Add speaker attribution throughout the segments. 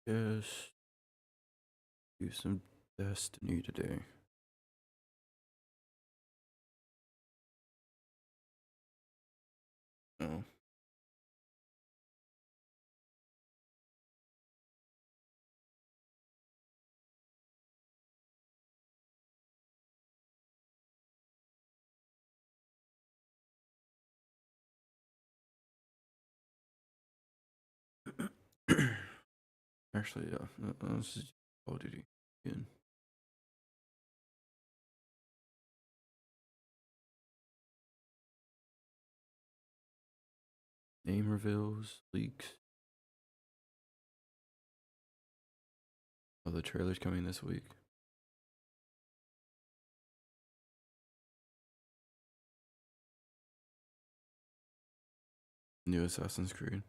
Speaker 1: Yes, do some Destiny today. Oh. Actually, yeah. This is Call of Duty again. Name reveals, leaks. Oh, the trailer's coming this week. New Assassin's Creed.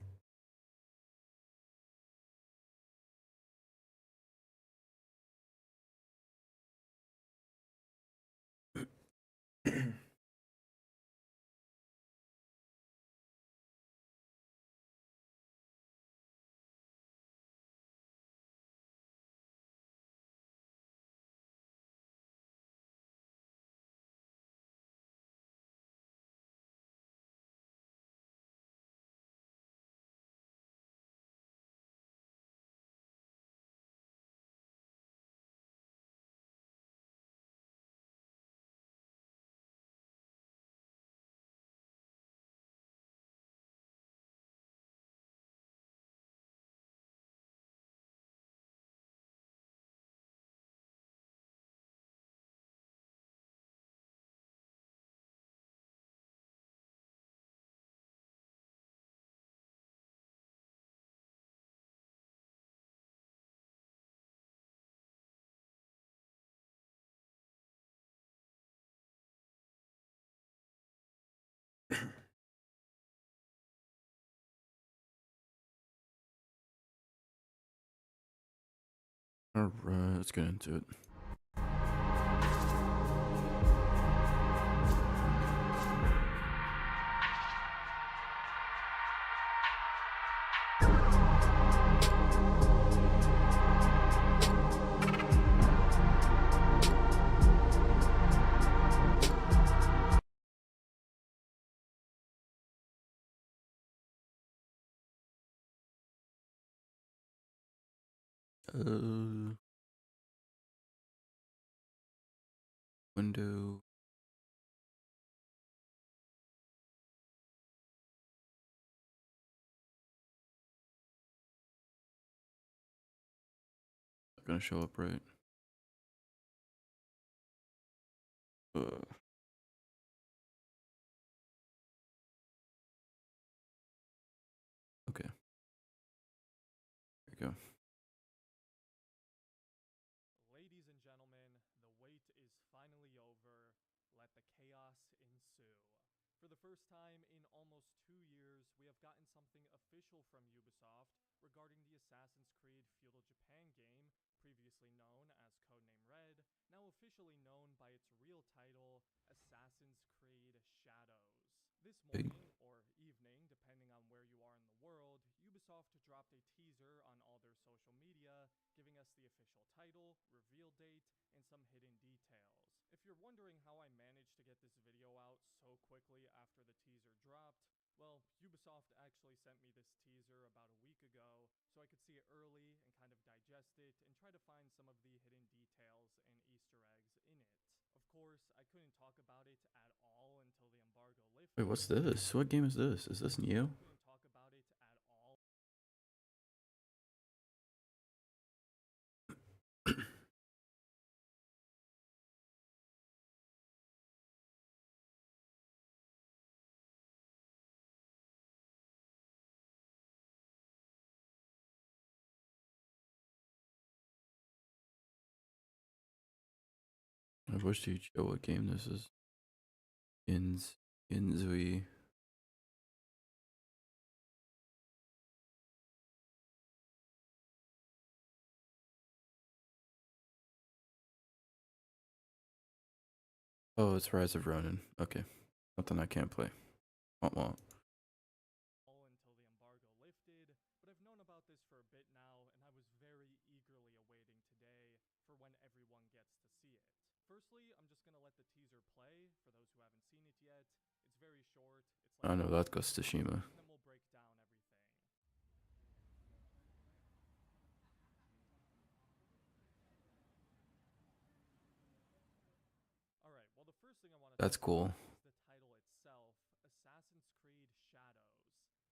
Speaker 1: Alright, let's get into it. Window. Not gonna show up right. Okay. There you go.
Speaker 2: Ladies and gentlemen, the wait is finally over. Let the chaos ensue. For the first time in almost 2 years, we have gotten something official from Ubisoft regarding the Assassin's Creed Feudal Japan game, previously known as Codename Red, now officially known by its real title, Assassin's Creed Shadows. This
Speaker 1: Big.
Speaker 2: morning, or evening, depending on where you are in the world, Ubisoft dropped a teaser on all their social media, giving us the official title, reveal date, and some hidden details. If you're wondering how I managed to get this video out so quickly after the teaser dropped, well, Ubisoft actually sent me this teaser about a week ago, so I could see it early and kind of digest it and try to find some of the hidden details and Easter eggs in it. Of course, I couldn't talk about it at all until the embargo lifted.
Speaker 1: Wait, what's this? What game is this? Is this Neo?
Speaker 2: I couldn't talk about it at all.
Speaker 1: I wish you'd show what game this is. Inzui. Oh, it's Rise of Ronin. Okay. Something I can't play. Womp.
Speaker 2: Until the embargo lifted, but I've known about this for a bit now, and I was very eagerly awaiting today for when everyone gets to see it. Firstly, I'm just gonna let the teaser play for those who haven't seen it yet. It's very short, it's like
Speaker 1: I know that
Speaker 2: 5
Speaker 1: goes
Speaker 2: minutes,
Speaker 1: Tsushima.
Speaker 2: and then we'll break down everything. Alright, well, the first thing I want to
Speaker 1: That's
Speaker 2: talk
Speaker 1: cool.
Speaker 2: about is the title itself, Assassin's Creed Shadows.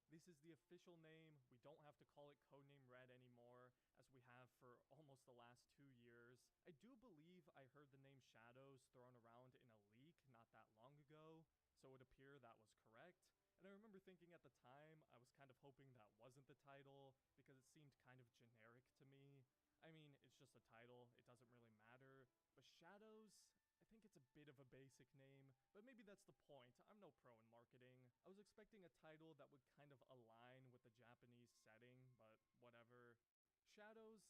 Speaker 2: This is the official name. We don't have to call it Codename Red anymore, as we have for almost the last 2 years. I do believe I heard the name Shadows thrown around in a leak not that long ago, so it would appear that was correct. And I remember thinking at the time, I was kind of hoping that wasn't the title, because it seemed kind of generic to me. I mean, it's just a title, it doesn't really matter. But Shadows, I think it's a bit of a basic name, but maybe that's the point. I'm no pro in marketing. I was expecting a title that would kind of align with the Japanese setting, but whatever. Shadows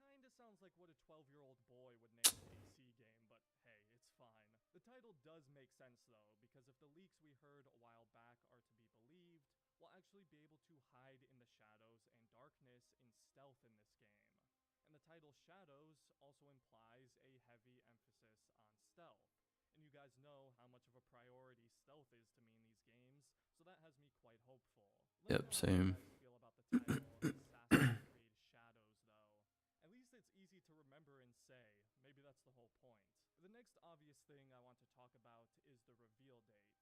Speaker 2: kinda sounds like what a 12-year-old boy would name a PC game, but hey, it's fine. The title does make sense though, because if the leaks we heard a while back are to be believed, we'll actually be able to hide in the shadows and darkness in stealth in this game. And the title Shadows also implies a heavy emphasis on stealth. And you guys know how much of a priority stealth is to me in these games, so that has me quite hopeful. Let me
Speaker 1: Yep,
Speaker 2: know how you
Speaker 1: same.
Speaker 2: guys feel about the title Assassin's Creed Shadows, though. At least it's easy to remember and say. Maybe that's the whole point. The next obvious thing I want to talk about is the reveal date,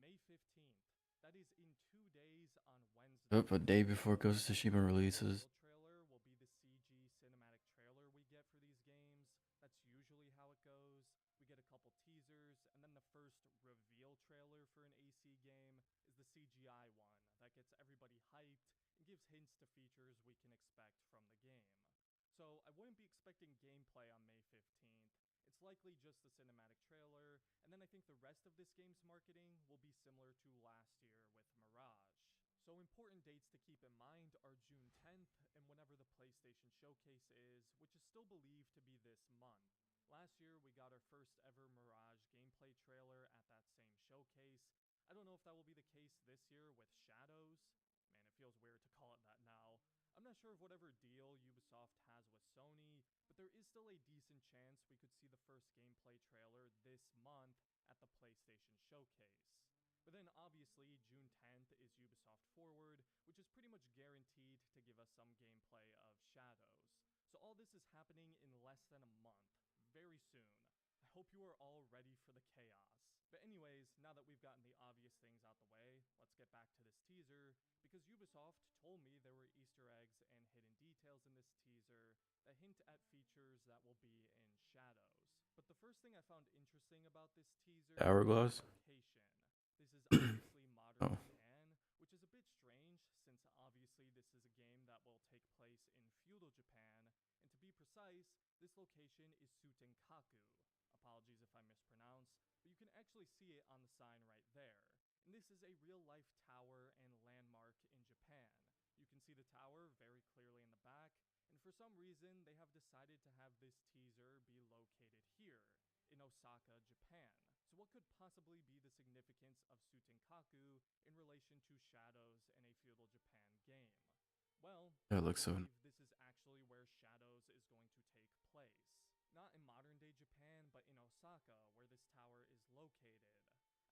Speaker 2: May 15th. That is in 2 days on Wednesday.
Speaker 1: Yep, a day before Ghost of Tsushima releases.
Speaker 2: The trailer will be the CG cinematic trailer we get for these games. That's usually how it goes. We get a couple teasers, and then the first reveal trailer for an AC game is the CGI one that gets everybody hyped and gives hints to features we can expect from the game. So I wouldn't be expecting gameplay on May 15th. It's likely just the cinematic trailer, and then I think the rest of this game's marketing will be similar to last year with Mirage. So important dates to keep in mind are June 10th and whenever the PlayStation Showcase is, which is still believed to be this month. Last year, we got our first ever Mirage gameplay trailer at that same showcase. I don't know if that will be the case this year with Shadows. Man, it feels weird to call it that now. I'm not sure of whatever deal Ubisoft has with Sony, but there is still a decent chance we could see the first gameplay trailer this month at the PlayStation Showcase. But then obviously, June 10th is Ubisoft Forward, which is pretty much guaranteed to give us some gameplay of Shadows. So all this is happening in less than a month, very soon. I hope you are all ready for the chaos. But anyways, now that we've gotten the obvious things out the way, let's get back to this teaser, because Ubisoft told me there were Easter eggs and hidden details in this teaser that hint at features that will be in Shadows. But the first thing I found interesting about this teaser is
Speaker 1: Hourglass?
Speaker 2: the location. This is obviously modern
Speaker 1: Oh.
Speaker 2: Japan, which is a bit strange since obviously this is a game that will take place in feudal Japan, and to be precise, this location is Sutenkaku. Apologies if I mispronounce, but you can actually see it on the sign right there. And this is a real-life tower and landmark in Japan. You can see the tower very clearly in the back, and for some reason, they have decided to have this teaser be located here, in Osaka, Japan. So what could possibly be the significance of Sutenkaku in relation to Shadows in a feudal Japan game? Well,
Speaker 1: That
Speaker 2: I
Speaker 1: looks so.
Speaker 2: believe this is actually where Shadows is going to take place. Not in modern day Japan, but in Osaka, where this tower is located.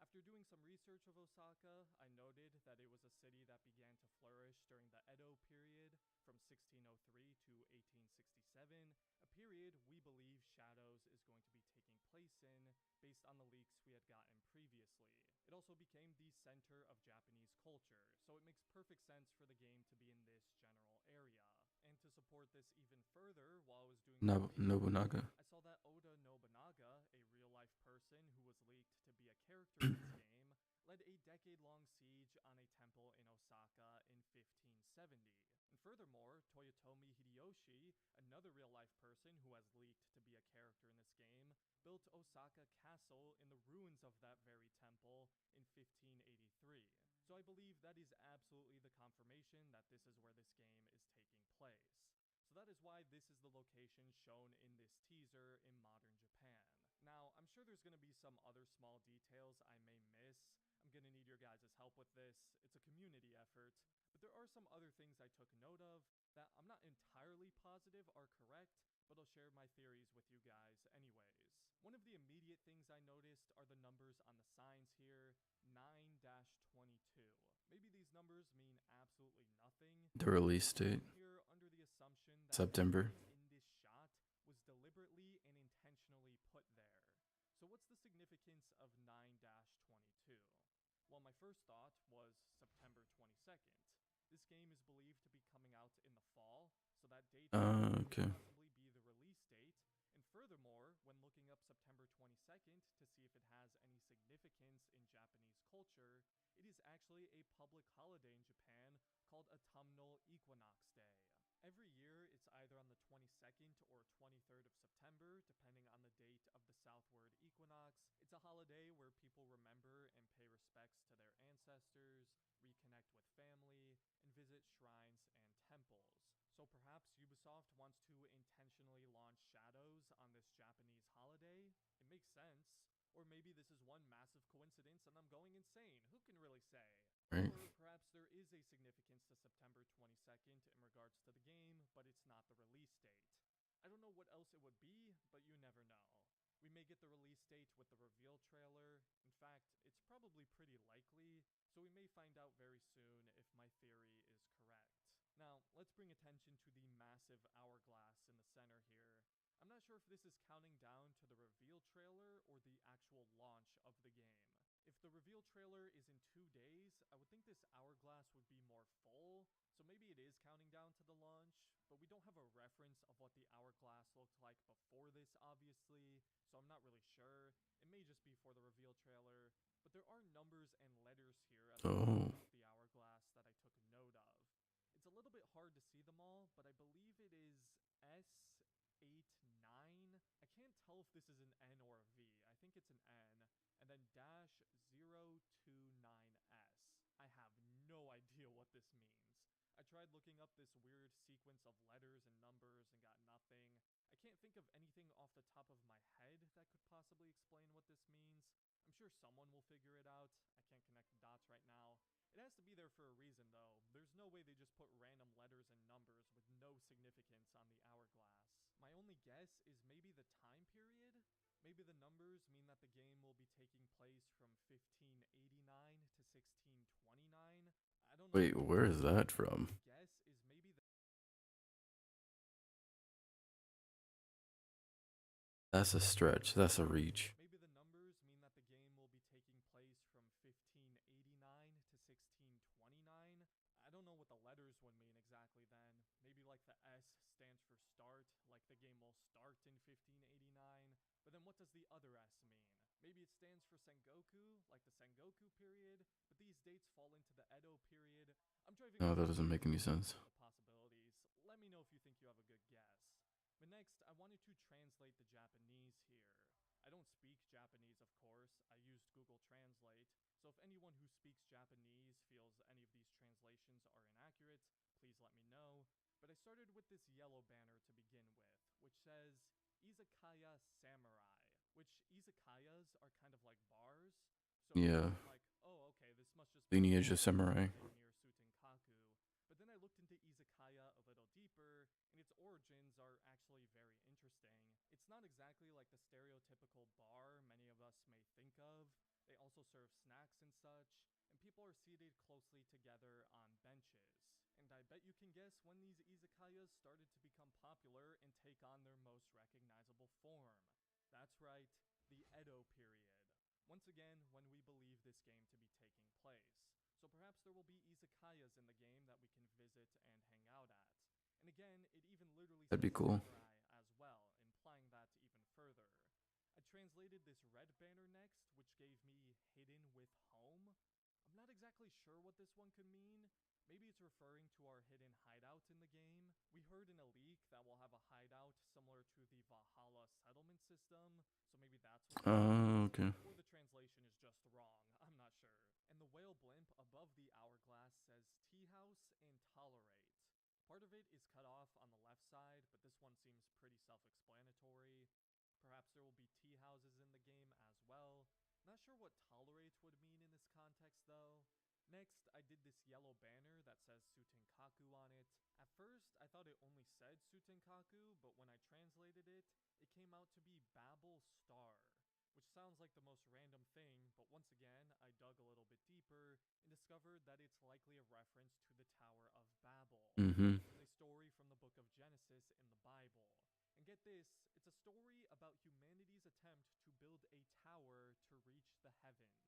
Speaker 2: After doing some research of Osaka, I noted that it was a city that began to flourish during the Edo period from 1603 to 1867, a period we believe Shadows is going to be taking place in based on the leaks we had gotten previously. It also became the center of Japanese culture, so it makes perfect sense for the game to be in this general area. And to support this even further, while I was doing some research,
Speaker 1: Nobunaga.
Speaker 2: I saw that Oda Nobunaga, a real-life person who was leaked to be a character in this game, led a decade-long siege on a temple in Osaka in 1570. And furthermore, Toyotomi Hideyoshi, another real-life person who has leaked to be a character in this game, built Osaka Castle in the ruins of that very temple So I believe that is absolutely the confirmation that this is where this game is taking place. So that is why this is the location shown in this teaser in modern Japan. Now, I'm sure there's going to be some other small details I may miss. I'm going to need your guys' help with this. It's a community effort, but there are some other things I took note of that I'm not entirely positive are correct, but I'll share my theories with you guys anyways. One of the immediate things I noticed are the numbers on the signs here, 9-22. Maybe these numbers mean absolutely nothing,
Speaker 1: The release date,
Speaker 2: I'm here under the assumption that
Speaker 1: September.
Speaker 2: everything in this shot was deliberately and intentionally put there. So what's the significance of 9-22? Well, my first thought was September 22nd. This game is believed to be coming out in the fall, so that date could
Speaker 1: Okay.
Speaker 2: possibly be the release date. And furthermore, when looking up September 22nd to see if it has any significance in Japanese culture, it is actually a public holiday in Japan called Autumnal Equinox Day. Every year, it's either on the 22nd or 23rd of September, depending on the date of the southward equinox. It's a holiday where people remember and pay respects to their ancestors, reconnect with family, and visit shrines and temples. So perhaps Ubisoft wants to intentionally launch Shadows on this Japanese holiday? It makes sense. Or maybe this is one massive coincidence and I'm going insane. Who can really say?
Speaker 1: Right.
Speaker 2: Or perhaps there is a significance to September 22nd in regards to the game, but it's not the release date. I don't know what else it would be, but you never know. We may get the release date with the reveal trailer. In fact, it's probably pretty likely, so we may find out very soon if my theory is correct. Now, let's bring attention to the massive hourglass in the center here. I'm not sure if this is counting down to the reveal trailer or the actual launch of the game. If the reveal trailer is in 2 days, I would think this hourglass would be more full, so maybe it is counting down to the launch, but we don't have a reference of what the hourglass looked like before this, obviously, so I'm not really sure. It may just be for the reveal trailer, but there are numbers and letters here at the
Speaker 1: Oh.
Speaker 2: bottom of the hourglass that I took note of. It's a little bit hard to see them all, but I believe it is S89. I can't tell if this is an N or a V. I think it's an N. And then dash 029S. I have no idea what this means. I tried looking up this weird sequence of letters and numbers and got nothing. I can't think of anything off the top of my head that could possibly explain what this means. I'm sure someone will figure it out. I can't connect the dots right now. It has to be there for a reason, though. There's no way they just put random letters and numbers with no significance on the hourglass. My only guess is maybe the time period? Maybe the numbers mean that the game will be taking place from 1589 to 1629. I don't know.
Speaker 1: Wait, where is that from?
Speaker 2: My guess is maybe
Speaker 1: That's a stretch. That's a reach.
Speaker 2: maybe the numbers mean that the game will be taking place from 1589 to 1629. I don't know what the letters would mean exactly then. Maybe like the S stands for start, like the game will start in 1589. But then what does the other S mean? Maybe it stands for Sengoku, like the Sengoku period, but these dates fall into the Edo period. I'm driving
Speaker 1: No,
Speaker 2: myself
Speaker 1: that doesn't make any
Speaker 2: crazy
Speaker 1: sense.
Speaker 2: with the possibilities. Let me know if you think you have a good guess. But next, I wanted to translate the Japanese here. I don't speak Japanese, of course. I used Google Translate. So if anyone who speaks Japanese feels any of these translations are inaccurate, please let me know. But I started with this yellow banner to begin with, which says Izakaya Samurai, which izakayas are kind of like bars. So
Speaker 1: Yeah.
Speaker 2: I'm like, oh, okay, this must just be
Speaker 1: Lineage of Samurai.
Speaker 2: near Sutenkaku. But then I looked into izakaya a little deeper, and its origins are actually very interesting. It's not exactly like the stereotypical bar many of us may think of. They also serve snacks and such, and people are seated closely together on benches. And I bet you can guess when these izakayas started to become popular and take on their most recognizable form. That's right, the Edo period. Once again, when we believe this game to be taking place. So perhaps there will be izakayas in the game that we can visit and hang out at. And again, it even literally
Speaker 1: That'd
Speaker 2: says
Speaker 1: be cool.
Speaker 2: samurai as well, implying that even further. I translated this red banner next, which gave me hidden with home. I'm not exactly sure what this one could mean. Maybe it's referring to our hidden hideout in the game. We heard in a leak that we'll have a hideout similar to the Valhalla settlement system, so maybe that's what
Speaker 1: Oh, okay.
Speaker 2: or the translation is just wrong. I'm not and the whale blimp above the hourglass says tea house and tolerate. Part of it is cut off on the left side, but this one seems pretty self explanatory. Perhaps there will be tea houses in the game as well. Not sure what tolerate would mean in this context though. Next, I did this yellow banner that says Sutenkaku on it. At first, I thought it only said Sutenkaku, but when I translated it, it came out to be Babel Star, which sounds like the most random thing, but once again, I dug a little bit deeper and discovered that it's likely a reference to the Tower of Babel,
Speaker 1: Mm-hmm.
Speaker 2: which is a story from the book of Genesis in the Bible. And get this, it's a story about humanity's attempt to build a tower to reach the heavens,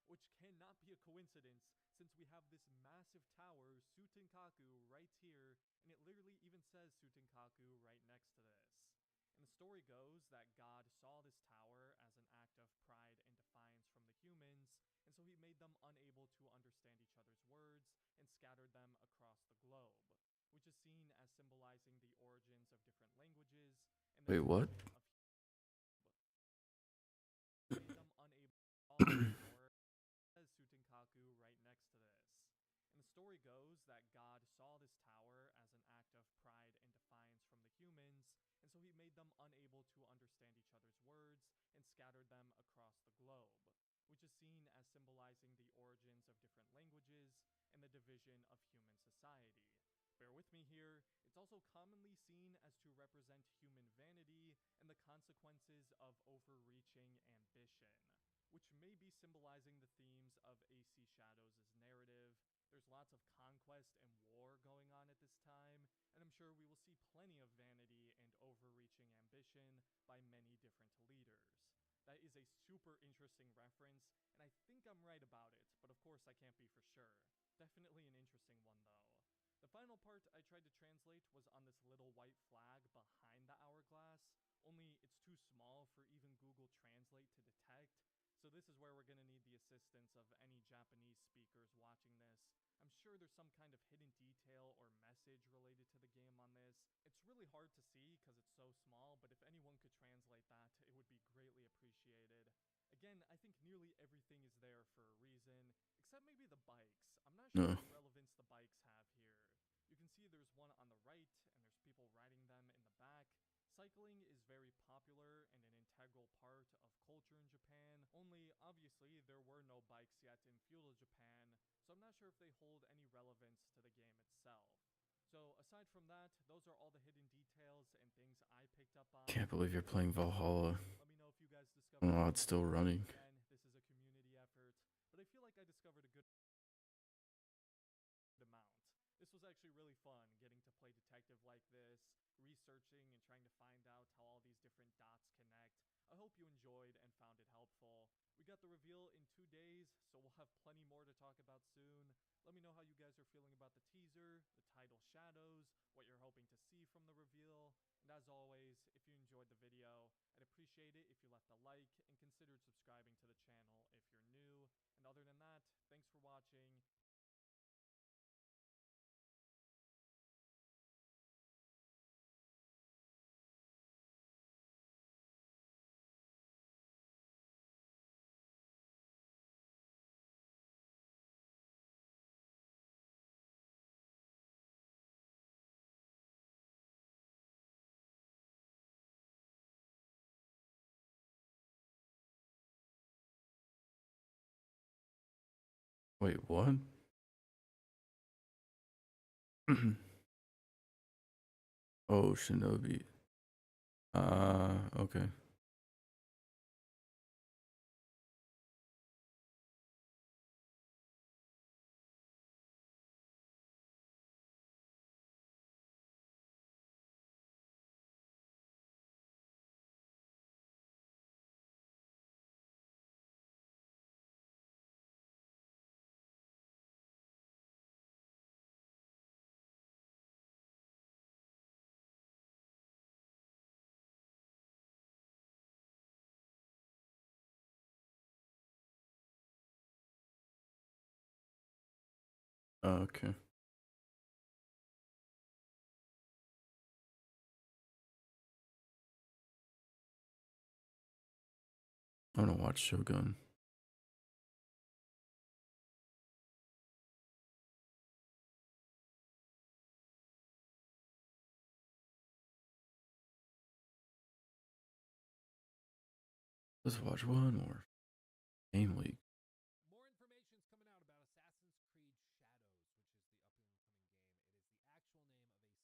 Speaker 2: which cannot be a coincidence since we have this massive tower, Sutenkaku, right here, and it literally even says Sutenkaku right next to this. And the story goes that God saw this tower as an act of pride and defiance from the humans, and so he made them unable to understand each other's words and scattered them across the globe, which is seen as symbolizing the origins of different languages and the
Speaker 1: Wait, what?
Speaker 2: division of made them unable to follow anymore. Says Sutenkaku right next to this. And the story goes that God saw this tower as an act of pride and defiance from the humans, and so he made them unable to understand each other's words and scattered them across the globe, which is seen as symbolizing the origins of different languages and the division of human society. Bear with me here, it's also commonly seen as to represent human vanity and the consequences of overreaching ambition, which may be symbolizing the themes of AC Shadows' narrative. There's lots of conquest and war going on at this time, and I'm sure we will see plenty of vanity and overreaching ambition by many different leaders. That is a super interesting reference, and I think I'm right about it, but of course I can't be for sure. Definitely an interesting one though. The final part I tried to translate was on this little white flag behind the hourglass, only it's too small for even Google Translate to detect, so this is where we're going to need the assistance of any Japanese speakers watching this. I'm sure there's some kind of hidden detail or message related to the game on this. It's really hard to see because it's so small, but if anyone could translate that, it would be greatly appreciated. Again, I think nearly everything is there for a reason, except maybe the bikes. I'm not sure
Speaker 1: No.
Speaker 2: what relevance the bikes have here. You can see there's one on the right, and there's people riding them in the back. Cycling is very popular and an integral part of culture in Japan, only obviously there were no bikes yet in feudal Japan, so I'm not sure if they hold any relevance to the game itself. So aside from that, those are all the hidden details and things I picked up on.
Speaker 1: Can't believe you're
Speaker 2: If you
Speaker 1: playing
Speaker 2: enjoyed the
Speaker 1: Valhalla.
Speaker 2: game, let me know if you guys discovered
Speaker 1: Oh, it's
Speaker 2: anything
Speaker 1: still
Speaker 2: new.
Speaker 1: running.
Speaker 2: Again, this is a community effort, but I feel like I discovered a good amount. This was actually really fun getting to play detective like this, researching and trying to find out how all these different dots connect. I hope you enjoyed and found it helpful. We got the reveal in 2 days, so we'll have plenty more to talk about soon. Let me know how you guys are feeling about the teaser, the title Shadows, what you're hoping to see from the reveal. And as always, if you enjoyed the video, I'd appreciate it if you left a like and considered subscribing to the channel if you're new. And other than that, thanks for watching.
Speaker 1: Wait, what? Oh, Shinobi. Okay. Okay. I'm gonna watch Shogun. Let's watch one more. Game Week.
Speaker 3: More information is coming out about Assassin's Creed Shadows, which is the up and coming game. It is the actual name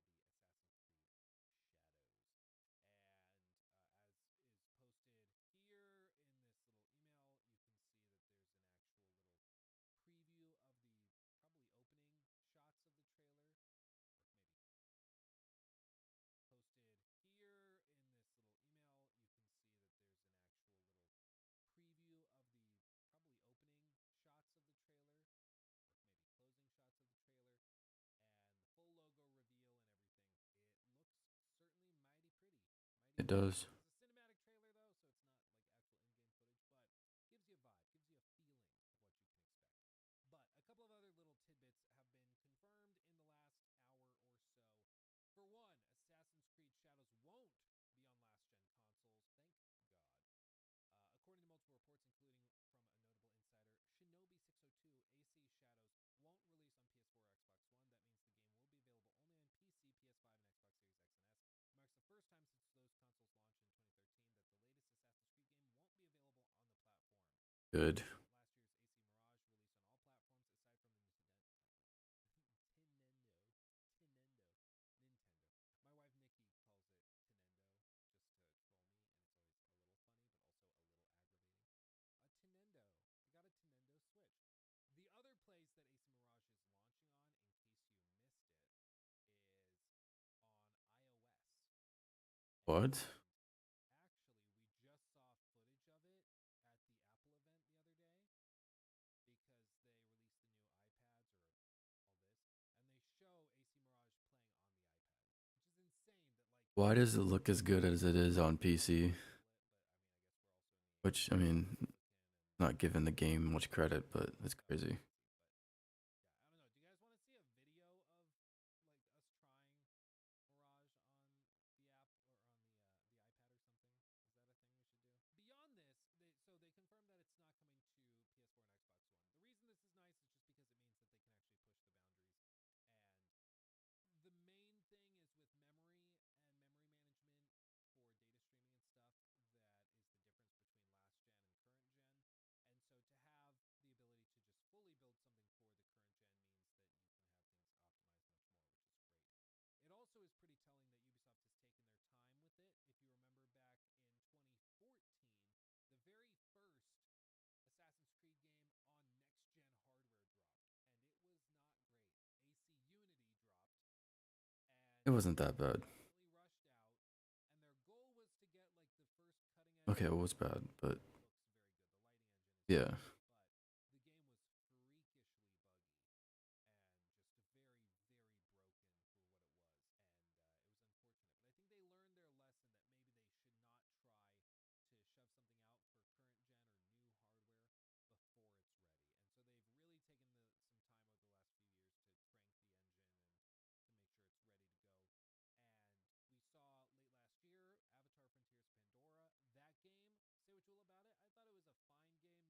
Speaker 3: of AC Red. It's no longer AC Red. That was just the code name. Now we know its official title will be Assassin's Creed Shadows. And as is posted here in this little email, you can see that there's an actual little preview of the probably opening shots of the trailer, or maybe posted here in this little email, you can see that there's an actual little preview of the probably opening shots of the trailer, or maybe closing shots of the trailer, and the full logo reveal and everything. It looks certainly mighty pretty. Mighty
Speaker 1: It
Speaker 3: pretty.
Speaker 1: does.
Speaker 3: This is a cinematic trailer though, so it's not like actual in-game footage, but gives you a vibe, gives you a feeling of what you can expect. But a couple of other little tidbits have been confirmed in the last hour or so. For one, Assassin's Creed Shadows won't be on last-gen consoles, thank God. According to multiple reports, including from a notable insider, Shinobi602 AC Shadows won't release on PS4 or Xbox One. That means the game will be available only on PC, PS5, and Xbox Series X and S. It marks the first time since those consoles launched in 2013 that the latest Assassin's Creed game won't be available on the platform.
Speaker 1: Good.
Speaker 3: Last year's AC Mirage released on all platforms aside from the Nintendo. My wife Nikki calls it Tinendo just to troll me, and it's always a little funny, but also a little aggravating. A Tinendo. I got a Tinendo Switch. The other place that AC Mirage is launching on, in case you missed it, is on iOS.
Speaker 1: What?
Speaker 3: And actually, we just saw footage of it at the Apple event the other day because they released the new iPads or all this, and they show AC Mirage playing on the iPad, which is insane that like
Speaker 1: Why does it look as good as it is on PC? Which, I mean, not giving the game much credit, but it's crazy.
Speaker 3: yeah, I don't know. Do you guys want to see a video of like us trying Mirage on the app or on the iPad or something? Is that a thing we should do? Beyond this, they confirmed that it's not coming to PS4 and Xbox One. The reason this is nice is just because it means that they can actually push the boundaries. And the main thing is with memory and memory management for data streaming and stuff, that is the difference between last gen and current gen. And so to have the ability to just fully build something for the current gen means that you can have things optimized much more, which is great. It also is pretty telling that Ubisoft has taken their time with it. If you remember back in 2014, the very first Assassin's Creed game on next-gen hardware dropped, and it was not great. AC Unity dropped,
Speaker 1: It
Speaker 3: and
Speaker 1: wasn't that
Speaker 3: they
Speaker 1: bad.
Speaker 3: definitely rushed out, and their goal was to get like the first cutting-edge
Speaker 1: Okay, it was
Speaker 3: graphics.
Speaker 1: bad, but
Speaker 3: Looks very good. The lighting engine is
Speaker 1: yeah.
Speaker 3: very good, but the game was freakishly buggy and just very, very broken for what it was, and it was unfortunate. But I think they learned their lesson that maybe they should not try to shove something out for current gen or new hardware before it's ready. And so they've really taken some time over the last few years to crank the engine and to make sure it's ready to go. And we saw late last year Avatar Frontiers of Pandora. That game, say what you will about it, I thought it was a fine game,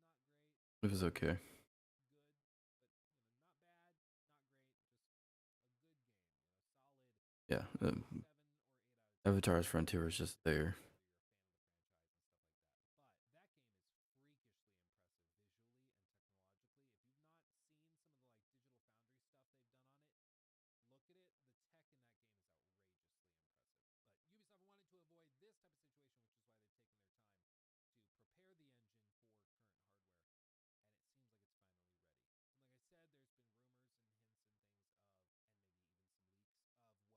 Speaker 3: not great,
Speaker 1: It was okay.
Speaker 3: good, but not bad, not great, just a good game, solid
Speaker 1: Yeah.
Speaker 3: 7 or 8 out of 10.
Speaker 1: Avatar's Frontier was just there.
Speaker 3: Whether you're a fan of the franchise and stuff like that. But that game is freakishly impressive visually and technologically. If you've not seen some of the like Digital Foundry stuff they've done on it, look at it. The tech in that game is outrageously impressive. But Ubisoft wanted to avoid this type of situation, which is why they've taken their time to prepare the engine for current hardware. And it seems like it's finally ready. And like I said,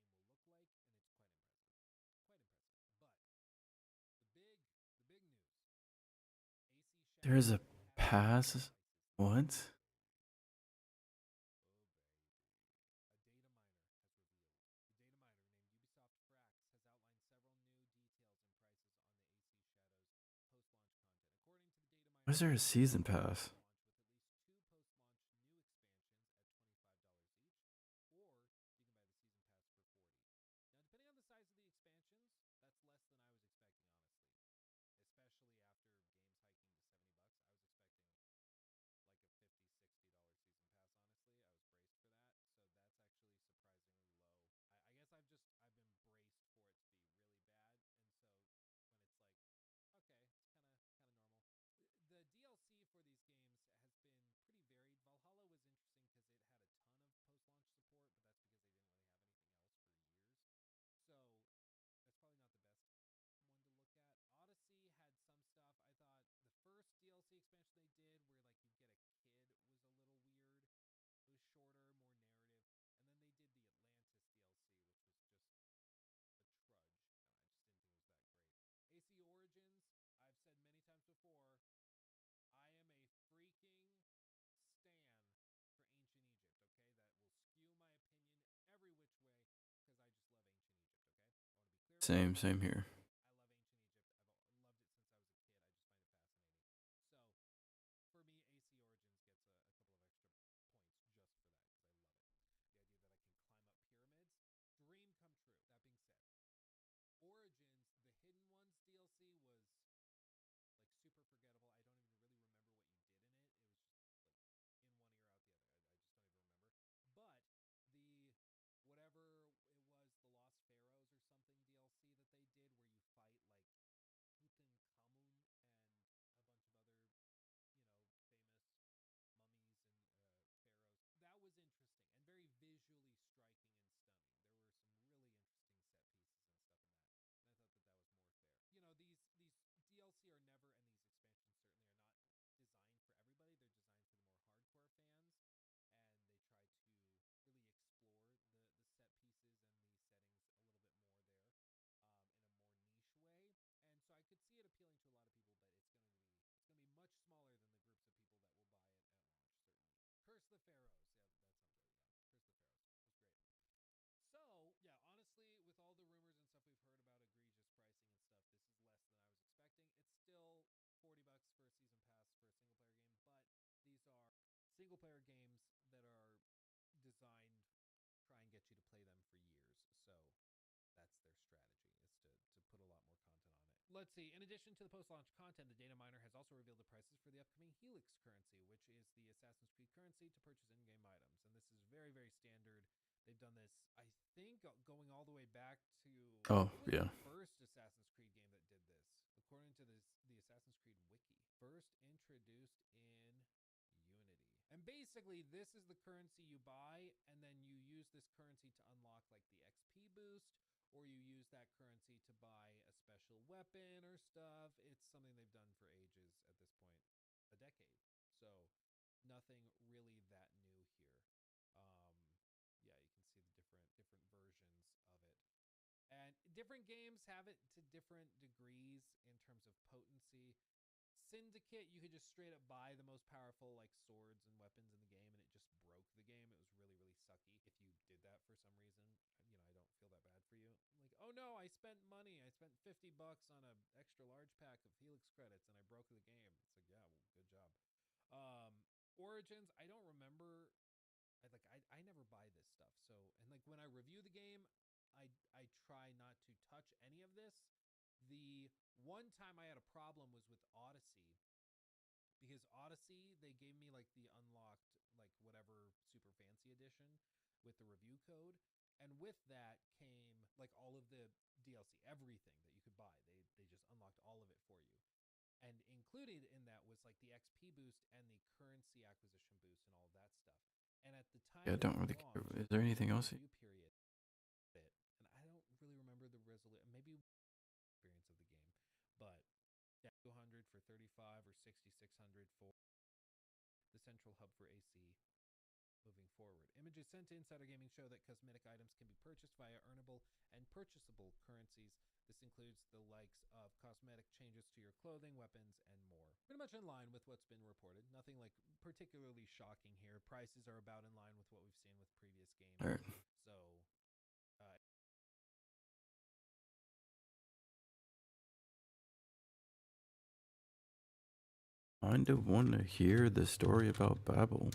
Speaker 3: there's been rumors and hints and things of, and maybe even some leaks of what this game will look like, and it's quite impressive. Quite impressive. But the big news. AC
Speaker 1: There's
Speaker 3: Shadows
Speaker 1: a
Speaker 3: has
Speaker 1: pass.
Speaker 3: devices.
Speaker 1: What?
Speaker 3: Oh baby. A data miner has revealed. The data miner named Ubisoft Frax has outlined several new details and prices on the AC Shadows post-launch content. According to the data
Speaker 1: Why
Speaker 3: miner,
Speaker 1: is there a
Speaker 3: the game
Speaker 1: season
Speaker 3: will release
Speaker 1: pass?
Speaker 3: at launch with at least 2 post-launch new expansions at $25 each, or you can buy the season pass for 40. Now, depending on the size of the expansions, that's less than I was expecting, honestly. Especially after games hiking to 70 bucks. I was expecting like a $50, $60 season pass, honestly. I was braced for that. So that's actually surprisingly low. I guess I've did, where like you get a kid, was a little weird. It was shorter, more narrative. And then they did the Atlantis DLC, which was just a trudge. I just didn't think it was that great. AC Origins, I've said many times before, I am a freaking stan for Ancient Egypt, okay? That will skew my opinion every which way because I just love Ancient Egypt, okay? I want to be clear about that.
Speaker 1: Same here.
Speaker 3: I love Ancient Egypt. I've loved it since I was a kid. I just find it fascinating. So, for me, AC Origins gets a couple of extra points just for that because I love it. The idea that I can climb up pyramids, dream come true. That being said, Origins, the Hidden Ones DLC was like super forgettable. I don't even really remember what you did in it. It was just like in one ear out the other. I just don't even remember. But the whatever it was, the Lost Pharaohs or something DLC that they did where you fight like Tutankhamun and a bunch of other, famous mummies and pharaohs. That was interesting and very visually striking and stunning. There were some really interesting set pieces and stuff in that, and I thought that that was more fair. These DLC are never, and these expansions certainly are not designed for everybody. They're designed for the more hardcore fans, and they try to really explore the set pieces and the settings a little bit more there, in a more niche way. And so I could see it appealing to a lot of people, but it's going to be much smaller than the groups of people that will buy it at launch. Certainly, Curse the Pharaohs. Yeah, that sounds right, Ron. Curse the Pharaohs was great. So yeah, honestly, with all the rumors and stuff we've heard about egregious pricing and stuff, this is less than I was expecting. It's still $40 for a season pass for a single player game, but these are single player games that are designed try and get you to play them for years. So that's their strategy, is to put a lot more content on it. Let's see. In addition to the post-launch content, the data miner has also revealed the prices for the upcoming Helix currency, which is the Assassin's Creed currency to purchase in-game items. And this is very, very standard. They've done this, I think, going all the way back to
Speaker 1: Oh,
Speaker 3: it was
Speaker 1: yeah.
Speaker 3: the first Assassin's Creed game that did this, according to the Assassin's Creed wiki. First introduced in Unity. And basically, this is the currency you buy, and then you use this currency to unlock like the XP boost, or you use that currency to buy a special weapon or stuff. It's something they've done for ages at this point, a decade. So nothing really that new here. Yeah, you can see the different versions of it. And different games have it to different degrees in terms of potency. Syndicate, you could just straight up buy the most powerful like swords and weapons in the game, and it just broke the game. It was really, really sucky. If you did that for some reason, I don't feel that bad for you. Like, oh no, I spent money. I spent $50 on an extra large pack of Helix credits, and I broke the game. It's like, yeah, well, good job. Origins, I don't remember. I never buy this stuff. So, and like when I review the game, I try not to touch any of this. The one time I had a problem was with Odyssey, because Odyssey, they gave me like the unlocked like whatever super fancy edition with the review code, and with that came like all of the DLC, everything that you could buy. They just unlocked all of it for you. And included in that was like the XP boost and the currency acquisition boost and all of that stuff. And at the time,
Speaker 1: Yeah, I don't really care. Is there anything else?
Speaker 3: Review period, and I don't really remember the resolution. Maybe experience of the game, but yeah, 200 for 35 or 6600 for the central hub for AC. Moving forward, images sent to Insider Gaming show that cosmetic items can be purchased via earnable and purchasable currencies. This includes the likes of cosmetic changes to your clothing, weapons, and more. Pretty much in line with what's been reported. Nothing like particularly shocking here. Prices are about in line with what we've seen with previous games.
Speaker 1: All right.
Speaker 3: So,
Speaker 1: Kind of want to hear the story about Babel.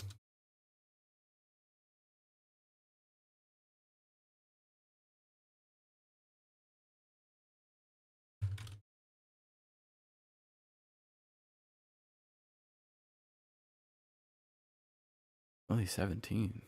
Speaker 1: Only 17.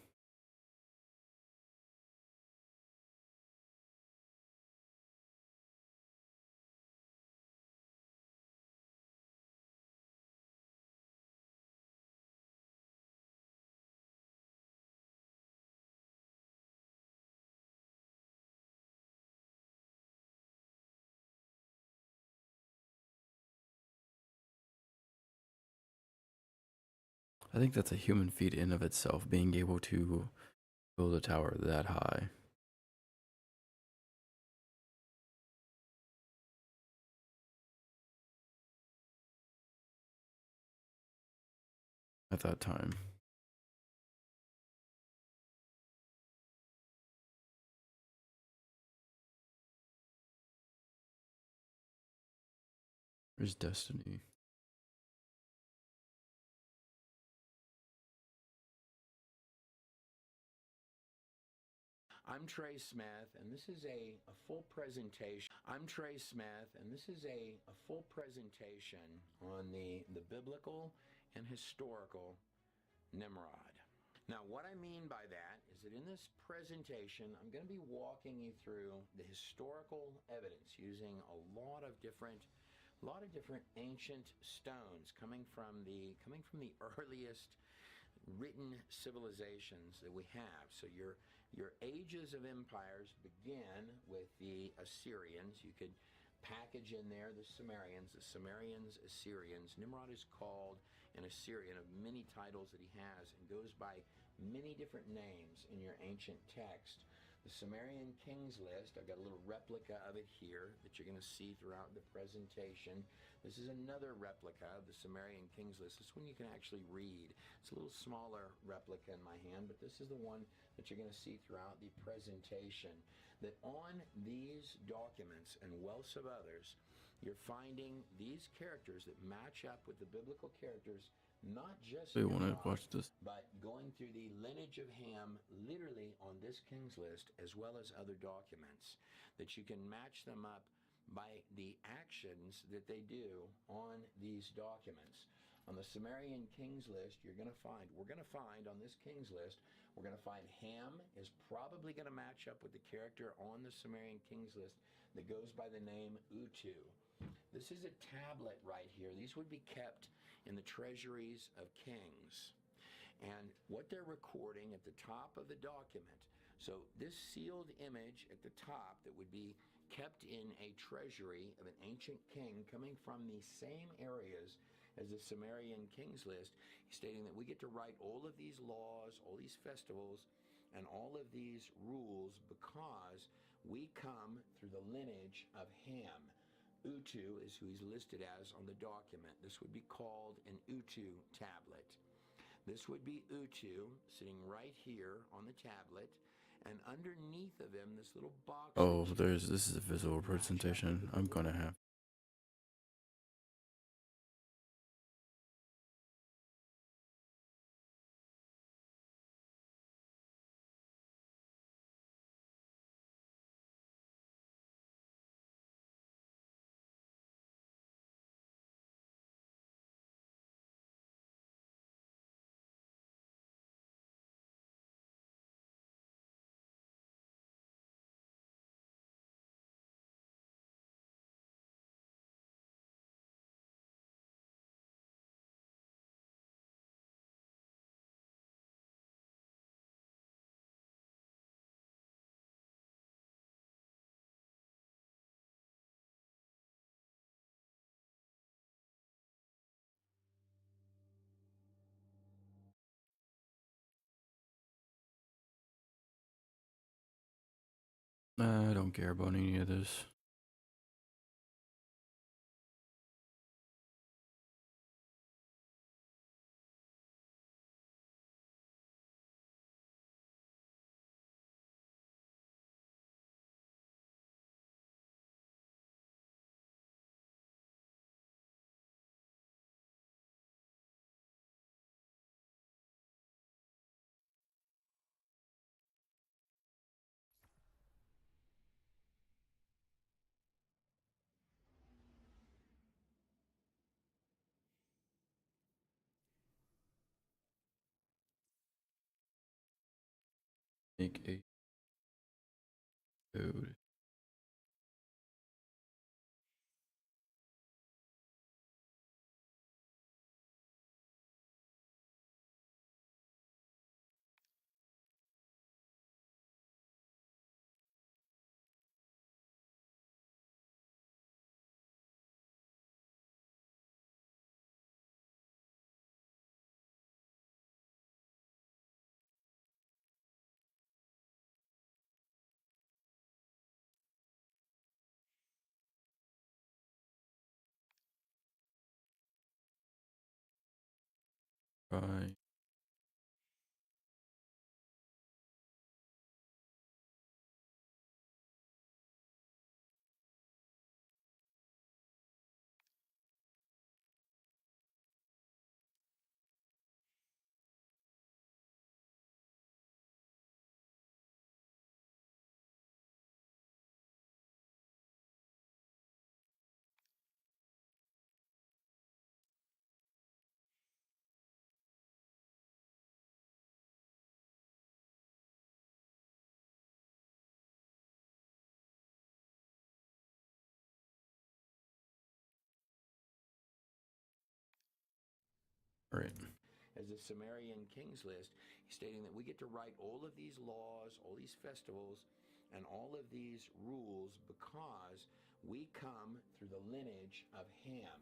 Speaker 1: I think that's a human feat in of itself, being able to build a tower that high. At that time. There's destiny.
Speaker 4: I'm Trey Smith, and this is a full presentation. I'm Trey Smith, and this is a full presentation on the biblical and historical Nimrod. Now, what I mean by that is that in this presentation, I'm going to be walking you through the historical evidence using a lot of different ancient stones coming from the earliest written civilizations that we have. So your ages of empires begin with the Assyrians. You could package in there the Sumerians, Assyrians. Nimrod is called an Assyrian of many titles that he has and goes by many different names in your ancient text. The Sumerian kings list, I've got a little replica of it here that you're going to see throughout the presentation. This is another replica of the Sumerian kings list. This one you can actually read. It's a little smaller replica in my hand, but this is the one that you're going to see throughout the presentation. That on these documents and wealths of others, you're finding these characters that match up with the biblical characters, not just
Speaker 1: They want to
Speaker 4: Nimrod,
Speaker 1: watch this.
Speaker 4: but going through the lineage of Ham, literally on this king's list, as well as other documents, that you can match them up by the actions that they do on these documents. On the Sumerian kings list, we're going to find on this kings list, we're going to find Ham is probably going to match up with the character on the Sumerian kings list that goes by the name Utu. This is a tablet right here. These would be kept in the treasuries of kings. And what they're recording at the top of the document, so this sealed image at the top that would be kept in a treasury of an ancient king coming from the same areas as the Sumerian kings list, stating that we get to write all of these laws, all these festivals, and all of these rules because we come through the lineage of Ham. Utu is who he's listed as on the document. This would be called an Utu tablet. This would be Utu sitting right here on the tablet, and underneath of him, this little box.
Speaker 1: Oh, this is a visual presentation. I'm gonna have. I don't care about any of this. Make a code. Right. Right.
Speaker 4: As the Sumerian Kings list, stating that we get to write all of these laws, all these festivals, and all of these rules because we come through the lineage of Ham.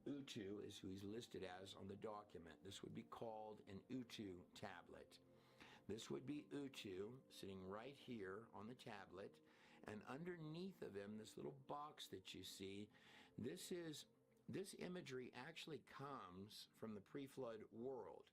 Speaker 4: Utu is who he's listed as on the document. This would be called an Utu tablet. This would be Utu sitting right here on the tablet, and underneath of him, this little box that you see, this imagery actually comes from the pre-flood world.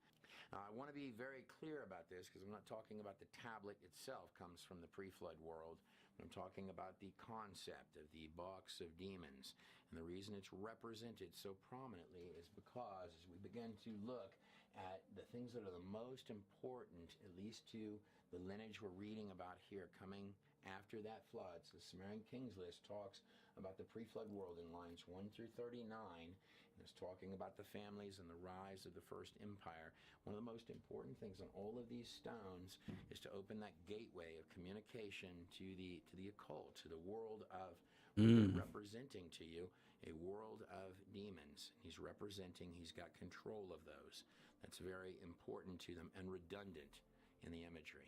Speaker 4: Now, I want to be very clear about this because I'm not talking about the tablet itself comes from the pre-flood world. I'm talking about the concept of the box of demons. And the reason it's represented so prominently is because as we begin to look at the things that are the most important, at least to the lineage we're reading about here coming after that flood. So the Sumerian Kings list talks about the pre-flood world in lines 1 through 39. And it's talking about the families and the rise of the first empire. One of the most important things on all of these stones is to open that gateway of communication to the occult, to the world of what they're representing to you, a world of demons. He's got control of those. That's very important to them and redundant in the imagery.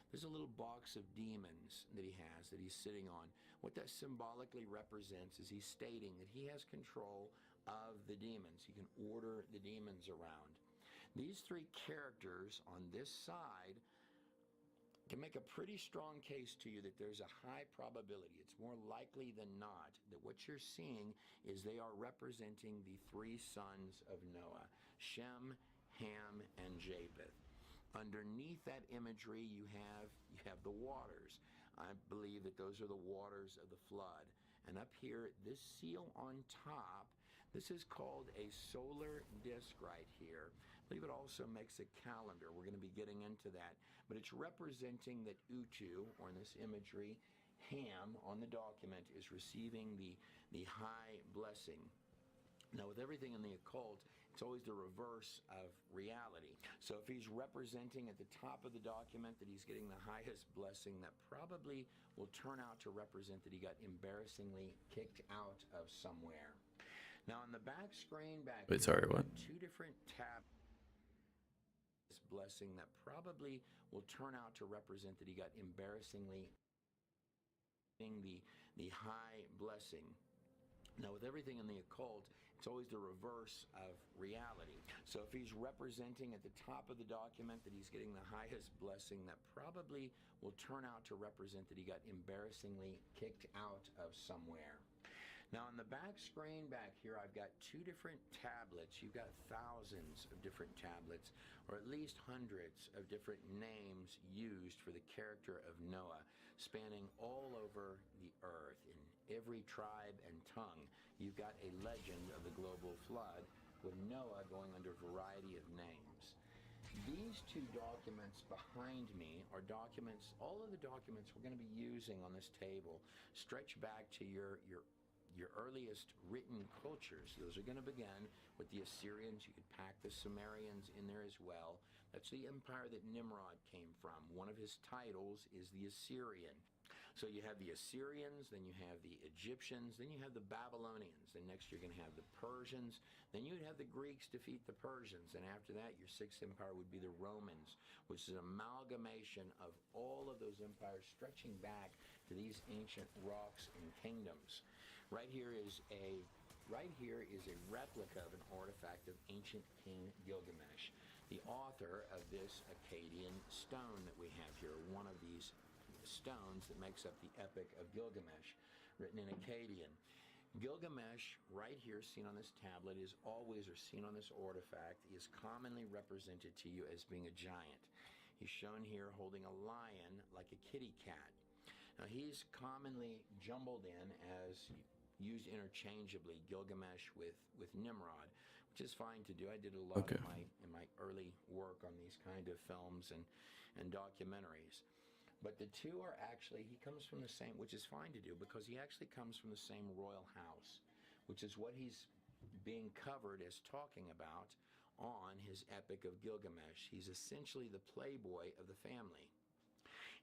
Speaker 4: There's a little box of demons that he has that he's sitting on. What that symbolically represents is he's stating that he has control of the demons. He can order the demons around. These three characters on this side can make a pretty strong case to you that there's a high probability, it's more likely than not, that what you're seeing is they are representing the three sons of Noah, Shem, Ham, and Japheth. Underneath that imagery, you have the waters. I believe that those are the waters of the flood. And up here, this seal on top, this is called a solar disk right here. I believe it also makes a calendar. We're going to be getting into that. But it's representing that Utu, or in this imagery, Ham on the document is receiving the high blessing. Now, with everything in the occult, it's always the reverse of reality. So if he's representing at the top of the document that he's getting the highest blessing, that probably will turn out to represent that he got embarrassingly kicked out of somewhere. Now, on the back screen back
Speaker 1: Wait,
Speaker 4: here,
Speaker 1: sorry, what?
Speaker 4: two different tabs. This blessing that probably will turn out to represent that he got embarrassingly the high blessing. Now, with everything in the occult, it's always the reverse of reality. So if he's representing at the top of the document that he's getting the highest blessing, that probably will turn out to represent that he got embarrassingly kicked out of somewhere. Now, on the back screen back here, I've got two different tablets. You've got thousands of different tablets, or at least hundreds of different names used for the character of Noah, spanning all over the earth in every tribe and tongue. You've got a legend of the global flood with Noah going under a variety of names. These two documents behind me are documents, all of the documents we're going to be using on this table stretch back to your earliest written cultures. Those are going to begin with the Assyrians. You could pack the Sumerians in there as well. That's the empire that Nimrod came from. One of his titles is the Assyrian. So you have the Assyrians, then you have the Egyptians, then you have the Babylonians, and next you're going to have the Persians, then you'd have the Greeks defeat the Persians, and after that your sixth empire would be the Romans, which is an amalgamation of all of those empires stretching back to these ancient rocks and kingdoms. Right here is a replica of an artifact of ancient King Gilgamesh, the author of this Akkadian stone that we have here, one of these stones that makes up the Epic of Gilgamesh, written in Akkadian. Gilgamesh, right here, seen on this tablet, is always, or seen on this artifact, is commonly represented to you as being a giant. He's shown here holding a lion like a kitty cat. Now, he's commonly jumbled in as used interchangeably, Gilgamesh with Nimrod, which is fine to do. I did a lot
Speaker 1: Okay.
Speaker 4: in my early work on these kind of films and documentaries. But the two are actually, he comes from the same, which is fine to do because he actually comes from the same royal house, which is what he's being covered as talking about on his Epic of Gilgamesh. He's essentially the playboy of the family.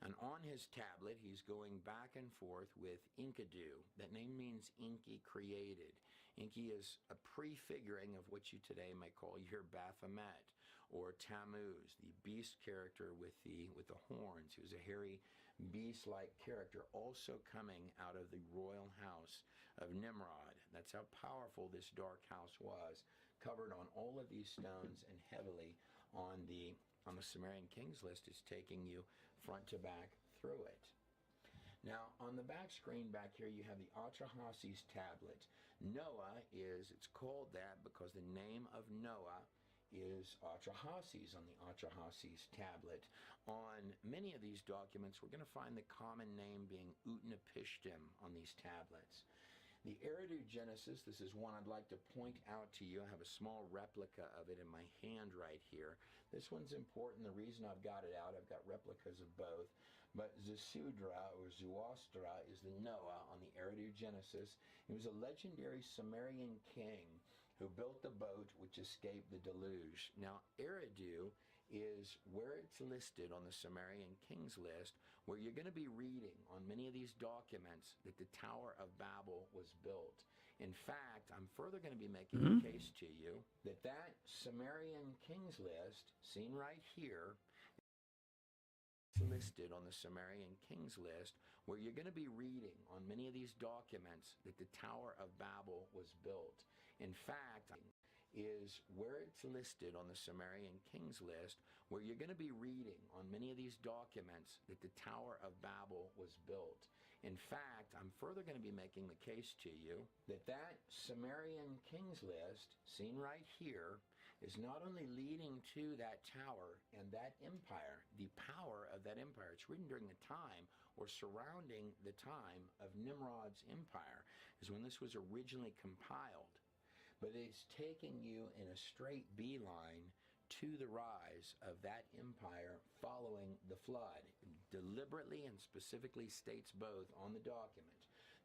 Speaker 4: And on his tablet, he's going back and forth with Enkidu. That name means Enki created. Enki is a prefiguring of what you today may call your Baphomet or Tammuz, the beast character with the horns. He was a hairy beast-like character, also coming out of the royal house of Nimrod. That's how powerful this dark house was, covered on all of these stones and heavily on the Sumerian Kings list is taking you front to back through it. Now, on the back screen back here, you have the Atrahasis tablet. Noah it's called that because the name of Noah is Atrahasis on the Atrahasis tablet. On many of these documents, we're going to find the common name being Utnapishtim on these tablets. The Eridu Genesis, this is one I'd like to point out to you. I have a small replica of it in my hand right here. This one's important. The reason I've got it out, I've got replicas of both. But Zasudra or Zuostra is the Noah on the Eridu Genesis. He was a legendary Sumerian king who built the boat which escaped the deluge. Now, Eridu is where it's listed on the Sumerian Kings list, where you're going to be reading on many of these documents that the Tower of Babel was built. In fact, I'm further going to be making the case to you that that Sumerian Kings list, seen right here, listed on the Sumerian Kings list, where you're going to be reading on many of these documents that the Tower of Babel was built. In fact, is where it's listed on the Sumerian Kings list, where you're going to be reading on many of these documents that the Tower of Babel was built. In fact, I'm further going to be making the case to you that that Sumerian Kings list, seen right here, is not only leading to that tower and that empire, the power of that empire. It's written during the time or surrounding the time of Nimrod's empire, is when this was originally compiled. But it's taking you in a straight beeline to the rise of that empire following the flood. It deliberately and specifically states both on the document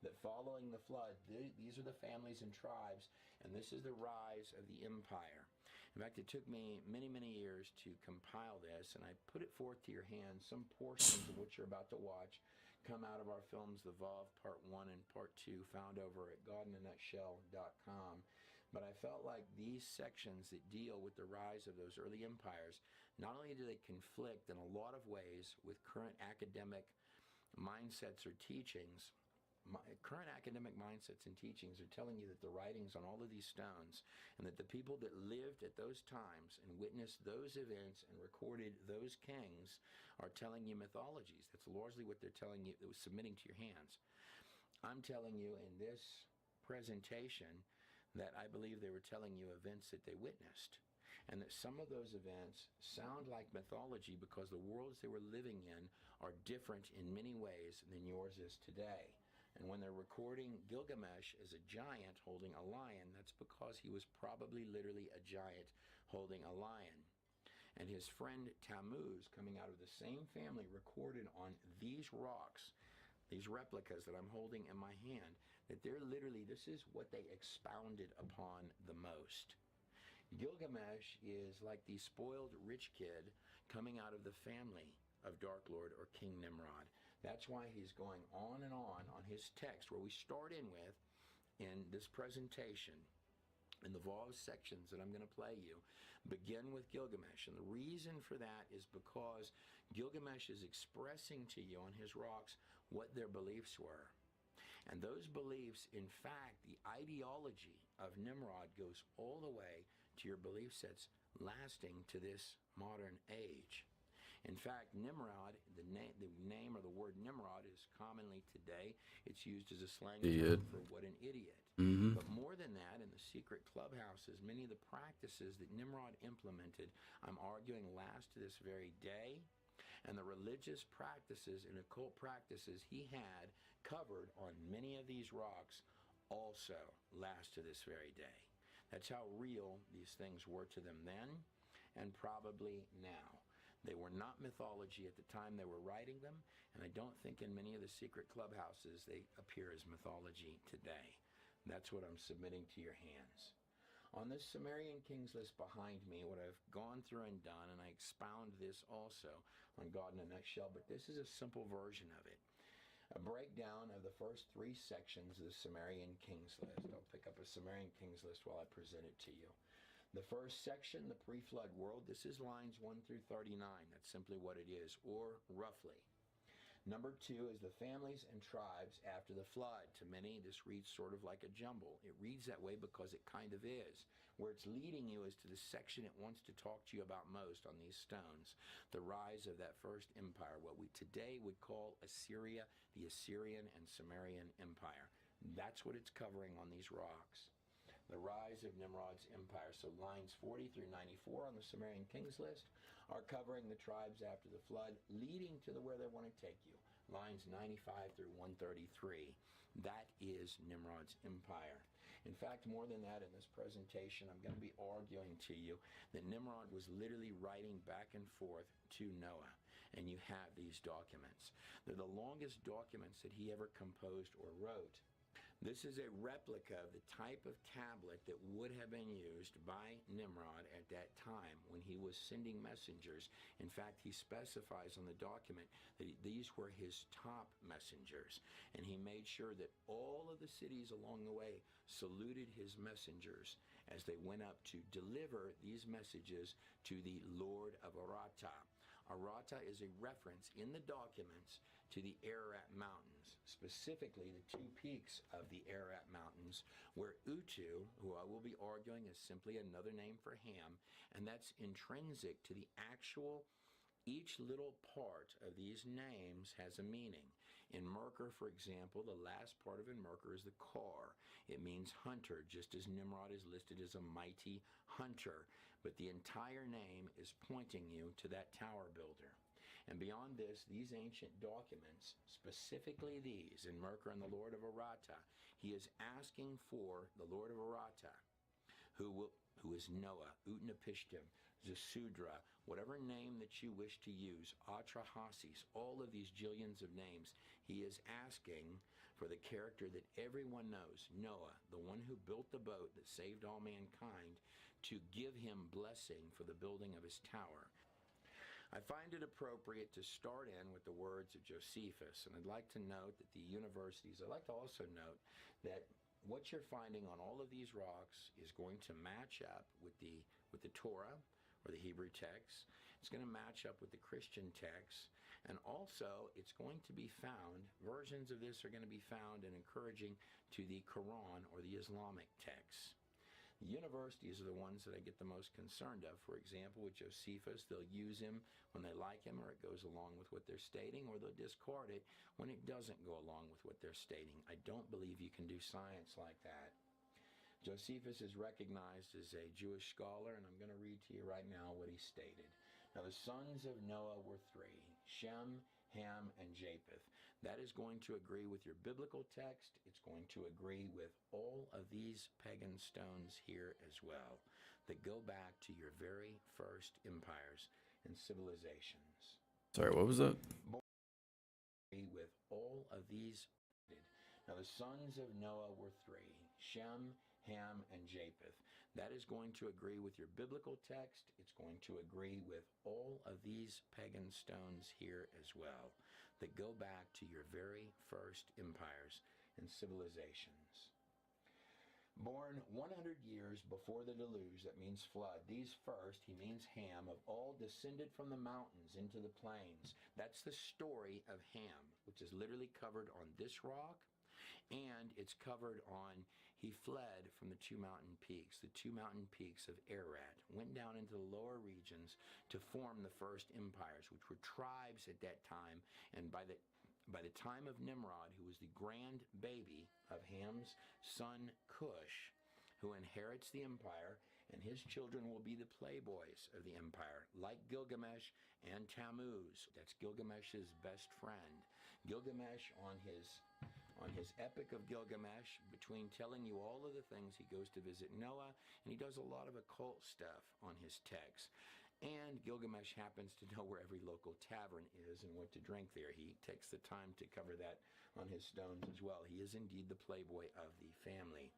Speaker 4: that following the flood, these are the families and tribes, and this is the rise of the empire. In fact, it took me many, many years to compile this, and I put it forth to your hands. Some portions of what you're about to watch come out of our films, The Vav Part 1 and Part 2, found over at godinanutshell.com. But I felt like these sections that deal with the rise of those early empires, not only do they conflict in a lot of ways with current academic mindsets or teachings, current academic mindsets and teachings are telling you that the writings on all of these stones and that the people that lived at those times and witnessed those events and recorded those kings are telling you mythologies. That's largely what they're telling you, that was submitting to your hands. I'm telling you in this presentation that I believe they were telling you events that they witnessed, and that some of those events sound like mythology because the worlds they were living in are different in many ways than yours is today. And when they're recording Gilgamesh as a giant holding a lion, that's because he was probably literally a giant holding a lion. And his friend Tammuz, coming out of the same family, recorded on these rocks, these replicas that I'm holding in my hand, that they're literally, this is what they expounded upon the most. Gilgamesh is like the spoiled rich kid coming out of the family of Dark Lord or King Nimrod. That's why he's going on and on his text, where we start in with, in this presentation, in the Vav sections that I'm going to play you, begin with Gilgamesh. And the reason for that is because Gilgamesh is expressing to you on his rocks what their beliefs were. And those beliefs, in fact, the ideology of Nimrod goes all the way to your belief sets lasting to this modern age. In fact, Nimrod, the name or the word Nimrod is commonly today, it's used as a slang term for what an idiot. But more than that, in the secret clubhouses, many of the practices that Nimrod implemented, I'm arguing, last to this very day. And the religious practices and occult practices he had covered on many of these rocks also last to this very day. That's how real these things were to them then and probably now. They were not mythology at the time they were writing them, and I don't think in many of the secret clubhouses they appear as mythology today. That's what I'm submitting to your hands. On this Sumerian Kings list behind me, what I've gone through and done, and I expound this also on God in a Nutshell, but this is a simple version of it. A breakdown of the first 3 sections of the Sumerian Kings list. I'll pick up a Sumerian Kings list while I present it to you. The first section, the pre-flood world, this is lines 1 through 39. That's simply what it is, or roughly. Number 2 is the families and tribes after the flood. To many, this reads sort of like a jumble. It reads that way because it kind of is. Where it's leading you is to the section it wants to talk to you about most on these stones. The rise of that first empire, what we today would call Assyria, the Assyrian and Sumerian Empire. That's what it's covering on these rocks. The rise of Nimrod's empire. So lines 40 through 94 on the Sumerian Kings list are covering the tribes after the flood, leading to where they want to take you. Lines 95 through 133. That is Nimrod's empire. In fact, more than that, in this presentation, I'm going to be arguing to you that Nimrod was literally writing back and forth to Noah. And you have these documents. They're the longest documents that he ever composed or wrote. This is a replica of the type of tablet that would have been used by Nimrod at that time when he was sending messengers. In fact, he specifies on the document that these were his top messengers. And he made sure that all of the cities along the way saluted his messengers as they went up to deliver these messages to the Lord of Arata. Arata is a reference in the documents to the Ararat Mountains, specifically the 2 peaks of the Ararat Mountains, where Utu, who I will be arguing is simply another name for Ham, and that's intrinsic to the actual, each little part of these names has a meaning. In Merkur, for example, the last part of Merkur is the Kar. It means hunter, just as Nimrod is listed as a mighty hunter. But the entire name is pointing you to that tower builder. And beyond this, these ancient documents, specifically these in Merkur and the Lord of Arata, he is asking for the Lord of Arata, who is Noah, Utnapishtim, Zasudra, whatever name that you wish to use, Atrahasis, all of these jillions of names, he is asking for the character that everyone knows, Noah, the one who built the boat that saved all mankind, to give him blessing for the building of his tower. I find it appropriate to start in with the words of Josephus, and I'd like to note that the universities, I'd like to also note that what you're finding on all of these rocks is going to match up with the Torah or the Hebrew text. It's going to match up with the Christian text, and also it's going to be found, versions of this are going to be found and encouraging to the Quran or the Islamic texts. The universities are the ones that I get the most concerned of. For example, with Josephus, they'll use him when they like him or it goes along with what they're stating, or they'll discard it when it doesn't go along with what they're stating. I don't believe you can do science like that. Josephus is recognized as a Jewish scholar, and I'm going to read to you right now what he stated. Now, the sons of Noah were 3, Shem, Ham, and Japheth. That is going to agree with your biblical text. It's going to agree with all of these pagan stones here as well that go back to your very first empires and civilizations.
Speaker 1: Sorry, what was that?
Speaker 4: With all of these. Now, the sons of Noah were 3, Shem, Ham, and Japheth. That is going to agree with your biblical text. It's going to agree with all of these pagan stones here as well that go back to your very first empires and civilizations. Born 100 years before the deluge, that means flood. These first, he means Ham, have all descended from the mountains into the plains. That's the story of Ham, which is literally covered on this rock, and it's covered on he fled from the two mountain peaks of Ararat, went down into the lower regions to form the first empires, which were tribes at that time. And by the time of Nimrod, who was the grandbaby of Ham's son Cush, who inherits the empire, and his children will be the playboys of the empire, like Gilgamesh and Tammuz. That's Gilgamesh's best friend. Gilgamesh on his Epic of Gilgamesh, between telling you all of the things, he goes to visit Noah, and he does a lot of occult stuff on his text. And Gilgamesh happens to know where every local tavern is and what to drink there. He takes the time to cover that on his stones as well. He is indeed the playboy of the family.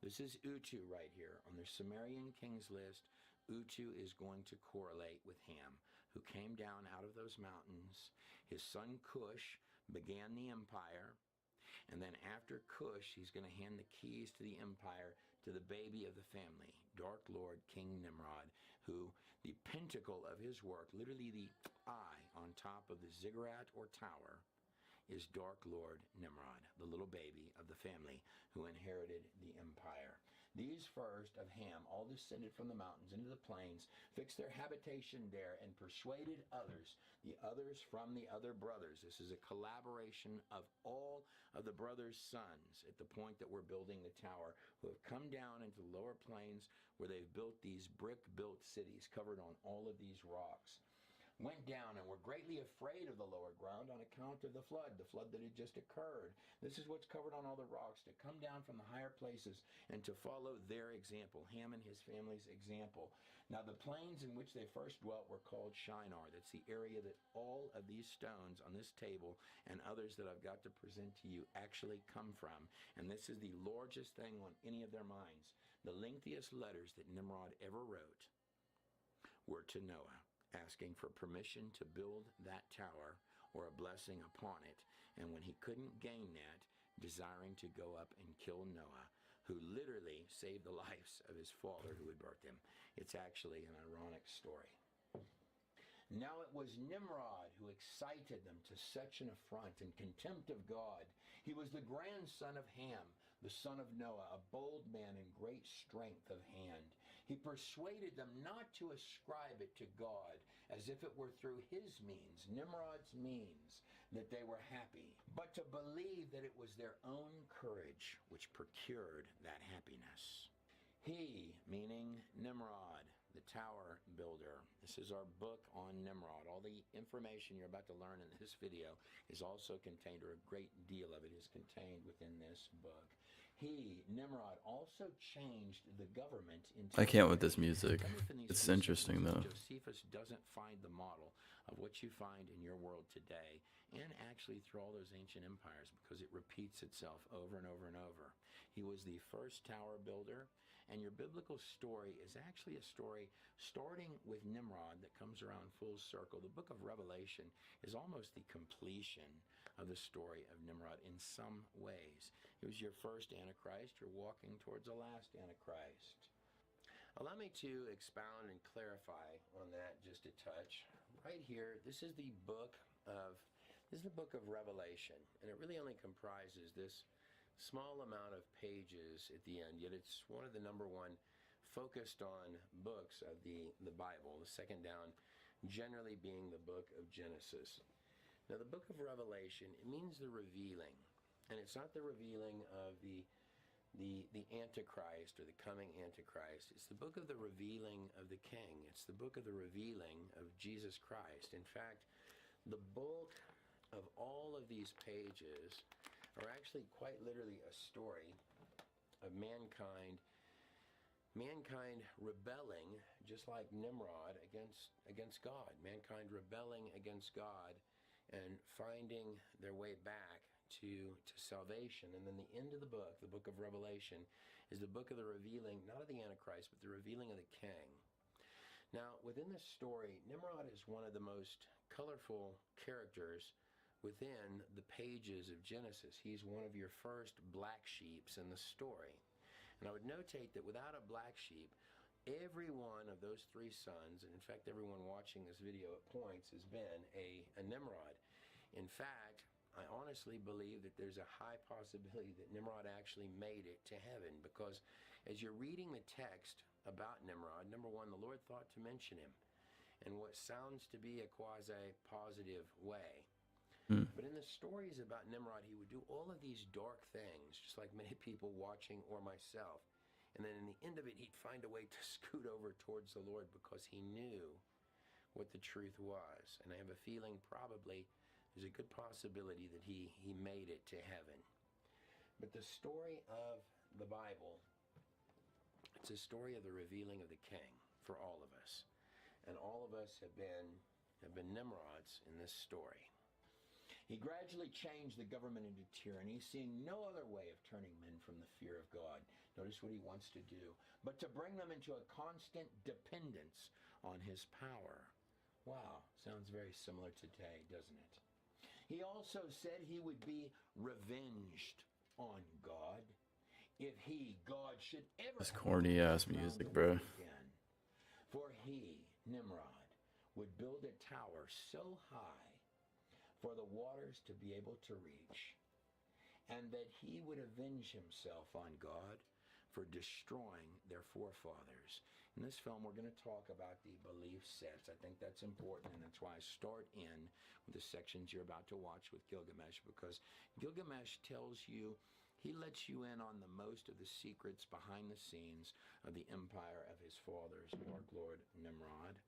Speaker 4: This is Utu right here. On the Sumerian kings list, Utu is going to correlate with Ham, who came down out of those mountains. His son Cush began the empire, and then after Cush, he's going to hand the keys to the empire to the baby of the family, Dark Lord King Nimrod, who the pinnacle of his work, literally the eye on top of the ziggurat or tower, is Dark Lord Nimrod, the little baby of the family who inherited the empire. These first of Ham all descended from the mountains into the plains, fixed their habitation there, and persuaded others, the others from the other brothers. This is a collaboration of all of the brothers' sons at the point that we're building the tower, who have come down into the lower plains where they've built these brick-built cities covered on all of these rocks. Went down and were greatly afraid of the lower ground on account of the flood that had just occurred. This is what's covered on all the rocks, to come down from the higher places and to follow their example, Ham and his family's example. Now, the plains in which they first dwelt were called Shinar. That's the area that all of these stones on this table and others that I've got to present to you actually come from. And this is the largest thing on any of their minds. The lengthiest letters that Nimrod ever wrote were to Noah, asking for permission to build that tower or a blessing upon it. And when he couldn't gain that, desiring to go up and kill Noah, who literally saved the lives of his father who had birthed him. It's actually an ironic story. Now it was Nimrod who excited them to such an affront and contempt of God. He was the grandson of Ham, the son of Noah, a bold man and great strength of hand. He persuaded them not to ascribe it to God, as if it were through his means, Nimrod's means, that they were happy, but to believe that it was their own courage which procured that happiness. He, meaning Nimrod, the tower builder. This is our book on Nimrod. All the information you're about to learn in this video is also contained, or a great deal of it is contained within this book. He, Nimrod, also changed the government into...
Speaker 1: I can't with this music. It's interesting, though.
Speaker 4: Josephus doesn't find the model of what you find in your world today, and actually through all those ancient empires, because it repeats itself over and over and over. He was the first tower builder, and your biblical story is actually a story starting with Nimrod that comes around full circle. The book of Revelation is almost the completion of the story of Nimrod in some ways. It was your first Antichrist. You're walking towards the last Antichrist. Allow me to expound and clarify on that just a touch. Right here, this is the book of Revelation, and it really only comprises this small amount of pages at the end, yet it's one of the number one focused on books of the Bible, the second down generally being the book of Genesis. Now, the book of Revelation, it means the revealing, and it's not the revealing of the Antichrist or the coming Antichrist. It's the book of the revealing of the King. It's the book of the revealing of Jesus Christ. In fact, the bulk of all of these pages are actually quite literally a story of mankind rebelling, just like Nimrod, against God. Mankind rebelling against God and finding their way back to salvation. And then the end of the book of Revelation, is the book of the revealing, not of the Antichrist, but the revealing of the King. Now, within this story, Nimrod is one of the most colorful characters within the pages of Genesis. He's one of your first black sheeps in the story. And I would notate that without a black sheep, every one of those three sons, and in fact everyone watching this video at points, has been a Nimrod. In fact, I honestly believe that there's a high possibility that Nimrod actually made it to heaven, because as you're reading the text about Nimrod, number one, the Lord thought to mention him in what sounds to be a quasi-positive way.
Speaker 1: Hmm.
Speaker 4: But in the stories about Nimrod, he would do all of these dark things, just like many people watching or myself. And then in the end of it, he'd find a way to scoot over towards the Lord because he knew what the truth was. And I have a feeling probably there's a good possibility that he made it to heaven. But the story of the Bible, it's a story of the revealing of the King for all of us. And all of us have been Nimrods in this story. He gradually changed the government into tyranny, seeing no other way of turning men from the fear of God. Notice what he wants to do, but to bring them into a constant dependence on his power. Wow, sounds very similar today, doesn't it? He also said he would be revenged on God if he, God, should ever
Speaker 1: That's
Speaker 4: have
Speaker 1: corny ass
Speaker 4: around
Speaker 1: music,
Speaker 4: the
Speaker 1: bro.
Speaker 4: world again. For he, Nimrod, would build a tower so high for the waters to be able to reach, and that he would avenge himself on God for destroying their forefathers. In this film, we're going to talk about the belief sets. I think that's important, and that's why I start in with the sections you're about to watch with Gilgamesh, because Gilgamesh tells you, he lets you in on the most of the secrets behind the scenes of the empire of his fathers, Dark Lord Nimrod.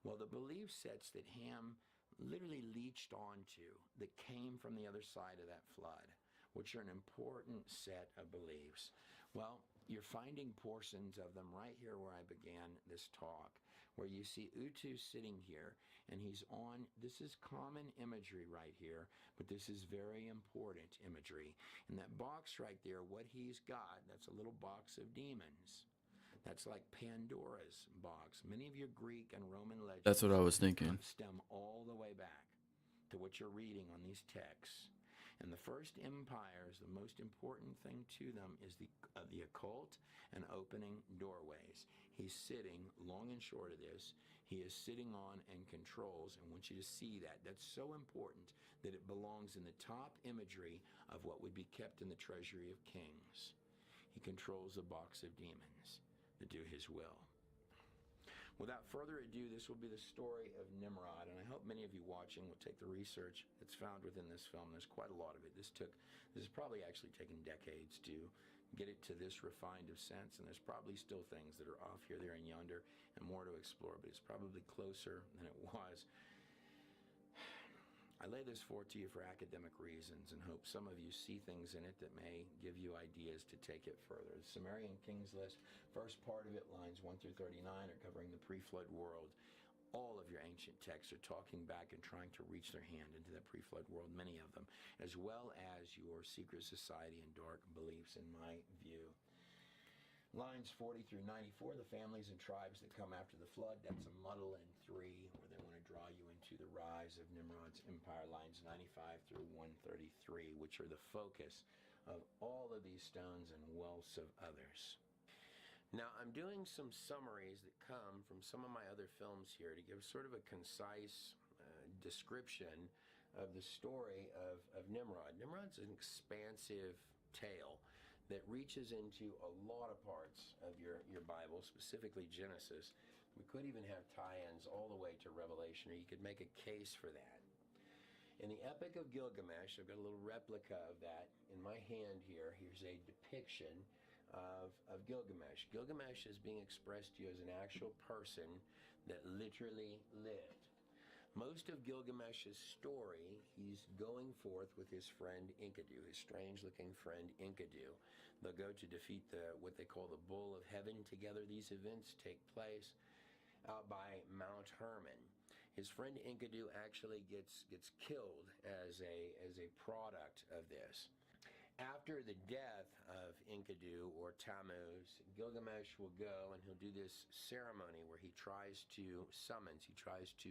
Speaker 4: Well, the belief sets that Ham literally leached onto, that came from the other side of that flood, which are an important set of beliefs. Well, you're finding portions of them right here where I began this talk, where you see Utu sitting here, and he's on, this is common imagery right here, but this is very important imagery. In that box right there, what he's got, that's a little box of demons. That's like Pandora's box. Many of your Greek and Roman legends
Speaker 1: That's what I was thinking.
Speaker 4: stem all the way back to what you're reading on these texts. And the first empires, the most important thing to them is the occult and opening doorways. He's sitting, long and short of this, he is sitting on and controls, and I want you to see that. That's so important that it belongs in the top imagery of what would be kept in the treasury of kings. He controls a box of demons to do his will. Without further ado, this will be the story of Nimrod, and I hope many of you watching will take the research that's found within this film. There's quite a lot of it. This has probably actually taken decades to get it to this refined of sense, and there's probably still things that are off here, there, and yonder, and more to explore, but it's probably closer than it was. I lay this forth to you for academic reasons and hope some of you see things in it that may give you ideas to take it further. The Sumerian Kings list, first part of it, lines 1 through 39, are covering the pre-flood world. All of your ancient texts are talking back and trying to reach their hand into that pre-flood world, many of them, as well as your secret society and dark beliefs, in my view. Lines 40 through 94, the families and tribes that come after the flood. That's a muddle in 3, where they want to draw you into the rise of Nimrod's empire. Lines 95 through 133, which are the focus of all of these stones and wealths of others. Now, I'm doing some summaries that come from some of my other films here to give sort of a concise description of the story of Nimrod. Nimrod's an expansive tale that reaches into a lot of parts of your Bible, specifically Genesis. We could even have tie-ins all the way to Revelation, or you could make a case for that. In the Epic of Gilgamesh, I've got a little replica of that in my hand here. Here's a depiction of Gilgamesh. Gilgamesh is being expressed to you as an actual person that literally lived. Most of Gilgamesh's story, he's going forth with his friend Enkidu, his strange-looking friend Enkidu. They'll go to defeat what they call the Bull of Heaven together. These events take place out by Mount Hermon. His friend Enkidu actually gets killed as a product of this. After the death of Enkidu, or Tammuz, Gilgamesh will go and he'll do this ceremony where he tries to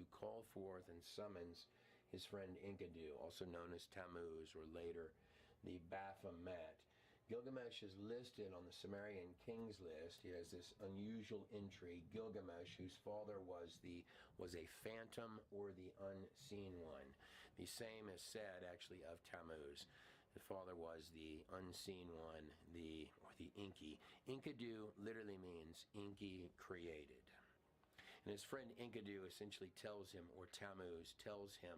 Speaker 4: call forth and summons his friend Enkidu, also known as Tammuz, or later the Baphomet. Gilgamesh is listed on the Sumerian Kings list. He has this unusual entry, Gilgamesh, whose father was a phantom or the unseen one. The same is said actually of Tammuz. The father was the unseen one, or the Enki. Enkidu literally means Enki created. And his friend Enkidu essentially tells him, or Tammuz tells him,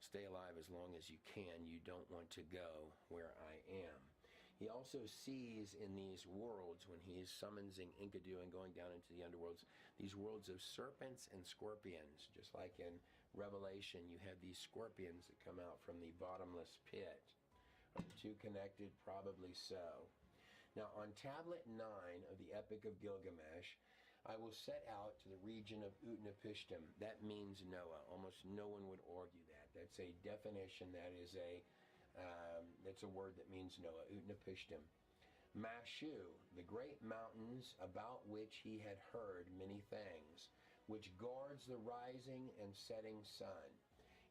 Speaker 4: stay alive as long as you can. You don't want to go where I am. He also sees in these worlds, when he is summoning Enkidu and going down into the underworlds, these worlds of serpents and scorpions. Just like in Revelation, you have these scorpions that come out from the bottomless pit. Are the two connected? Probably so. Now, on tablet 9 of the Epic of Gilgamesh, I will set out to the region of Utnapishtim. That means Noah. Almost no one would argue that. That's a definition. That's a word that means Noah, Utnapishtim. Mashu, the great mountains about which he had heard many things, which guards the rising and setting sun.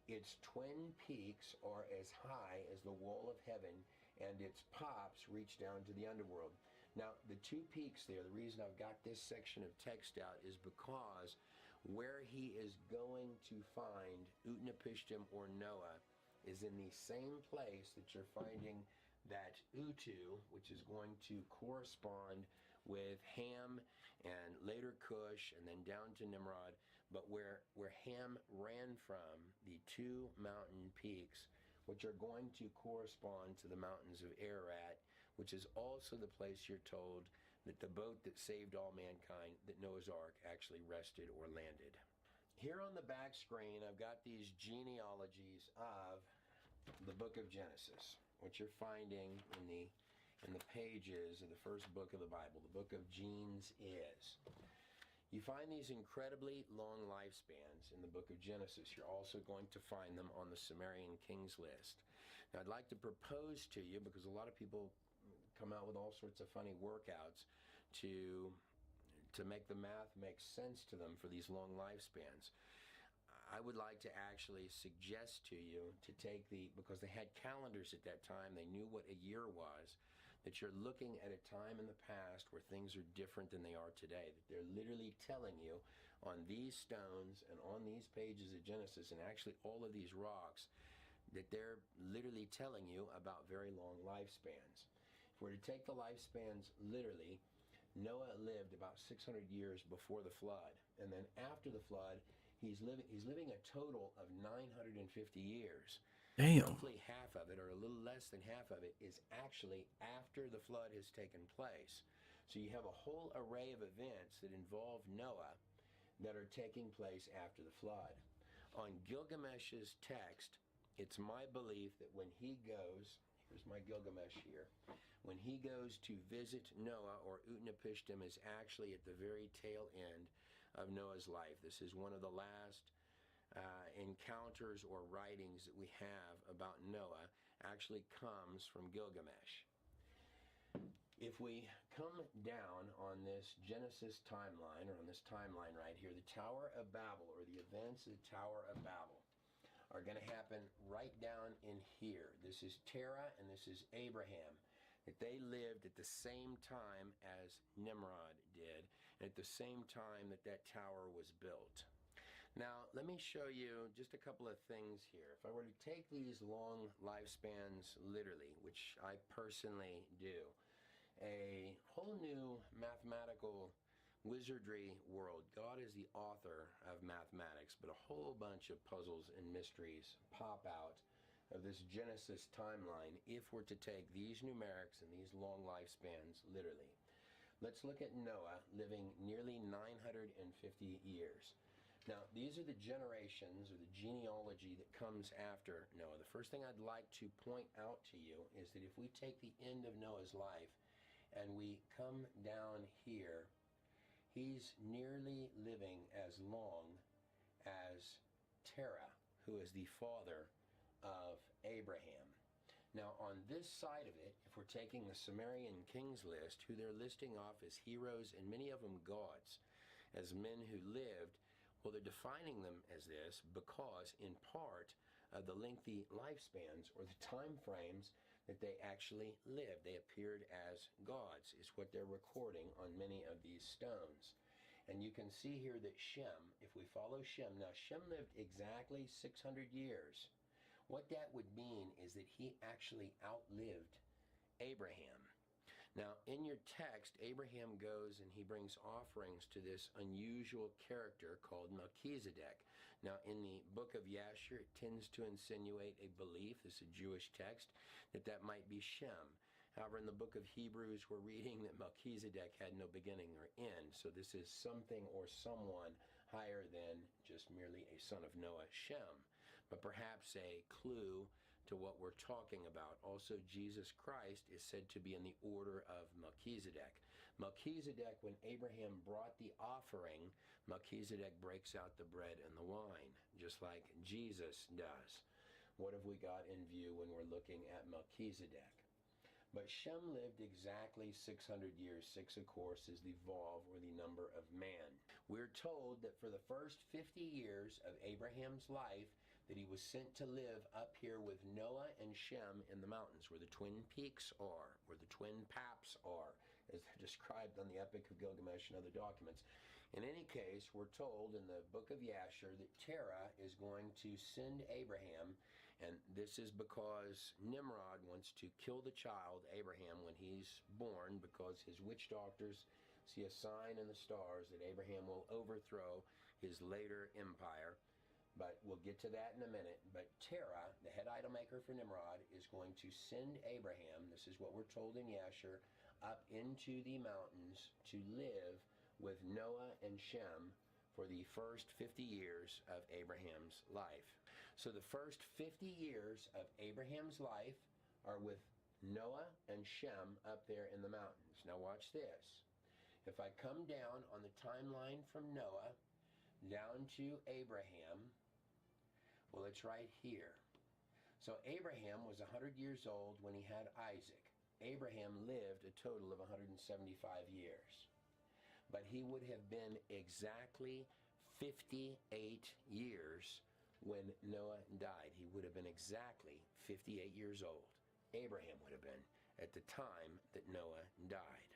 Speaker 4: Its twin peaks are as high as the wall of heaven, and its pops reach down to the underworld. Now, the two peaks there, the reason I've got this section of text out is because where he is going to find Utnapishtim or Noah is in the same place that you're finding that Utu, which is going to correspond with Ham and later Cush and then down to Nimrod, but where Ham ran from, the two mountain peaks, which are going to correspond to the mountains of Ararat, which is also the place you're told that the boat that saved all mankind, that Noah's Ark, actually rested or landed. Here on the back screen, I've got these genealogies of the book of Genesis, what you're finding in the pages of the first book of the Bible, the book of genes is. You find these incredibly long lifespans in the book of Genesis. You're also going to find them on the Sumerian kings list. Now, I'd like to propose to you, because a lot of people come out with all sorts of funny workouts to make the math make sense to them for these long lifespans. I would like to actually suggest to you to take because they had calendars at that time, they knew what a year was, that you're looking at a time in the past where things are different than they are today, that they're literally telling you on these stones and on these pages of Genesis and actually all of these rocks that they're literally telling you about very long lifespans. If we're to take the lifespans literally, Noah lived about 600 years before the flood, and then after the flood, he's living a total of 950 years.
Speaker 1: Damn.
Speaker 4: Roughly half of it, or a little less than half of it, is actually after the flood has taken place. So you have a whole array of events that involve Noah that are taking place after the flood. On Gilgamesh's text, it's my belief that when he goes, here's my Gilgamesh here, when he goes to visit Noah, or Utnapishtim is actually at the very tail end of Noah's life. This is one of the last encounters or writings that we have about Noah, actually comes from Gilgamesh. If we come down on this Genesis timeline, or on this timeline right here, the Tower of Babel, or the events of the Tower of Babel, are going to happen right down in here. This is Terah and this is Abraham. That they lived at the same time as Nimrod did, and at the same time that that tower was built. Now, let me show you just a couple of things here. If I were to take these long lifespans literally, which I personally do, a whole new mathematical wizardry world. God is the author of mathematics, but a whole bunch of puzzles and mysteries pop out of this Genesis timeline if we're to take these numerics and these long lifespans literally. Let's look at Noah living nearly 950 years. Now, these are the generations, or the genealogy that comes after Noah. The first thing I'd like to point out to you is that if we take the end of Noah's life and we come down here, he's nearly living as long as Terah, who is the father of Abraham. Now, on this side of it, if we're taking the Sumerian kings list, who they're listing off as heroes and many of them gods, as men who lived, well, they're defining them as this because, in part, of the lengthy lifespans or the time frames that they actually lived. They appeared as gods, is what they're recording on many of these stones. And you can see here that Shem, if we follow Shem, now Shem lived exactly 600 years What that would mean is that he actually outlived Abraham. Now, in your text, Abraham goes and he brings offerings to this unusual character called Melchizedek. Now, in the book of Yasher, it tends to insinuate a belief, this is a Jewish text, that that might be Shem. However, in the book of Hebrews, we're reading that Melchizedek had no beginning or end. So this is something or someone higher than just merely a son of Noah, Shem, but perhaps a clue to what we're talking about. Also, Jesus Christ is said to be in the order of Melchizedek. Melchizedek, when Abraham brought the offering, Melchizedek breaks out the bread and the wine, just like Jesus does. What have we got in view when we're looking at Melchizedek? But Shem lived exactly 600 years. 6, of course, is the vav, or the number of man. We're told that for the first 50 years of Abraham's life, that he was sent to live up here with Noah and Shem in the mountains, where the twin peaks are, where the twin paps are, as they're described on the Epic of Gilgamesh and other documents. In any case, we're told in the book of Yasher that Terah is going to send Abraham, and this is because Nimrod wants to kill the child, Abraham, when he's born, because his witch doctors see a sign in the stars that Abraham will overthrow his later empire. But we'll get to that in a minute. But Terah, the head idol maker for Nimrod, is going to send Abraham, this is what we're told in Yasher, up into the mountains to live with Noah and Shem for the first 50 years of Abraham's life. So the first 50 years of Abraham's life are with Noah and Shem up there in the mountains. Now watch this. If I come down on the timeline from Noah down to Abraham, well, it's right here. So Abraham was 100 years old when he had Isaac. Abraham lived a total of 175 years. But he would have been exactly 58 years when Noah died. He would have been exactly 58 years old. Abraham would have been at the time that Noah died.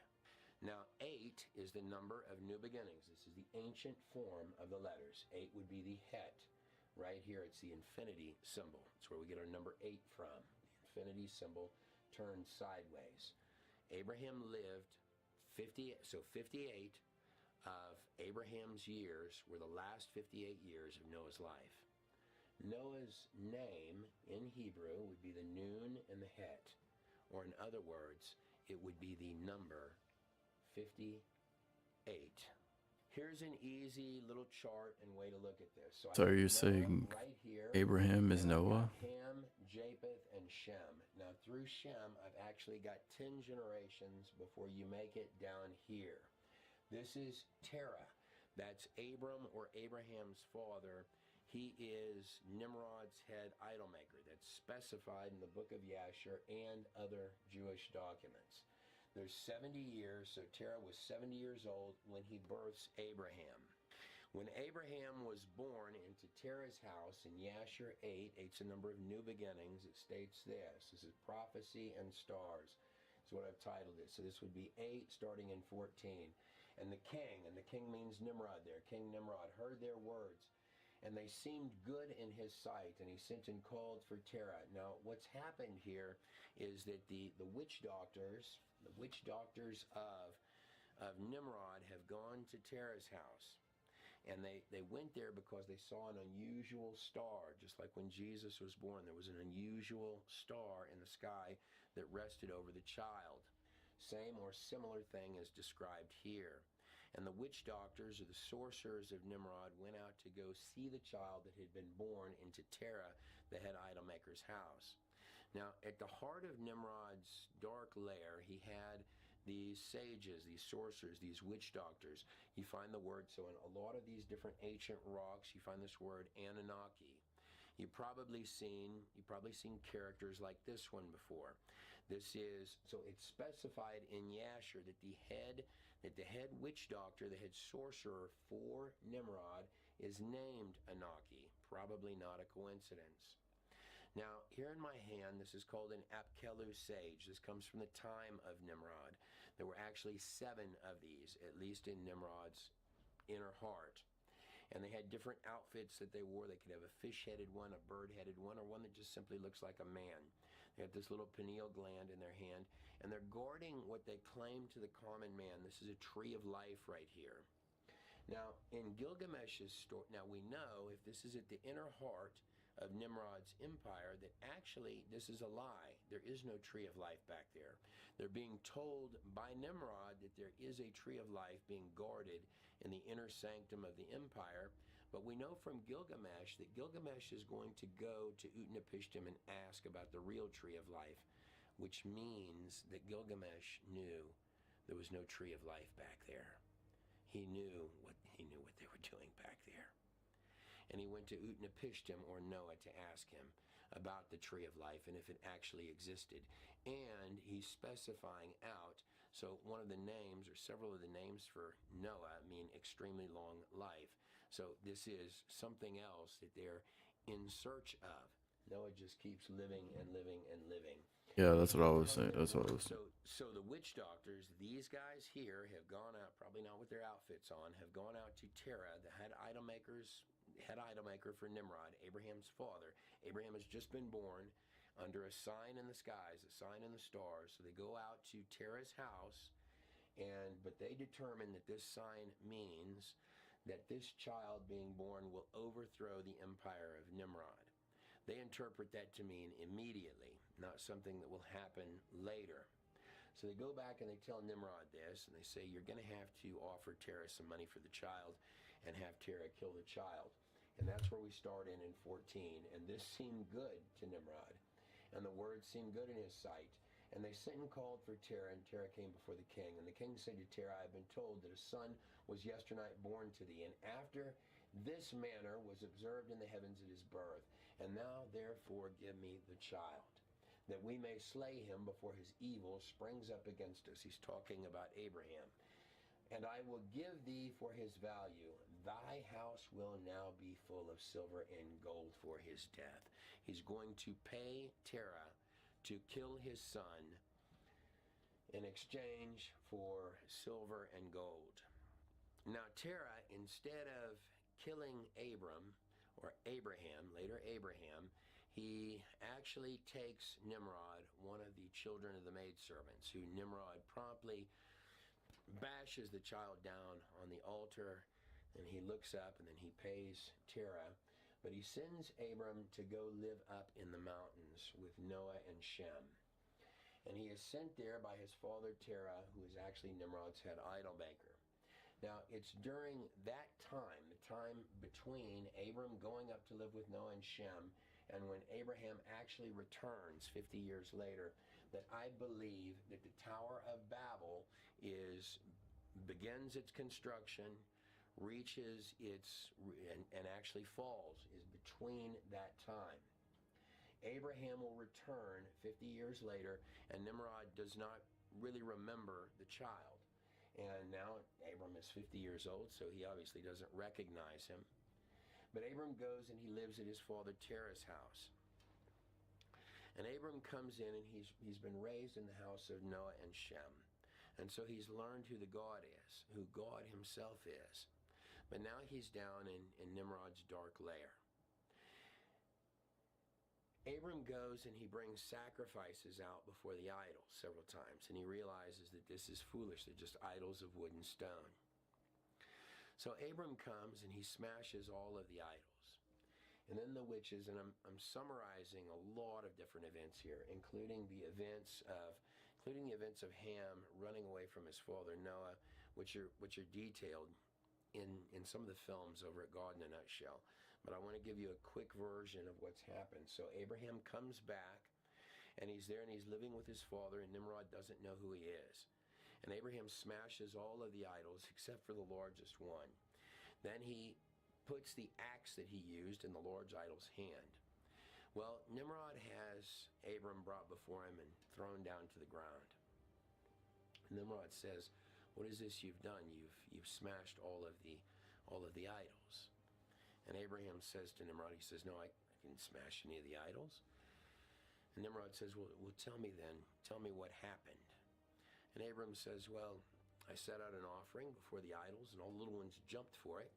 Speaker 4: Now, 8 is the number of new beginnings. This is the ancient form of the letters. 8 would be the het. Right here, it's the infinity symbol. It's where we get our number 8 from. The infinity symbol turned sideways. Abraham lived 58 of Abraham's years were the last 58 years of Noah's life. Noah's name in Hebrew would be the Nun and the Het, or in other words, it would be the number 58. Here's an easy little chart and way to look at this.
Speaker 1: So you're saying
Speaker 4: right here,
Speaker 1: Abraham is Noah?
Speaker 4: Ham, Japheth, and Shem. Now through Shem, I've actually got 10 generations before you make it down here. This is Terah. That's Abram, or Abraham's father. He is Nimrod's head idol maker. That's specified in the book of Yasher and other Jewish documents. There's 70 years, so Terah was 70 years old when he births Abraham. When Abraham was born into Terah's house in Yasher 8, 8's a number of new beginnings, it states this. This is prophecy and stars. That's what I've titled it. So this would be 8 starting in 14. And the king means Nimrod there, King Nimrod, heard their words, and they seemed good in his sight, and he sent and called for Terah. Now, what's happened here is that the witch doctors of Nimrod have gone to Terah's house. And they went there because they saw an unusual star. Just like when Jesus was born, there was an unusual star in the sky that rested over the child. Same or similar thing is described here. And the witch doctors or the sorcerers of Nimrod went out to go see the child that had been born into Terah, the head idol maker's house. Now, at the heart of Nimrod's dark lair, he had these sages, these sorcerers, these witch doctors. You find the word, so in a lot of these different ancient rocks, you find this word Anunnaki. You've probably seen characters like this one before. This is, so it's specified in Yasher that the head witch doctor, the head sorcerer for Nimrod is named Anaki. Probably not a coincidence. Now, here in my hand, this is called an Apkelu sage. This comes from the time of Nimrod. There were actually 7 of these, at least in Nimrod's inner heart. And they had different outfits that they wore. They could have a fish-headed one, a bird-headed one, or one that just simply looks like a man. They have this little pineal gland in their hand, and they're guarding what they claim to the common man. This is a tree of life right here. Now, in Gilgamesh's story, now we know if this is at the inner heart of Nimrod's empire, that actually this is a lie. There is no tree of life back there. They're being told by Nimrod that there is a tree of life being guarded in the inner sanctum of the empire. But we know from Gilgamesh that Gilgamesh is going to go to Utnapishtim and ask about the real tree of life, which means that Gilgamesh knew there was no tree of life back there. He knew what they were doing back there. And he went to Utnapishtim, or Noah, to ask him about the tree of life and if it actually existed. And he's specifying out, so one of the names, or several of the names for Noah, mean extremely long life. So this is something else that they're in search of. Noah just keeps living and living and living.
Speaker 1: Yeah, that's what I was saying. That's what I was saying.
Speaker 4: So the witch doctors, these guys here, have gone out, probably not with their outfits on, have gone out to Terah, the head idol maker for Nimrod, Abraham's father. Abraham has just been born under a sign in the skies, a sign in the stars. So they go out to Terah's house, but they determine that this sign means that this child being born will overthrow the empire of Nimrod. They interpret that to mean immediately, not something that will happen later. So they go back and they tell Nimrod this, and they say, you're going to have to offer Terah some money for the child and have Terah kill the child. And that's where we start in 14. And this seemed good to Nimrod, and the words seemed good in his sight. And they sent and called for Terah, and Terah came before the king. And the king said to Terah, I have been told that a son was yesternight born to thee, and after this manner was observed in the heavens at his birth. And now therefore give me the child, that we may slay him before his evil springs up against us. He's talking about Abraham. And I will give thee for his value. Thy house will now be full of silver and gold for his death. He's going to pay Terah to kill his son in exchange for silver and gold. Now Terah, instead of killing Abraham, later Abraham, he actually takes Nimrod, one of the children of the maidservants, who Nimrod promptly bashes the child down on the altar, and he looks up and then he pays Terah. But he sends Abram to go live up in the mountains with Noah and Shem. And he is sent there by his father Terah, who is actually Nimrod's head idol maker. Now, it's during that time, the time between Abram going up to live with Noah and Shem, and when Abraham actually returns 50 years later, that I believe that the Tower of Babel begins its construction, reaches and actually falls, is between that time. Abraham will return 50 years later, and Nimrod does not really remember the child. And now Abram is 50 years old, so he obviously doesn't recognize him. But Abram goes and he lives at his father Terah's house. And Abram comes in, and he's been raised in the house of Noah and Shem. And so he's learned who God himself is. But now he's down in Nimrod's dark lair. Abram goes and he brings sacrifices out before the idols several times, and he realizes that this is foolish. They're just idols of wood and stone. So Abram comes and he smashes all of the idols. And then the witches, and I'm summarizing a lot of different events here, including the events of Ham running away from his father Noah, which are detailed in some of the films over at God in a Nutshell. But I want to give you a quick version of what's happened. So Abraham comes back, and he's there, and he's living with his father, and Nimrod doesn't know who he is. And Abraham smashes all of the idols except for the largest one. Then he puts the axe that he used in the large idol's hand. Well, Nimrod has Abram brought before him and thrown down to the ground. Nimrod says, "What is this you've done? You've smashed all of the idols." And Abraham says to Nimrod, he says, "No, I didn't smash any of the idols." And Nimrod says, well, tell me then. Tell me what happened." And Abram says, "Well, I set out an offering before the idols, and all the little ones jumped for it,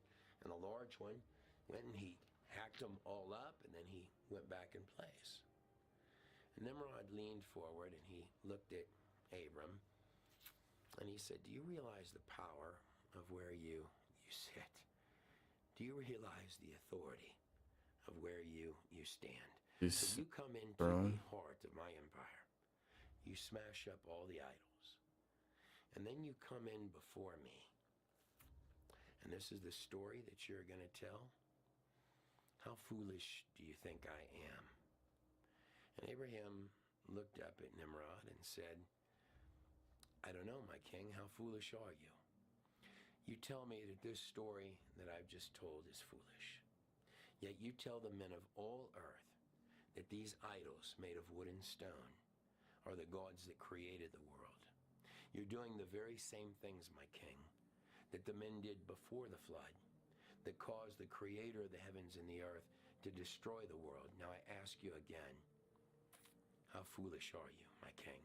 Speaker 4: And the large one went and he hacked them all up, and then he went back in place. And Nimrod leaned forward and he looked at Abram and he said, "Do you realize the power of where you sit? Do you realize the authority of where you stand? So
Speaker 1: He's
Speaker 4: you come into
Speaker 1: throne.
Speaker 4: the heart of my empire. You smash up all the idols. And then you come in before me. And this is the story that you're going to tell? How foolish do you think I am?" And Abraham looked up at Nimrod and said, "I don't know, my king. How foolish are you? You tell me that this story that I've just told is foolish. Yet you tell the men of all earth that these idols made of wood and stone are the gods that created the world. You're doing the very same things, my king, that the men did before the flood, that caused the creator of the heavens and the earth to destroy the world. Now I ask you again, how foolish are you, my king?"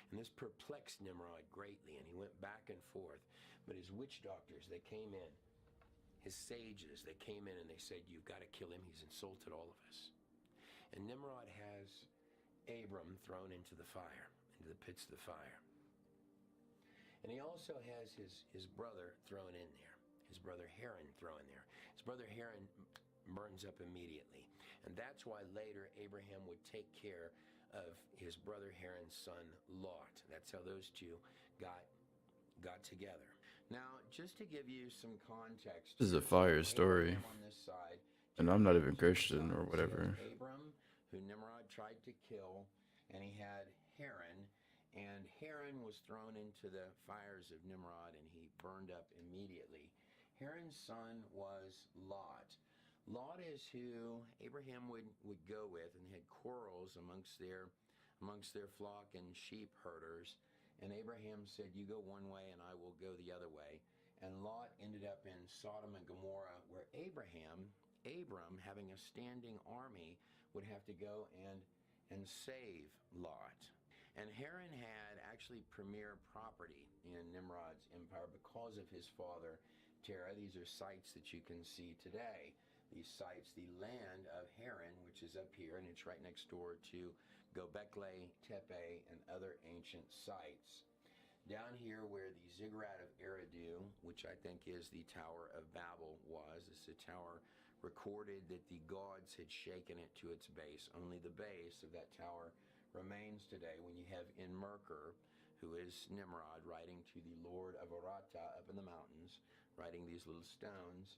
Speaker 4: And this perplexed Nimrod greatly, and he went back and forth. But his witch doctors, they came in. His sages, they came in and they said, "You've got to kill him. He's insulted all of us." And Nimrod has Abram thrown into the fire, into the pits of the fire. And he also has his brother thrown in there, his brother Haran thrown there. His brother Haran burns up immediately. And that's why later Abraham would take care of his brother Haran's son Lot. That's how those two got together. Now, just to give you some context,
Speaker 1: This is a
Speaker 4: here,
Speaker 1: fire story.
Speaker 4: Abraham on this side,
Speaker 1: And I'm not even
Speaker 4: Abraham's on the
Speaker 1: Christian or
Speaker 4: side. So
Speaker 1: whatever.
Speaker 4: you have Abram, who Nimrod tried to kill, and he had Haran, and Haran was thrown into the fires of Nimrod, and he burned up immediately. Haran's son was Lot. Lot is who Abraham would go with, and they had quarrels amongst their flock and sheep herders. And Abraham said, "You go one way and I will go the other way." And Lot ended up in Sodom and Gomorrah, where Abram, having a standing army, would have to go and save Lot. And Haran had actually premier property in Nimrod's empire because of his father Terah. These are sites that you can see today. These sites, the land of Haran, which is up here, and it's right next door to Göbekli Tepe and other ancient sites. Down here where the ziggurat of Eridu, which I think is the Tower of Babel, was, it's a tower recorded that the gods had shaken it to its base. Only the base of that tower remains today. When you have Enmerkar, who is Nimrod, writing to the Lord of Aratta up in the mountains, writing these little stones,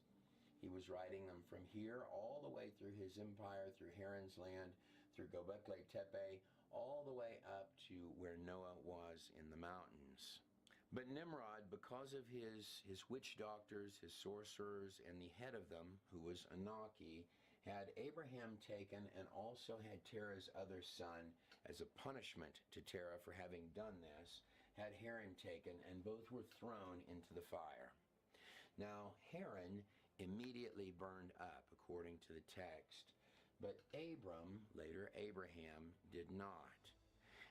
Speaker 4: he was writing them from here all the way through his empire, through Haran's land, through Göbekli Tepe, all the way up to where Noah was in the mountains. But Nimrod, because of his witch doctors, his sorcerers, and the head of them, who was Anaki, had Abraham taken and also had Terah's other son as a punishment to Terah for having done this, had Haran taken, and both were thrown into the fire. Now, Haran immediately burned up, according to the text. But Abram, later Abraham, did not.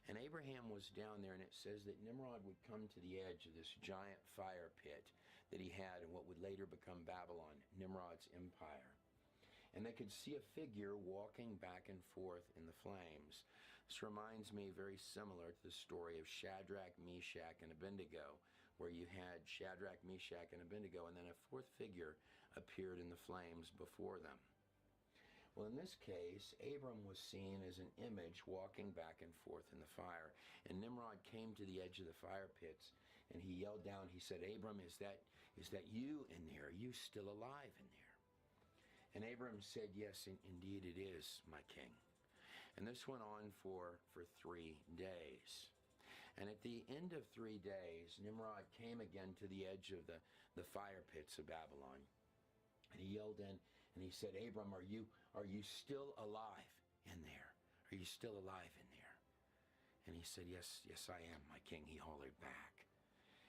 Speaker 4: And Abraham was down there, and it says that Nimrod would come to the edge of this giant fire pit that he had in what would later become Babylon, Nimrod's empire. And they could see a figure walking back and forth in the flames. This reminds me very similar to the story of Shadrach, Meshach, and Abednego, where you had Shadrach, Meshach, and Abednego, and then a fourth figure appeared in the flames before them. Well, in this case, Abram was seen as an image walking back and forth in the fire. And Nimrod came to the edge of the fire pits, and he yelled down, he said, "Abram, is that you in there? Are you still alive in there?" And Abram said, "Yes, indeed it is, my king." And this went on for 3 days. And at the end of 3 days, Nimrod came again to the edge of the fire pits of Babylon. And he yelled in, and he said, "Abram, are you still alive in there? Are you still alive in there?" And he said, yes, I am, my king," he hollered back.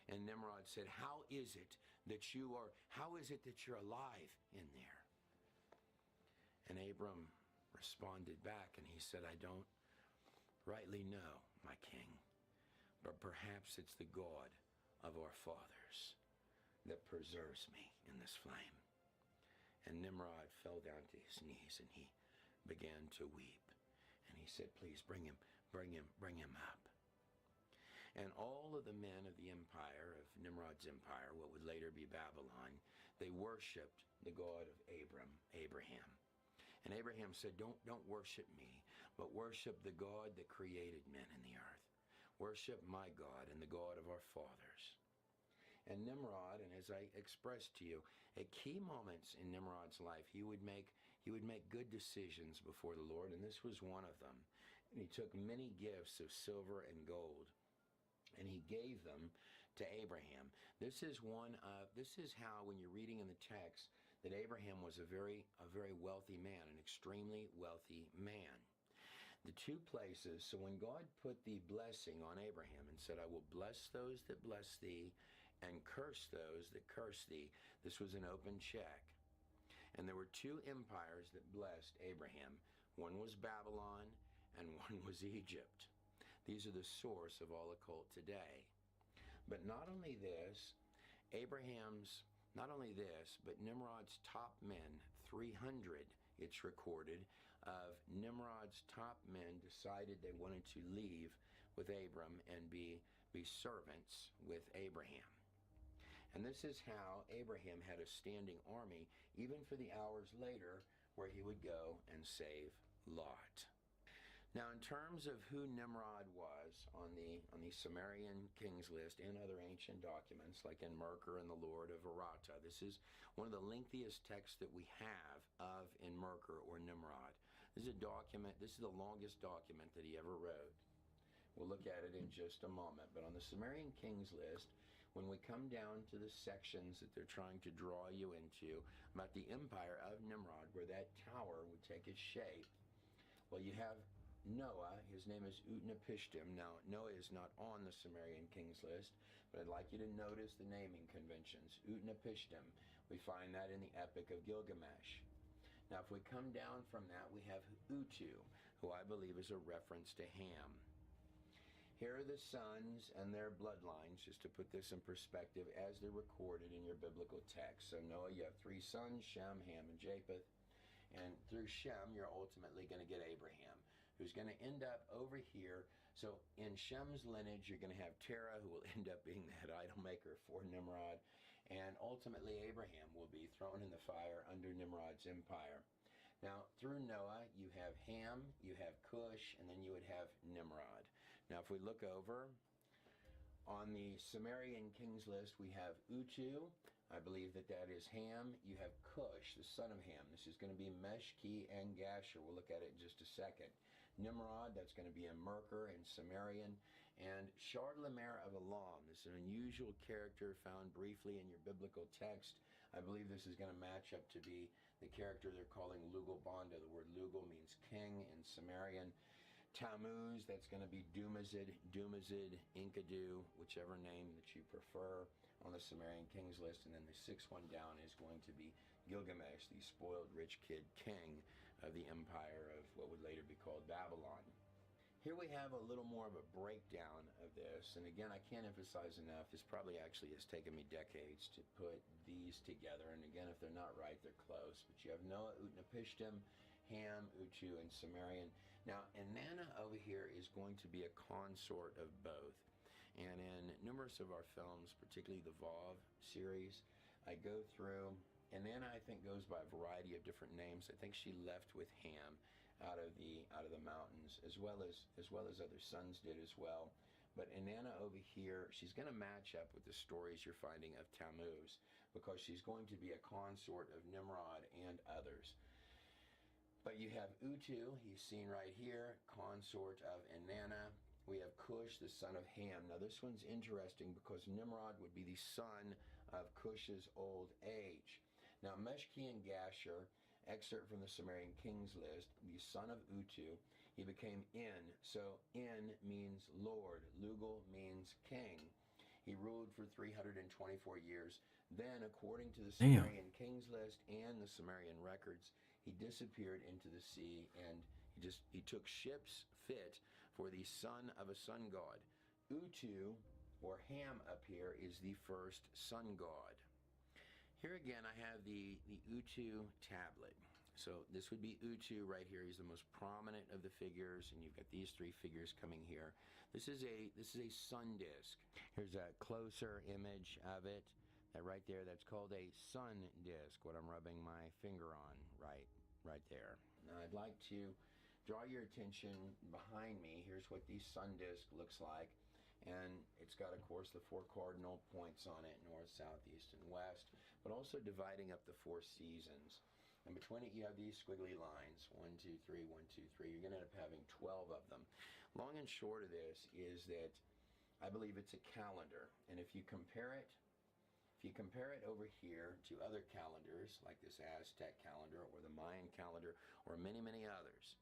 Speaker 4: And Nimrod said, how is it that you're alive in there?" And Abram responded back, and he said, "I don't rightly know, my king, but perhaps it's the God of our fathers that preserves me in this flame." And Nimrod fell down to his knees and he began to weep. And he said, please bring him up. And all of the men of the empire, of Nimrod's empire, what would later be Babylon, they worshipped the God of Abraham. And Abraham said, don't worship me, but worship the God that created men in the earth. Worship my God and the God of our fathers. And Nimrod, and as I expressed to you, at key moments in Nimrod's life, he would make good decisions before the Lord, and this was one of them. And he took many gifts of silver and gold, and he gave them to Abraham. This is how, when you're reading in the text, that Abraham was a very wealthy man, an extremely wealthy man. The two places, so when God put the blessing on Abraham and said, I will bless those that bless thee and curse those that curse thee, this was an open check. And there were two empires that blessed Abraham. One was Babylon and one was Egypt. These are the source of all occult today. But not only this, but Nimrod's top men, 300, it's recorded, of Nimrod's top men decided they wanted to leave with Abram and be servants with Abraham. And this is how Abraham had a standing army, even for the hours later where he would go and save Lot. Now, in terms of who Nimrod was on the Sumerian kings list and other ancient documents, like in Merkur and the Lord of Arata, this is one of the lengthiest texts that we have of in Merkur or Nimrod. This is the longest document that he ever wrote. We'll look at it in just a moment. But on the Sumerian kings list, when we come down to the sections that they're trying to draw you into about the empire of Nimrod, where that tower would take its shape, well, you have Noah. His name is Utnapishtim. Now, Noah is not on the Sumerian kings list, but I'd like you to notice the naming conventions. Utnapishtim, we find that in the Epic of Gilgamesh. Now, if we come down from that, we have Utu, who I believe is a reference to Ham. Here are the sons and their bloodlines, just to put this in perspective, as they're recorded in your biblical text. So Noah, you have three sons, Shem, Ham, and Japheth. And through Shem, you're ultimately going to get Abraham, who's going to end up over here. So in Shem's lineage, you're going to have Terah, who will end up being that idol maker for Nimrod. And ultimately, Abraham will be thrown in the fire under Nimrod's empire. Now, through Noah, you have Ham, you have Cush, and then you would have Nimrod. Now, if we look over on the Sumerian kings list, we have Utu. I believe that is Ham. You have Cush, the son of Ham. This is going to be Meshki and Gasher. We'll look at it in just a second. Nimrod, that's going to be in Merkur and Sumerian. And Chardlamer of Elam, this is an unusual character found briefly in your biblical text. I believe this is going to match up to be the character they're calling Lugal-Banda. The word Lugal means king in Sumerian. Tammuz, that's going to be Dumazid, Enkidu, whichever name that you prefer on the Sumerian kings list. And then the sixth one down is going to be Gilgamesh, the spoiled rich kid king of the empire of what would later be called Babylon. Here we have a little more of a breakdown of this. And again, I can't emphasize enough, this probably actually has taken me decades to put these together. And again, if they're not right, they're close. But you have Noah, Utnapishtim, Ham, Utu, and Sumerian. Now, Inanna over here is going to be a consort of both. And in numerous of our films, particularly the Vav series, I go through, Inanna I think goes by a variety of different names. I think she left with Ham out of the mountains, as well as other sons did as well. But Inanna over here, she's going to match up with the stories you're finding of Tammuz, because she's going to be a consort of Nimrod and others. But you have Utu, he's seen right here, consort of Inanna. We have Cush, the son of Ham. Now this one's interesting because Nimrod would be the son of Cush's old age. Now Meshki and Gasher, excerpt from the Sumerian kings list, the son of Utu, he became In. So In means Lord. Lugal means king. He ruled for 324 years. Then, according to the Sumerian kings list and the Sumerian records, he disappeared into the sea, and he took ships fit for the son of a sun god. Utu, or Ham up here, is the first sun god. Here again, I have the Utu tablet. So this would be Utu right here. He's the most prominent of the figures, and you've got these three figures coming here. This is a sun disk. Here's a closer image of it. That right there, that's called a sun disk, what I'm rubbing my finger on right there. Now I'd like to draw your attention behind me. Here's what the sun disk looks like. And it's got, of course, the four cardinal points on it, north, south, east, and west, but also dividing up the four seasons. And between it, you have these squiggly lines, 1, 2, 3, 1, 2, 3. You're going to end up having 12 of them. Long and short of this is that I believe it's a calendar. And if you compare it over here to other calendars, like this Aztec calendar or the Mayan calendar or many, many others,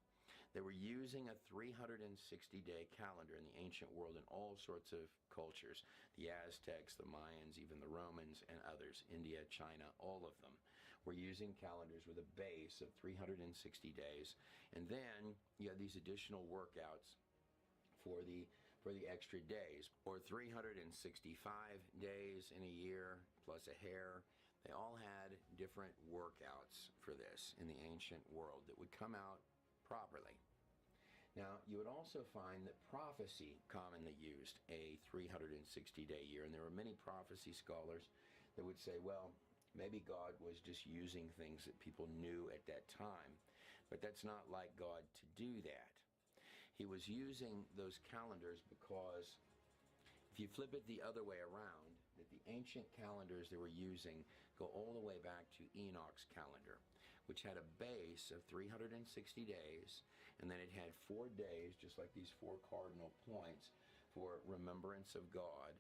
Speaker 4: they were using a 360-day calendar in the ancient world in all sorts of cultures. The Aztecs, the Mayans, even the Romans, and others, India, China, all of them were using calendars with a base of 360 days. And then you have these additional workouts for the extra days, or 365 days in a year plus a hair. They all had different workouts for this in the ancient world that would come out properly. Now, you would also find that prophecy commonly used a 360-day year, and there were many prophecy scholars that would say, well, maybe God was just using things that people knew at that time, but that's not like God to do that. He was using those calendars because if you flip it the other way around, that the ancient calendars they were using go all the way back to Enoch's calendar, which had a base of 360 days, and then it had 4 days, just like these 4 cardinal points, for remembrance of God.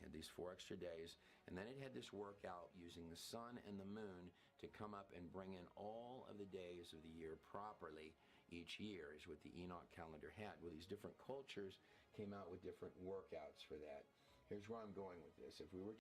Speaker 4: It had these 4 extra days, and then it had this workout using the sun and the moon to come up and bring in all of the days of the year properly each year, is what the Enoch calendar had. Well, these different cultures came out with different workouts for that. Here's where I'm going with this. If we were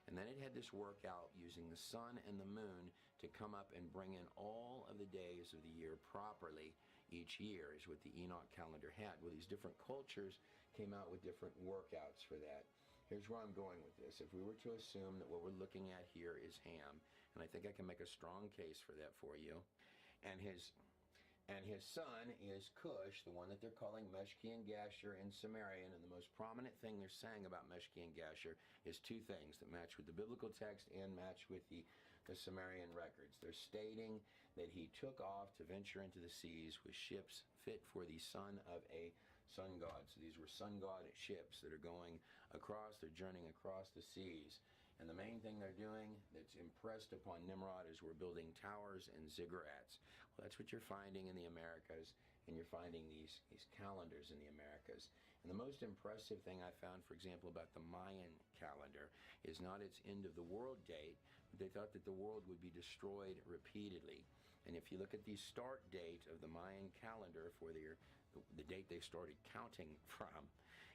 Speaker 4: and then it had this workout using the sun and the moon to come up and bring in all of the days of the year properly each year, is what the Enoch calendar had. Well, these different cultures came out with different workouts for that. Here's where I'm going with this. If we were to assume that what we're looking at here is Ham, and I think I can make a strong case for that for you, and his son is Cush, the one that they're calling Meshki and Gasher in Sumerian. And the most prominent thing they're saying about Meshki and Gasher is 2 things that match with the biblical text and match with the Sumerian records. They're stating that he took off to venture into the seas with ships fit for the son of a sun god. So these were sun god ships that are going across, they're journeying across the seas. And the main thing they're doing that's impressed upon Nimrod is we're building towers and ziggurats. Well, that's what you're finding in the Americas, and you're finding these calendars in the Americas. And the most impressive thing I found, for example, about the Mayan calendar is not its end of the world date, but they thought that the world would be destroyed repeatedly. And if you look at the start date of the Mayan calendar for the date they started counting from,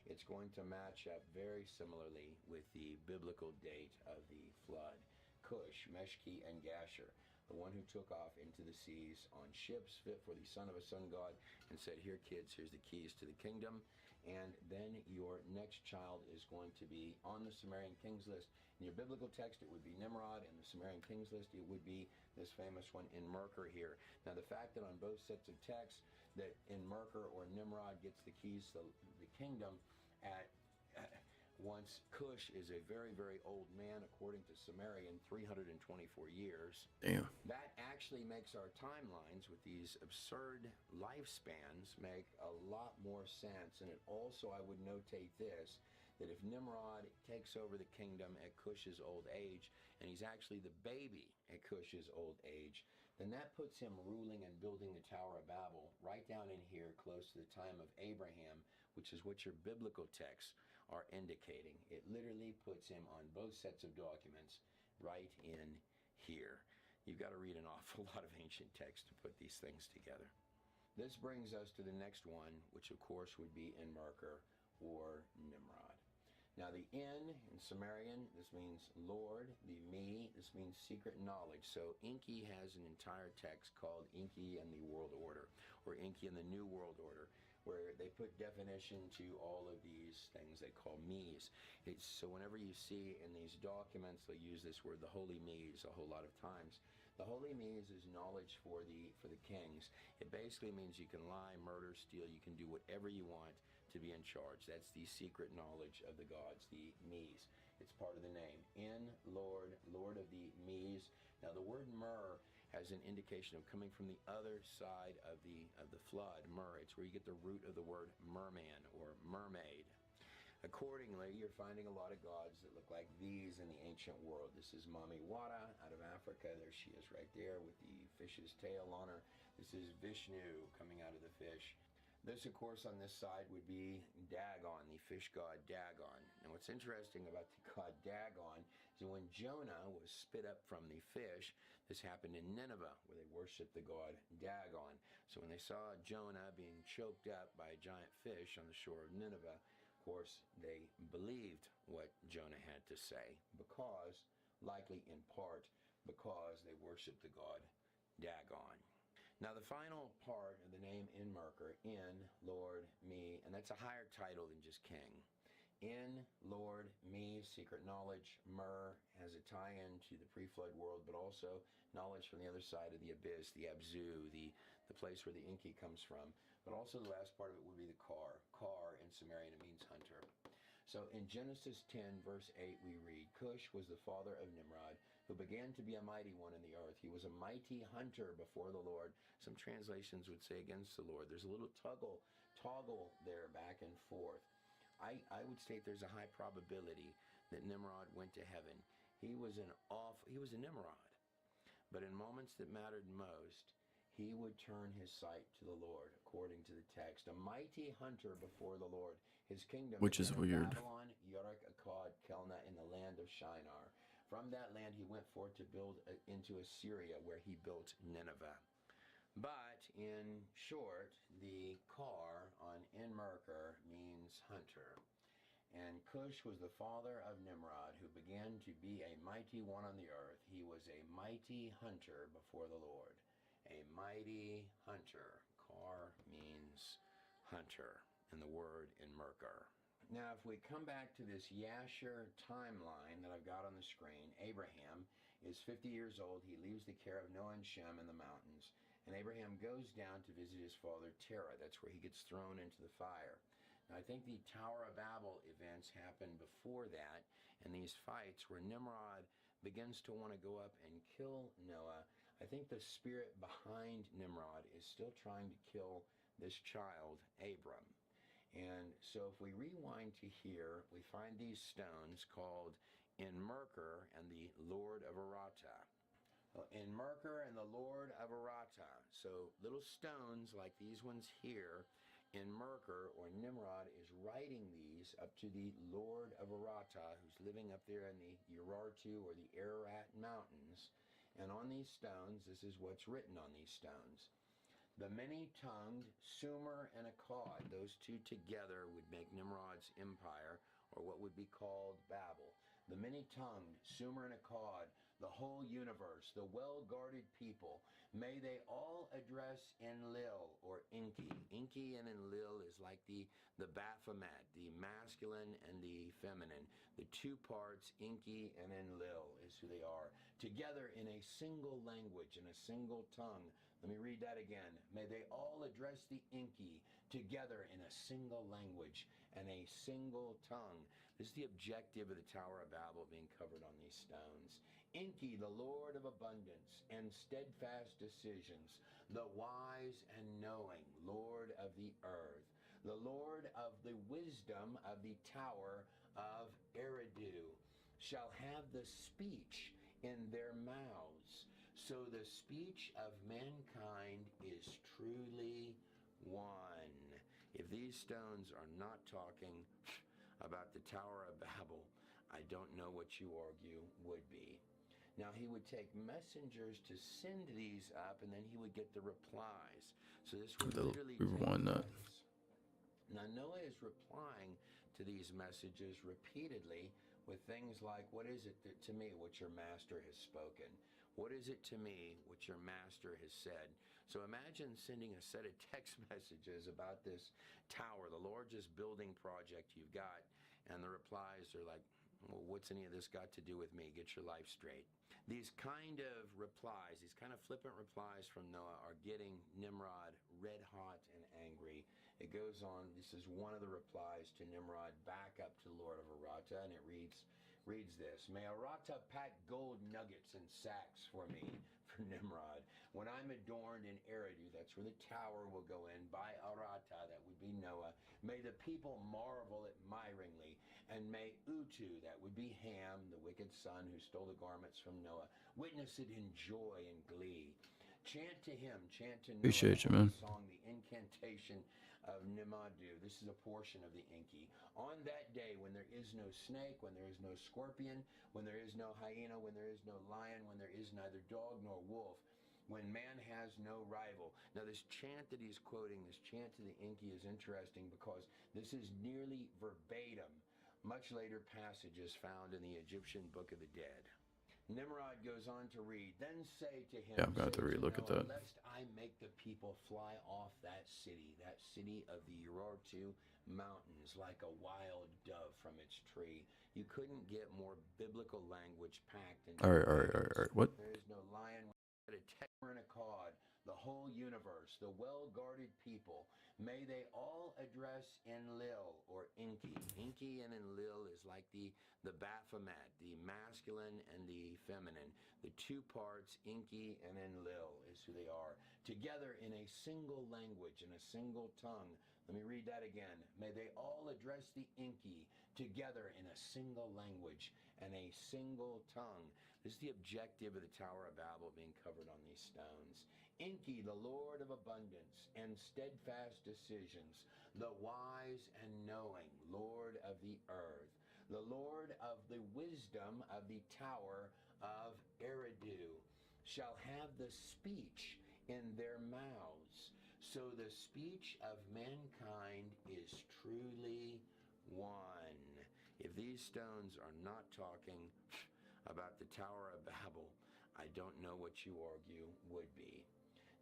Speaker 4: it's going to match up very similarly with the biblical date of the flood. Cush, Meshki, and Gasher, the one who took off into the seas on ships fit for the son of a sun god and said, here kids, here's the keys to the kingdom. And then your next child is going to be on the Sumerian king's list. In your biblical text, it would be Nimrod. In the Sumerian king's list, it would be this famous one in Merkur here. Now, the fact that on both sets of text that in Merkur or Nimrod gets the keys to the kingdom at once Cush is a very, very old man, according to Sumerian, 324 years.
Speaker 1: Damn.
Speaker 4: That actually makes our timelines with these absurd lifespans make a lot more sense. And it also, I would notate this, that if Nimrod takes over the kingdom at Cush's old age, and he's actually the baby at Cush's old age, then that puts him ruling and building the Tower of Babel right down in here close to the time of Abraham, which is what your biblical texts are indicating. It literally puts him on both sets of documents right in here. You've got to read an awful lot of ancient text to put these things together. This brings us to the next one, which of course would be in Merkur or Nimrod. Now the in Sumerian, this means Lord. The me, this means secret knowledge. So Enki has an entire text called Enki and the World Order, or Enki and the New World Order, where they put definition to all of these things they call me's. So whenever you see in these documents, they use this word, the holy me's, a whole lot of times. The holy me's is knowledge for the kings. It basically means you can lie, murder, steal, you can do whatever you want to be in charge. That's the secret knowledge of the gods, the me's. It's part of the name. In Lord, Lord of the me's. Now the word myrrh has an indication of coming from the other side of the flood. Myrrh, it's where you get the root of the word merman or mermaid. Accordingly, you're finding a lot of gods that look like these in the ancient world. This is Mami Wada out of Africa. There she is right there with the fish's tail on her. This is Vishnu coming out of the fish. This, of course, on this side would be Dagon, the fish god Dagon. And what's interesting about the god Dagon is that when Jonah was spit up from the fish, this happened in Nineveh, where they worshiped the god Dagon. So when they saw Jonah being choked up by a giant fish on the shore of Nineveh, of course, they believed what Jonah had to say because, likely in part, because they worshiped the god Dagon. Now, the final part of the name in Merker, in, Lord, me, and that's a higher title than just king. In, Lord, me, secret knowledge. Mer has a tie-in to the pre-flood world, but also knowledge from the other side of the abyss, the Abzu, the place where the Inky comes from. But also the last part of it would be the Kar. Kar in Sumerian, it means hunter. So in Genesis 10, verse 8, we read, Cush was the father of Nimrod, who began to be a mighty one in the earth. He was a mighty hunter before the Lord. Some translations would say against the Lord. There's a little toggle there back and forth. I would state there's a high probability that Nimrod went to heaven. He was a Nimrod. But in moments that mattered most, he would turn his sight to the Lord, according to the text. A mighty hunter before the Lord. His kingdom
Speaker 1: Which is weird.
Speaker 4: Babylon, Uruk, Akkad, Kelna, in the land of Shinar. From that land he went forth to build into Assyria, where he built Nineveh. But in short, the Kar on Enmerker means hunter. And Cush was the father of Nimrod, who began to be a mighty one on the earth. He was a mighty hunter before the Lord. A mighty hunter. Kar means hunter in the word Enmerker. Now, if we come back to this Yasher timeline that I've got on the screen, Abraham is 50 years old. He leaves the care of Noah and Shem in the mountains. And Abraham goes down to visit his father Terah. That's where he gets thrown into the fire. Now, I think the Tower of Babel events happened before that, and these fights where Nimrod begins to want to go up and kill Noah. I think the spirit behind Nimrod is still trying to kill this child, Abram. And so if we rewind to here, we find these stones called Enmerker and the Lord of Arata. Enmerker and the Lord of Arata. So little stones like these ones here, Enmerker or Nimrod is writing these up to the Lord of Arata, who's living up there in the Urartu or the Ararat Mountains. And on these stones, this is what's written on these stones. The many-tongued Sumer and Akkad, those two together would make Nimrod's empire, or what would be called Babel. The many-tongued Sumer and Akkad, the whole universe, the well-guarded people, may they all address Enlil or Enki. Enki and Enlil is like the Baphomet, the masculine and the feminine. The two parts, Enki and Enlil, is who they are. Together in a single language, in a single tongue. Let me read that again. May they all address the Enki together in a single language and a single tongue. This is the objective of the Tower of Babel being covered on these stones. Enki, the Lord of abundance and steadfast decisions, the wise and knowing Lord of the earth, the Lord of the wisdom of the Tower of Eridu, shall have the speech in their mouths. So the speech of mankind is truly one. If these stones are not talking about the Tower of Babel, I don't know what you argue would be. Now, he would take messengers to send these up, and then he would get the replies. So this would literally take place. Now, Noah is replying to these messages repeatedly with things like, what is it that, to me, what your master has spoken? What is it to me which your master has said? So imagine sending a set of text messages about this tower, the largest building project you've got, and the replies are like, well, what's any of this got to do with me? Get your life straight. These kind of replies, these kind of flippant replies from Noah are getting Nimrod red hot and angry. It goes on, this is one of the replies to Nimrod back up to the Lord of Arata, and it reads this: May Arata pack gold nuggets in sacks for me, for Nimrod. When I'm adorned in Eridu, that's where the tower will go in, by Arata, that would be Noah. May the people marvel admiringly, and may Utu, that would be Ham, the wicked son who stole the garments from Noah, witness it in joy and glee. Chant to him, chant to Noah, the
Speaker 1: Appreciate you,
Speaker 4: holy
Speaker 1: man.
Speaker 4: song, the incantation of Nimadu. This is a portion of the Enki. On that day, when there is no snake, when there is no scorpion, when there is no hyena, when there is no lion, when there is neither dog nor wolf, when man has no rival. Now, this chant that he's quoting, this chant to the Enki, is interesting because this is nearly verbatim much later passages found in the Egyptian Book of the Dead. Nimrod goes on to read, Then say to him,
Speaker 1: Yeah, I'm going to have to
Speaker 4: say to
Speaker 1: relook at
Speaker 4: Noah,
Speaker 1: that.
Speaker 4: lest I make the people fly off that city of the Urartu mountains, like a wild dove from its tree. You couldn't get more biblical language packed into
Speaker 1: All right. What?
Speaker 4: There is no lion with a tear and a cod. The whole universe, the well-guarded people, may they all address Enlil or Enki. Enki and Enlil is like the Baphomet, the masculine and the feminine. The two parts, Enki and Enlil, is who they are. Together in a single language, in a single tongue. Let me read that again. May they all address the Enki together in a single language and a single tongue. This is the objective of the Tower of Babel being covered on these stones. Enki, the Lord of abundance and steadfast decisions, the wise and knowing Lord of the earth, the Lord of the wisdom of the Tower of Eridu, shall have the speech in their mouths. So the speech of mankind is truly one. If these stones are not talking about the Tower of Babel, I don't know what you argue would be.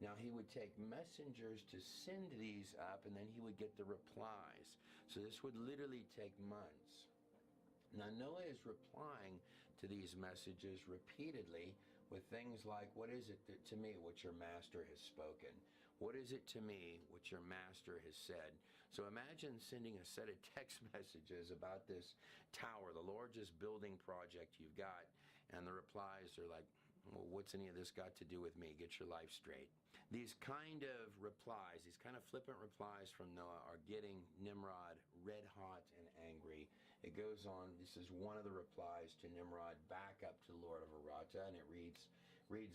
Speaker 4: Now, he would take messengers to send these up, and then he would get the replies. So this would literally take months. Now, Noah is replying to these messages repeatedly with things like, what is it to me which your master has spoken? What is it to me which your master has said? So imagine sending a set of text messages about this tower, the largest building project you've got, and the replies are like, well, what's any of this got to do with me? Get your life straight. These kind of replies, these kind of flippant replies from Noah are getting Nimrod red hot and angry. It goes on, this is one of the replies to Nimrod back up to the Lord of Arata, and it reads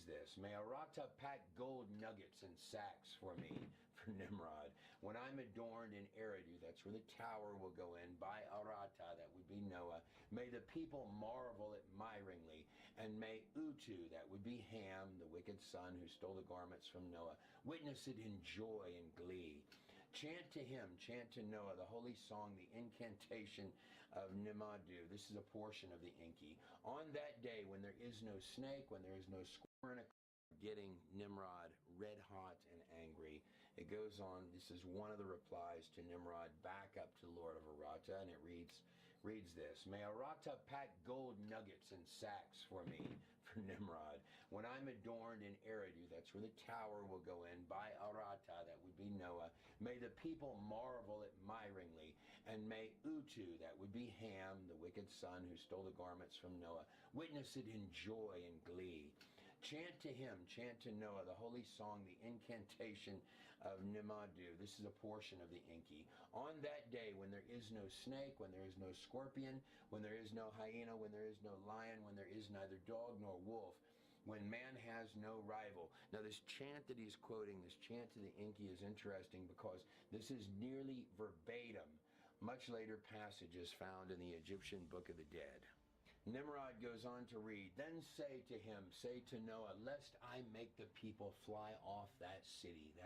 Speaker 4: this: May Arata pack gold nuggets in sacks for me, for Nimrod. When I'm adorned in Eridu, that's where the tower will go in, by Arata, that would be Noah. May the people marvel admiringly, and may Utu, that would be Ham, the wicked son who stole the garments from Noah, witness it in joy and glee. Chant to him, chant to Noah, the holy song, the incantation of Nimadu. This is a portion of the Enki. On that day, when there is no snake, when there is no scorpion, getting Nimrod red hot and angry. It goes on, this is one of the replies to Nimrod back up to the Lord of Arata, and it reads this: May Arata pack gold nuggets in sacks for me, for Nimrod. When I'm adorned in Eridu, that's where the tower will go in, by Arata, that would be Noah. May the people marvel admiringly, and may Utu, that would be Ham, the wicked son who stole the garments from Noah, witness it in joy and glee. Chant to him, chant to Noah, the holy song, the incantation of Nimadu. This is a portion of the Enki. On that day, when there is no snake, when there is no scorpion, when there is no hyena, when there is no lion, when there is neither dog nor wolf, when man has no rival. Now, this chant that he's quoting, this chant to the Enki, is interesting because this is nearly verbatim much later passages found in the Egyptian Book of the Dead. Nimrod goes on to read, Then say to him, say to Noah, lest I make the people fly off that city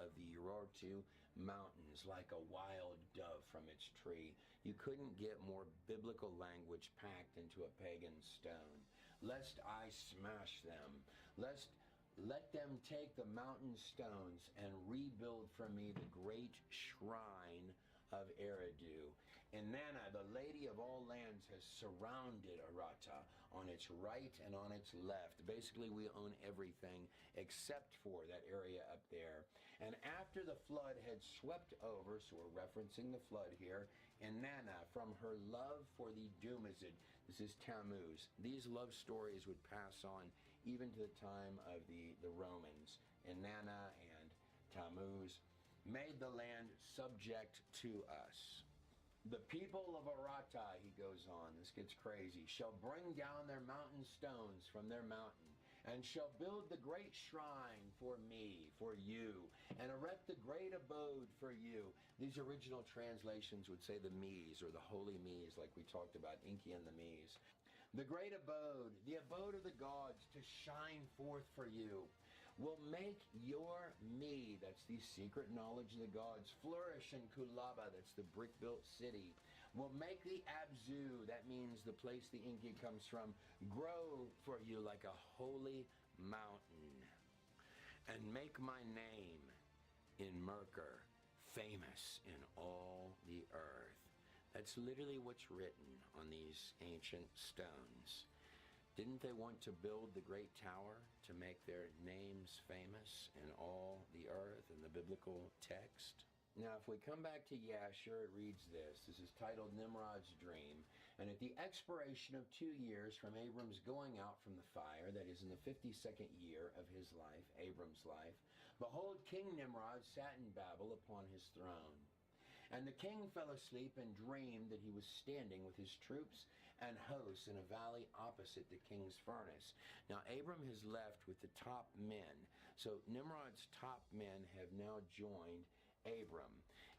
Speaker 4: of the Urartu mountains, like a wild dove from its tree. You couldn't get more biblical language packed into a pagan stone. lest I smash them. Let them take the mountain stones and rebuild for me the great shrine of Eridu. And Nana, the lady of all lands, has surrounded Arata on its right and on its left. Basically, we own everything except for that area up there. And after the flood had swept over, so we're referencing the flood here, and Nana, from her love for the Dumazid, this is Tammuz, these love stories would pass on even to the time of the Romans. And Nana and Tammuz made the land subject to us. The people of Arata, he goes on, this gets crazy, shall bring down their mountain stones from their mountain, and shall build the great shrine for me, for you, and erect the great abode for you. These original translations would say the Mies, or the holy Mies, like we talked about, Enki and the Mies. The great abode, the abode of the gods, to shine forth for you, will make your me, that's the secret knowledge of the gods, flourish in Kulaba, that's the brick-built city, will make the Abzu, that means the place the Inki comes from, grow for you like a holy mountain, and make my name in Merkur famous in all the earth. That's literally what's written on these ancient stones. Didn't they want to build the great tower to make their names famous in all the earth in the biblical text? Now, if we come back to Yasher, it reads this. This is titled Nimrod's Dream. And at the expiration of 2 years from Abram's going out from the fire, that is in the 52nd year of his life, Abram's life, behold, King Nimrod sat in Babel upon his throne. And the king fell asleep and dreamed that he was standing with his troops and hosts in a valley opposite the king's furnace. Now Abram has left with the top men. So Nimrod's top men have now joined Abram.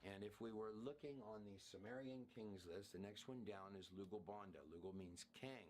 Speaker 4: And if we were looking on the Sumerian kings list, the next one down is Lugal-Banda. Lugal means king.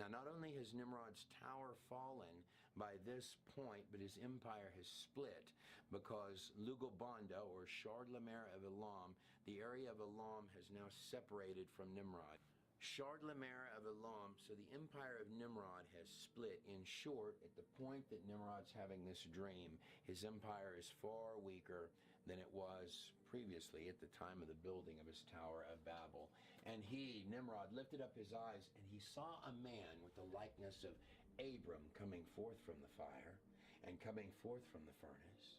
Speaker 4: Now, not only has Nimrod's tower fallen by this point, but his empire has split because Lugal-Banda, or Shardlamer of Elam, the area of Elam has now separated from Nimrod. Shardlamer of Elam, so the empire of Nimrod has split. In short, at the point that Nimrod's having this dream, his empire is far weaker than it was previously at the time of the building of his Tower of Babel. And he, Nimrod, lifted up his eyes, and he saw a man with the likeness of Abram coming forth from the fire and coming forth from the furnace.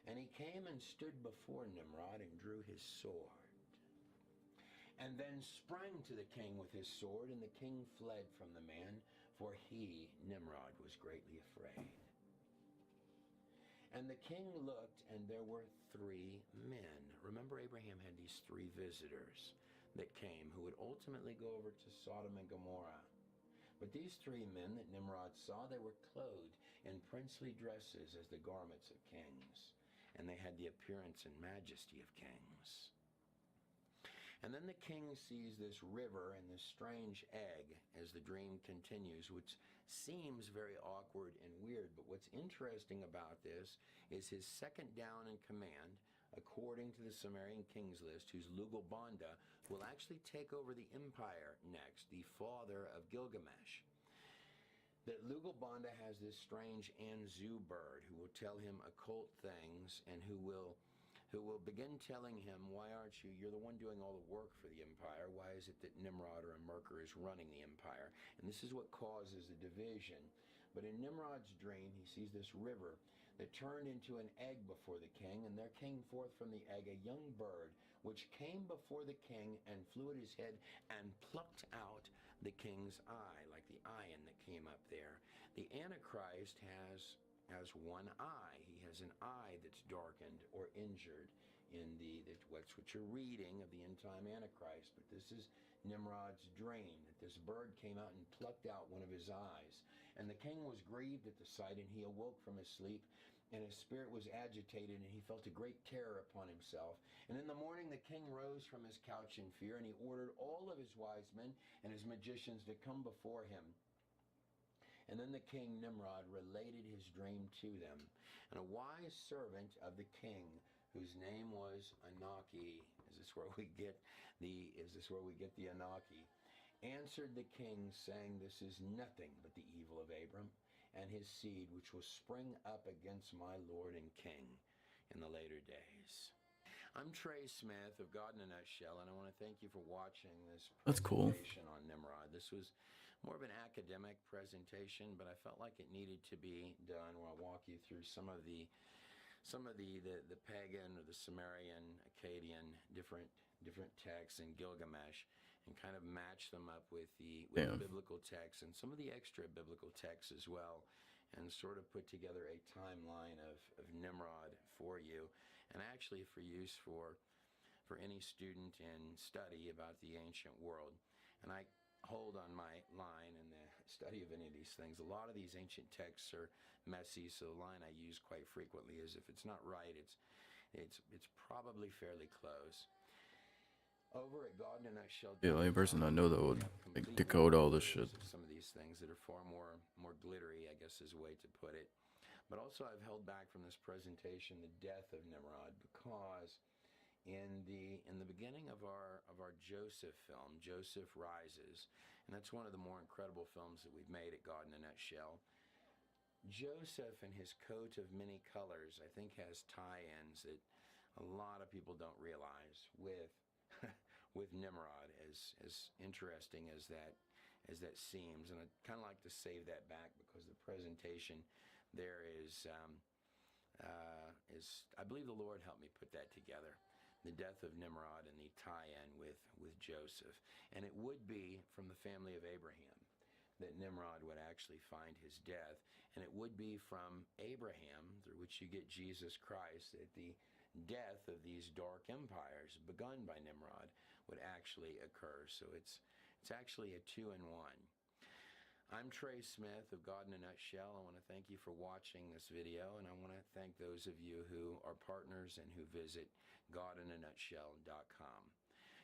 Speaker 4: And he came and stood before Nimrod and drew his sword, and then sprang to the king with his sword, and the king fled from the man, for he, Nimrod, was greatly afraid. And the king looked, and there were 3 men. Remember, Abraham had these 3 visitors that came who would ultimately go over to Sodom and Gomorrah. But these 3 men that Nimrod saw, they were clothed in princely dresses as the garments of kings, and they had the appearance and majesty of kings. And then the king sees this river and this strange egg as the dream continues, which seems very awkward and weird. But what's interesting about this is his second down in command, according to the Sumerian kings list, who's Lugal-Banda, will actually take over the empire next, the father of Gilgamesh. That Lugal-Banda has this strange Anzu bird who will tell him occult things and who will begin telling him, why aren't you, you're the one doing all the work for the empire, why is it that Nimrod or Merkur is running the empire? And this is what causes the division. But in Nimrod's dream, he sees this river that turned into an egg before the king, and there came forth from the egg a young bird, which came before the king and flew at his head and plucked out the king's eye, like the iron that came up there. The Antichrist has one eye. He has an eye that's darkened or injured in that's what you're reading of the end-time Antichrist. But this is Nimrod's dream, that this bird came out and plucked out one of his eyes. And the king was grieved at the sight, and he awoke from his sleep, and his spirit was agitated, and he felt a great terror upon himself. And in the morning the king rose from his couch in fear, and he ordered all of his wise men and his magicians to come before him. And then the king Nimrod related his dream to them. And a wise servant of the king, whose name was Anaki, is this where we get the Anaki? answered the king, saying, "This is nothing but the evil of Abram and his seed, which will spring up against my Lord and King in the later days." I'm Trey Smith of God in a Nutshell, and I want to thank you for watching this
Speaker 1: That's cool.
Speaker 4: presentation on Nimrod. This was more of an academic presentation, but I felt like it needed to be done, where I'll walk you through some of the pagan or the Sumerian, Akkadian, different texts in Gilgamesh, and kind of match them up with the biblical texts and some of the extra biblical texts as well, and sort of put together a timeline of Nimrod for you, and actually for use for any student in study about the ancient world. And I hold on my line in the study of any of these things. A lot of these ancient texts are messy, so the line I use quite frequently is, if it's not right, it's probably fairly close. Over at God in a Nutshell.
Speaker 1: Yeah, the only person I know that would like decode all this shit.
Speaker 4: Some of these things that are far more glittery, I guess is a way to put it. But also, I've held back from this presentation the death of Nimrod, because in the beginning of our Joseph film, Joseph Rises, and that's one of the more incredible films that we've made at God in a Nutshell. Joseph and his coat of many colors, I think, has tie-ins that a lot of people don't realize with with Nimrod, as interesting as that seems. And I'd kind of like to save that back, because the presentation there is I believe the Lord helped me put that together. The death of Nimrod and the tie-in with Joseph. And it would be from the family of Abraham that Nimrod would actually find his death. And it would be from Abraham, through which you get Jesus Christ, that the death of these dark empires begun by Nimrod would actually occur. So it's actually a 2-in-1. I'm Trey Smith of God in a Nutshell. I want to thank you for watching this video, and I want to thank those of you who are partners and who visit godinanutshell.com.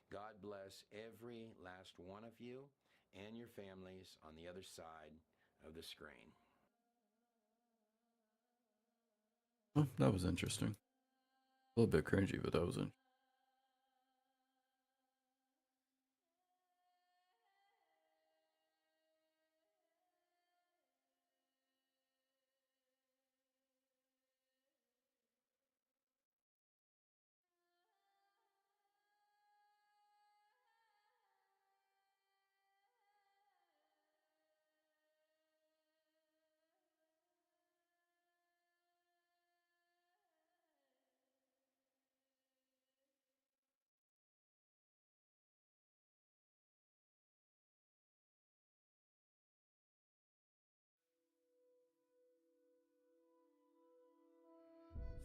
Speaker 4: God bless every last one of you and your families on the other side of the screen.
Speaker 1: Well, that was interesting. A little bit cringy, but that was interesting.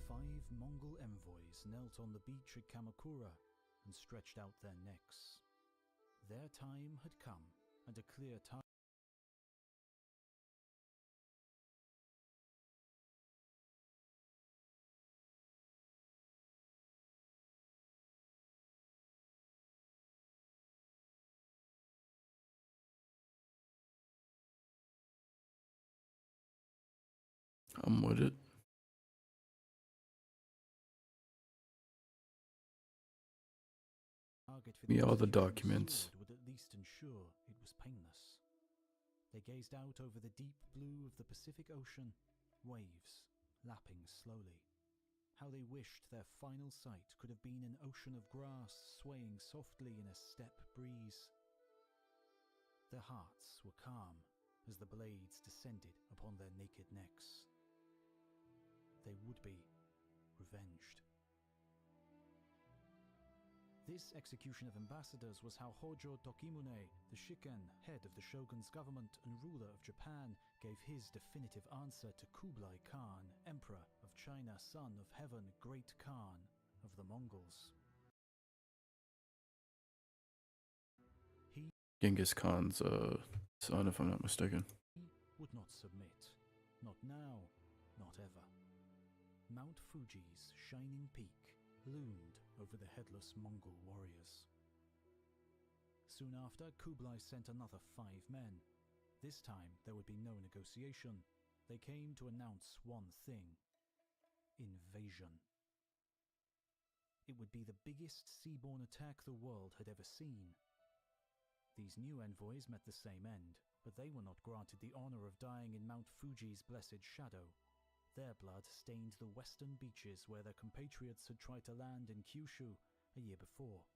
Speaker 5: Five Mongol envoys knelt on the beach at Kamakura and stretched out their necks. Their time had come, and a clear time.
Speaker 1: I'm with it.
Speaker 5: Target for
Speaker 1: Me all the
Speaker 5: execution
Speaker 1: documents.
Speaker 5: would at least ensure it was painless. They gazed out over the deep blue of the Pacific Ocean, waves lapping slowly. How they wished their final sight could have been an ocean of grass swaying softly in a steppe breeze. Their hearts were calm as the blades descended upon their naked necks. They would be revenged. This execution of ambassadors was how Hojo Tokimune, the Shiken, head of the shogun's government and ruler of Japan, gave his definitive answer to Kublai Khan, Emperor of China, son of heaven, Great Khan of the Mongols. He
Speaker 1: Genghis Khan's son, if I'm not mistaken.
Speaker 5: would not submit. Not now, not ever. Mount Fuji's shining peak loomed over the headless Mongol warriors. Soon after, Kublai sent another 5 men. This time, there would be no negotiation. They came to announce one thing: invasion. It would be the biggest seaborne attack the world had ever seen. These new envoys met the same end, but they were not granted the honor of dying in Mount Fuji's blessed shadow. Their blood stained the western beaches where their compatriots had tried to land in Kyushu a year before.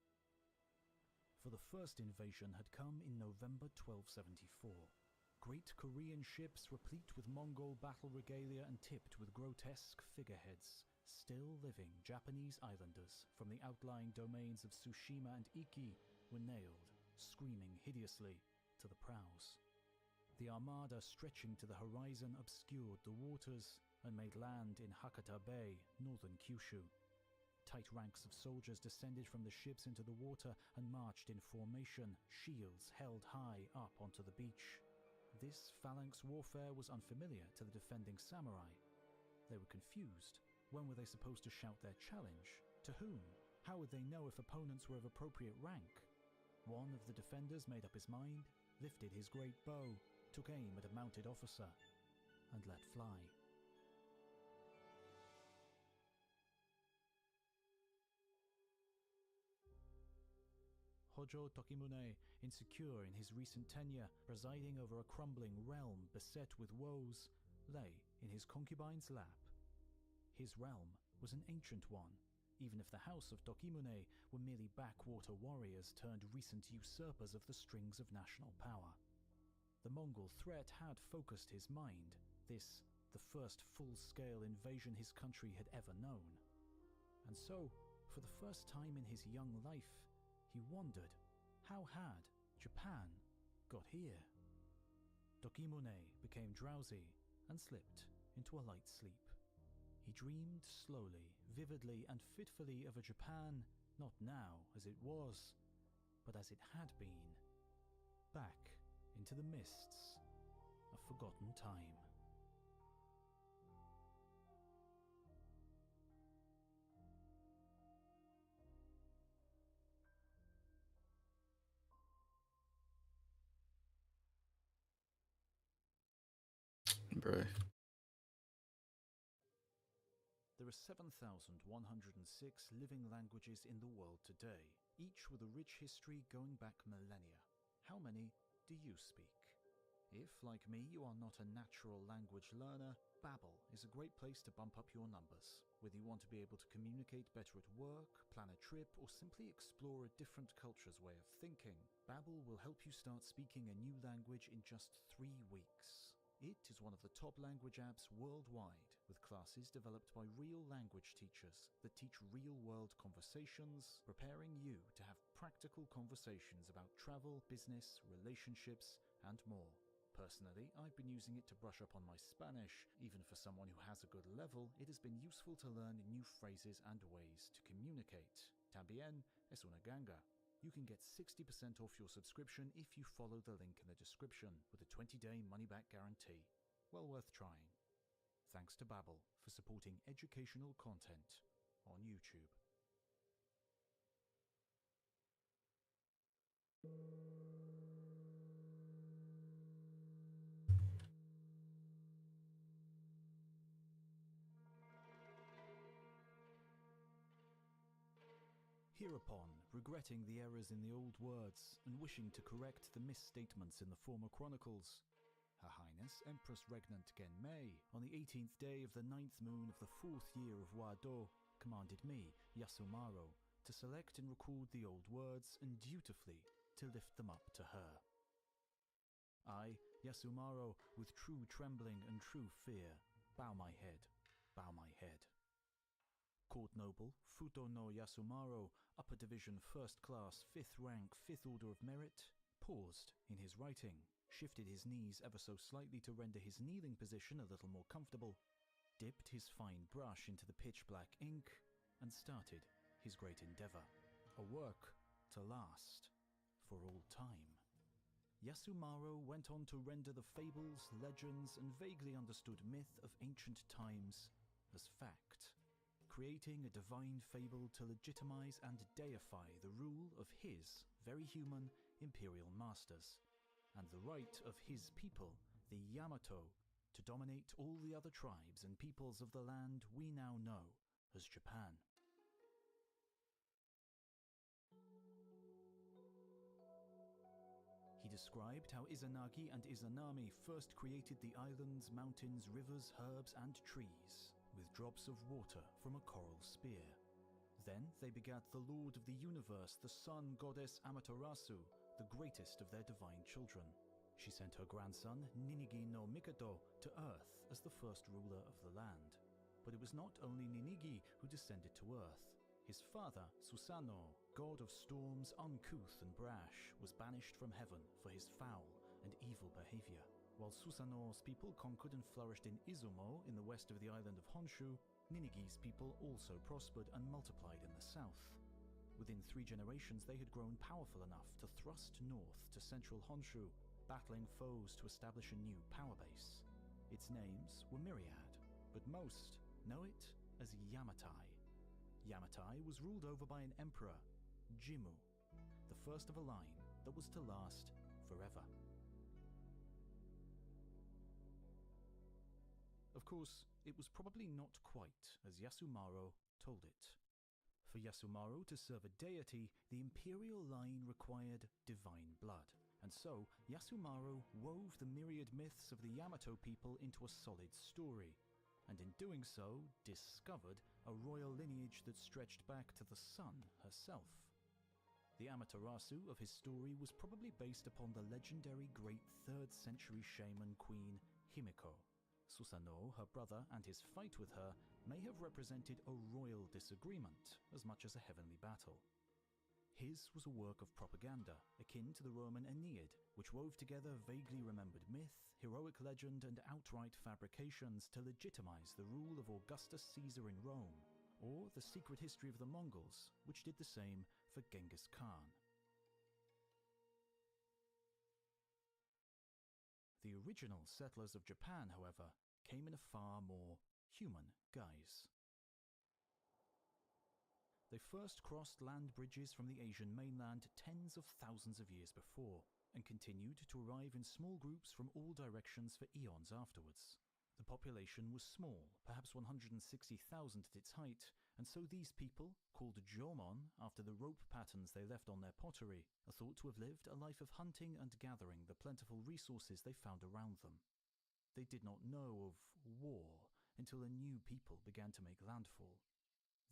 Speaker 5: For the first invasion had come in November 1274. Great Korean ships replete with Mongol battle regalia and tipped with grotesque figureheads, still living Japanese islanders from the outlying domains of Tsushima and Iki were nailed, screaming hideously, to the prows. The armada stretching to the horizon obscured the waters and made land in Hakata Bay, northern Kyushu. Tight ranks of soldiers descended from the ships into the water and marched in formation, shields held high up onto the beach. This phalanx warfare was unfamiliar to the defending samurai. They were confused. When were they supposed to shout their challenge? To whom? How would they know if opponents were of appropriate rank? One of the defenders made up his mind, lifted his great bow, took aim at a mounted officer, and let fly. Hojo Tokimune, insecure in his recent tenure, presiding over a crumbling realm beset with woes, lay in his concubine's lap. His realm was an ancient one, even if the house of Tokimune were merely backwater warriors turned recent usurpers of the strings of national power. The Mongol threat had focused his mind, this the first full-scale invasion his country had ever known. And so, for the first time in his young life, he wondered, how had Japan got here? Tokimune became drowsy and slipped into a light sleep. He dreamed slowly, vividly, and fitfully of a Japan not now as it was, but as it had been, back into the mists of forgotten time.
Speaker 1: Bruh.
Speaker 5: There are 7,106 living languages in the world today, each with a rich history going back millennia. How many do you speak? If, like me, you are not a natural language learner, Babbel is a great place to bump up your numbers. Whether you want to be able to communicate better at work, plan a trip, or simply explore a different culture's way of thinking, Babbel will help you start speaking a new language in just 3 weeks. It is one of the top language apps worldwide, with classes developed by real language teachers that teach real-world conversations, preparing you to have practical conversations about travel, business, relationships, and more. Personally, I've been using it to brush up on my Spanish. Even for someone who has a good level, it has been useful to learn new phrases and ways to communicate. También es una ganga. You can get 60% off your subscription if you follow the link in the description, with a 20-day money-back guarantee. Well worth trying. Thanks to Babbel for supporting educational content on YouTube. Hereupon, regretting the errors in the old words and wishing to correct the misstatements in the former chronicles, Her Highness Empress Regnant Genmei, on the 18th day of the 9th moon of the 4th year of Wado, commanded me, Yasumaro, to select and record the old words and dutifully to lift them up to her. I, Yasumaro, with true trembling and true fear, bow my head, bow my head. Court Noble Futo no Yasumaro, Upper Division 1st Class, 5th Rank, 5th Order of Merit, paused in his writing, shifted his knees ever so slightly to render his kneeling position a little more comfortable, dipped his fine brush into the pitch-black ink, and started his great endeavor, a work to last for all time. Yasumaro went on to render the fables, legends, and vaguely understood myth of ancient times as fact, creating a divine fable to legitimize and deify the rule of his very human imperial masters, and the right of his people, the Yamato, to dominate all the other tribes and peoples of the land we now know as Japan. described how Izanagi and Izanami first created the islands, mountains, rivers, herbs, and trees, with drops of water from a coral spear. Then they begat the Lord of the Universe, the Sun Goddess Amaterasu, the greatest of their divine children. She sent her grandson, Ninigi no Mikado, to Earth as the first ruler of the land. But it was not only Ninigi who descended to Earth. His father, Susanoo, god of storms, uncouth and brash, was banished from heaven for his foul and evil behavior. While Susanoo's people conquered and flourished in Izumo in the west of the island of Honshu, Ninigi's people also prospered and multiplied in the south. Within 3 generations, they had grown powerful enough to thrust north to central Honshu, battling foes to establish a new power base. Its names were myriad, but most know it as Yamatai. Yamatai was ruled over by an emperor, Jimmu, the first of a line that was to last forever. Of course, it was probably not quite as Yasumaro told it. For Yasumaro to serve a deity, the imperial line required divine blood, and so Yasumaro wove the myriad myths of the Yamato people into a solid story, and in doing so discovered a royal lineage that stretched back to the sun herself. The Amaterasu of his story was probably based upon the legendary great 3rd century shaman queen Himiko. Susanoo, her brother, and his fight with her may have represented a royal disagreement as much as a heavenly battle. His was a work of propaganda, akin to the Roman Aeneid, which wove together vaguely remembered myth, heroic legend, and outright fabrications to legitimize the rule of Augustus Caesar in Rome, or the secret history of the Mongols, which did the same for Genghis Khan. The original settlers of Japan, however, came in a far more human guise. They first crossed land bridges from the Asian mainland tens of thousands of years before, and continued to arrive in small groups from all directions for eons afterwards. The population was small, perhaps 160,000 at its height, and so these people, called Jomon after the rope patterns they left on their pottery, are thought to have lived a life of hunting and gathering the plentiful resources they found around them. They did not know of war until a new people began to make landfall.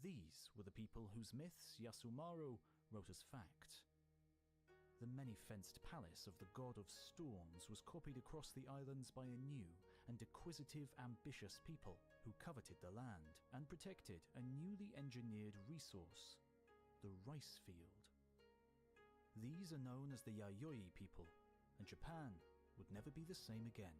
Speaker 5: These were the people whose myths Yasumaro wrote as fact. The many-fenced palace of the god of storms was copied across the islands by a new and acquisitive, ambitious people who coveted the land and protected a newly engineered resource, the rice field. These are known as the Yayoi people, and Japan would never be the same again.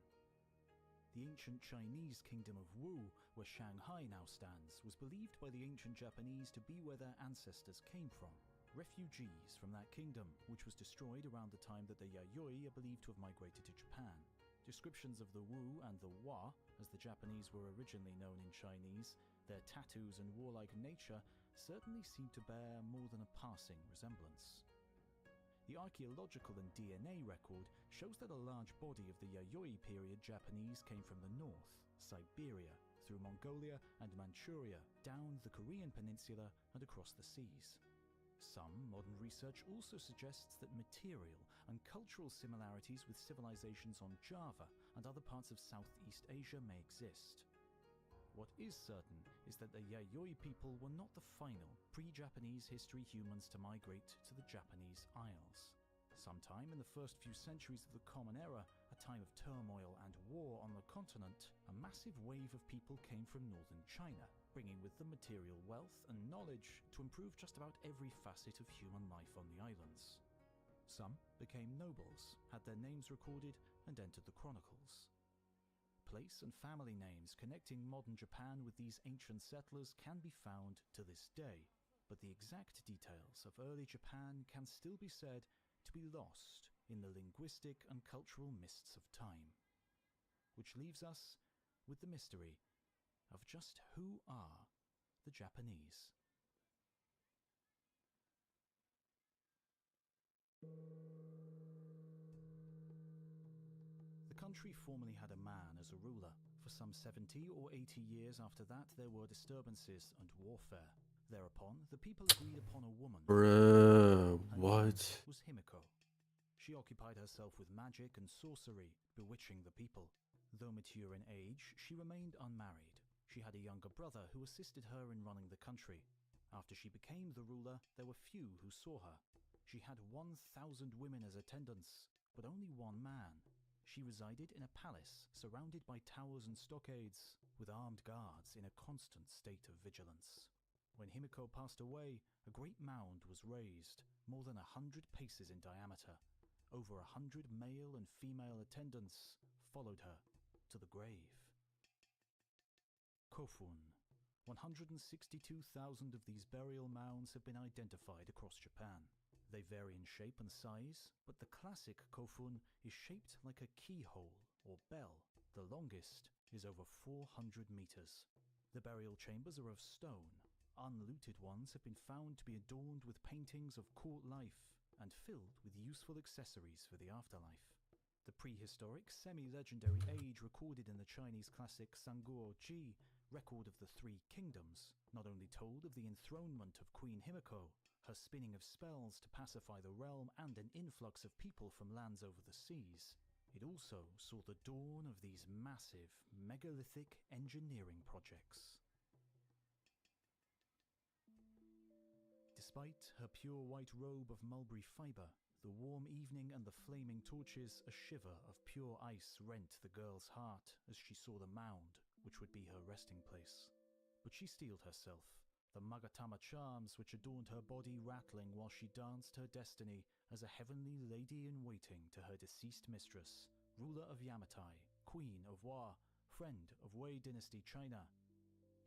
Speaker 5: The ancient Chinese kingdom of Wu, where Shanghai now stands, was believed by the ancient Japanese to be where their ancestors came from, refugees from that kingdom, which was destroyed around the time that the Yayoi are believed to have migrated to Japan. Descriptions of the Wu and the Wa, as the Japanese were originally known in Chinese, their tattoos and warlike nature, certainly seem to bear more than a passing resemblance. The archaeological and DNA record shows that a large body of the Yayoi period Japanese came from the north, Siberia, through Mongolia and Manchuria, down the Korean peninsula and across the seas. Some modern research also suggests that material and cultural similarities with civilizations on Java and other parts of Southeast Asia may exist. What is certain is that the Yayoi people were not the final, pre-Japanese history humans to migrate to the Japanese Isles. Sometime in the first few centuries of the Common Era, a time of turmoil and war on the continent, a massive wave of people came from northern China, bringing with them material wealth and knowledge to improve just about every facet of human life on the islands. Some became nobles, had their names recorded, and entered the chronicles. Place and family names connecting modern Japan with these ancient settlers can be found to this day, but the exact details of early Japan can still be said to be lost in the linguistic and cultural mists of time. Which leaves us with the mystery of just who are the Japanese. The country formerly had a man as a ruler. For some 70 or 80 years after that, there were disturbances and warfare. Thereupon, the people agreed upon a woman.
Speaker 1: Bruh,
Speaker 5: Her name
Speaker 1: what?
Speaker 5: was Himiko. she occupied herself with magic and sorcery, bewitching the people. Though mature in age, she remained unmarried. She had a younger brother who assisted her in running the country. After she became the ruler, there were few who saw her. She had 1,000 women as attendants, but only one man. She resided in a palace surrounded by towers and stockades, with armed guards in a constant state of vigilance. When Himiko passed away, a great mound was raised, more than 100 paces in diameter. Over 100 male and female attendants followed her to the grave. Kofun. 162,000 of these burial mounds have been identified across Japan. They vary in shape and size, but the classic kofun is shaped like a keyhole or bell. The longest is over 400 meters. The burial chambers are of stone. Unlooted ones have been found to be adorned with paintings of court life and filled with useful accessories for the afterlife. The prehistoric, semi-legendary age recorded in the Chinese classic Sanguo Ji, record of the Three Kingdoms, not only told of the enthronement of Queen Himiko, her spinning of spells to pacify the realm and an influx of people from lands over the seas, it also saw the dawn of these massive, megalithic engineering projects. Despite her pure white robe of mulberry fibre, the warm evening and the flaming torches, a shiver of pure ice rent the girl's heart as she saw the mound, which would be her resting place. But she steeled herself, the Magatama charms which adorned her body rattling while she danced her destiny as a heavenly lady-in-waiting to her deceased mistress, ruler of Yamatai, queen of Wa, friend of Wei dynasty China,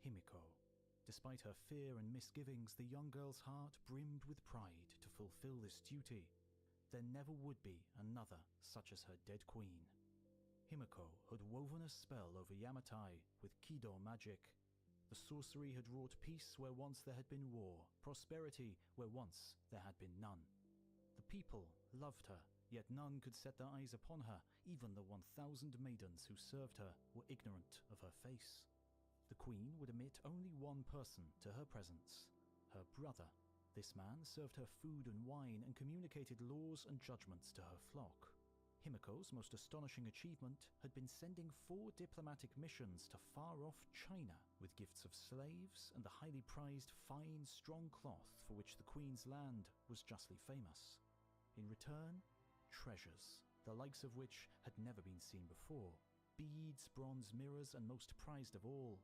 Speaker 5: Himiko. Despite her fear and misgivings, the young girl's heart brimmed with pride to fulfill this duty. There never would be another such as her dead queen. Himiko had woven a spell over Yamatai with Kido magic. The sorcery had wrought peace where once there had been war, prosperity where once there had been none. The people loved her, yet none could set their eyes upon her. Even the 1,000 maidens who served her were ignorant of her face. The queen would admit only one person to her presence, her brother. This man served her food and wine and communicated laws and judgments to her flock. Himiko's most astonishing achievement had been sending 4 diplomatic missions to far-off China with gifts of slaves and the highly prized fine, strong cloth for which the queen's land was justly famous. In return, treasures, the likes of which had never been seen before. Beads, bronze mirrors, and most prized of all,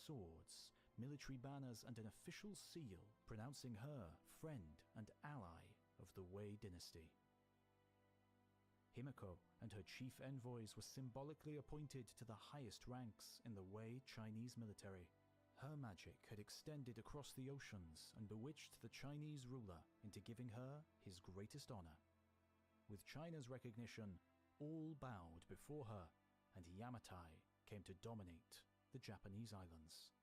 Speaker 5: swords, military banners, and an official seal pronouncing her friend and ally of the Wei dynasty. Himiko and her chief envoys were symbolically appointed to the highest ranks in the Wei Chinese military. Her magic had extended across the oceans and bewitched the Chinese ruler into giving her his greatest honor. With China's recognition, all bowed before her, and Yamatai came to dominate the Japanese islands.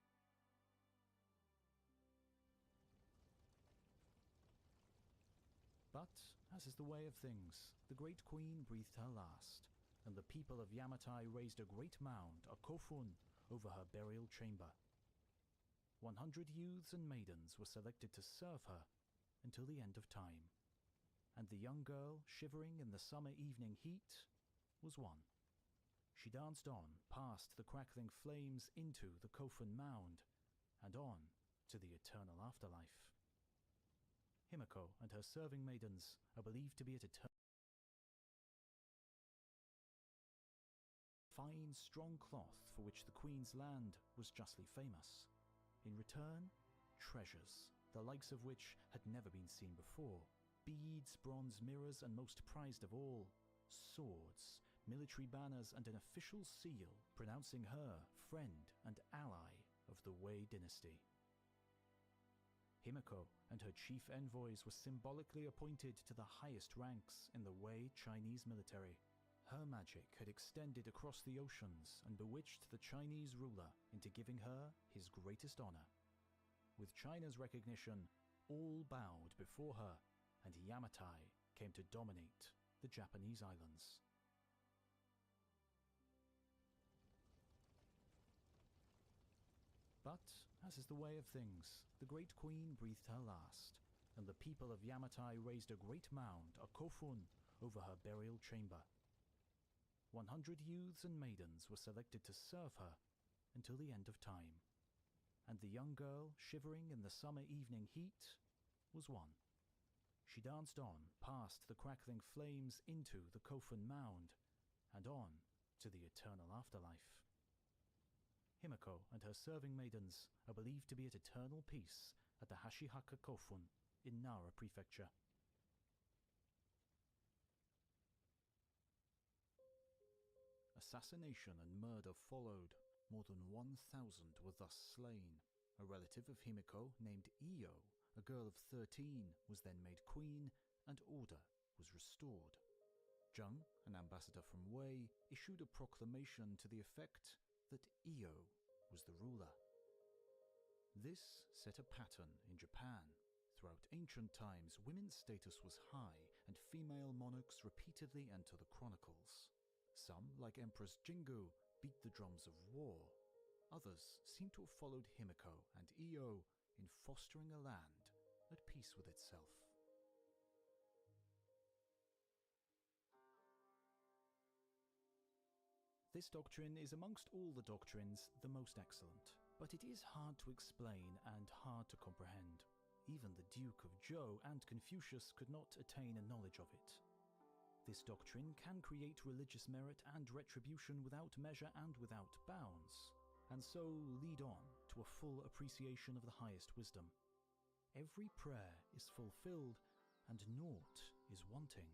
Speaker 5: But, as is the way of things, the great queen breathed her last, and the people of Yamatai raised a great mound, a kofun, over her burial chamber. 100 youths and maidens were selected to serve her until the end of time, and the young girl, shivering in the summer evening heat, was one. She danced on past the crackling flames into the kofun mound, and on to the eternal afterlife. Himiko and her serving maidens are believed to be at eternal fine, strong cloth for which the queen's land was justly famous. In return, treasures, the likes of which had never been seen before. Beads, bronze mirrors, and most prized of all, swords, military banners, and an official seal pronouncing her friend and ally of the Wei dynasty. Himiko and her chief envoys were symbolically appointed to the highest ranks in the Wei Chinese military. Her magic had extended across the oceans and bewitched the Chinese ruler into giving her his greatest honor. With China's recognition, all bowed before her, and Yamatai came to dominate the Japanese islands. But, as is the way of things, the great queen breathed her last, and the people of Yamatai raised a great mound, a kofun, over her burial chamber. 100 youths and maidens were selected to serve her until the end of time, and the young girl, shivering in the summer evening heat, was one. She danced on past the crackling flames into the Kofun mound, and on to the eternal afterlife. Himiko and her serving maidens are believed to be at eternal peace at the Hashihaka Kofun in Nara Prefecture. Assassination and murder followed. More than 1,000 were thus slain. A relative of Himiko named Iyo, a girl of 13, was then made queen, and order was restored. Zheng, an ambassador from Wei, issued a proclamation to the effect that Iyo was the ruler. This set a pattern in Japan. Throughout ancient times, women's status was high, and female monarchs repeatedly enter the chronicles. Some, like Empress Jingu, beat the drums of war. Others seem to have followed Himiko and Iyo in fostering a land at peace with itself. This doctrine is amongst all the doctrines the most excellent, but it is hard to explain and hard to comprehend. Even the Duke of Zhou and Confucius could not attain a knowledge of it. This doctrine can create religious merit and retribution without measure and without bounds, and so lead on to a full appreciation of the highest wisdom. Every prayer is fulfilled, and naught is wanting.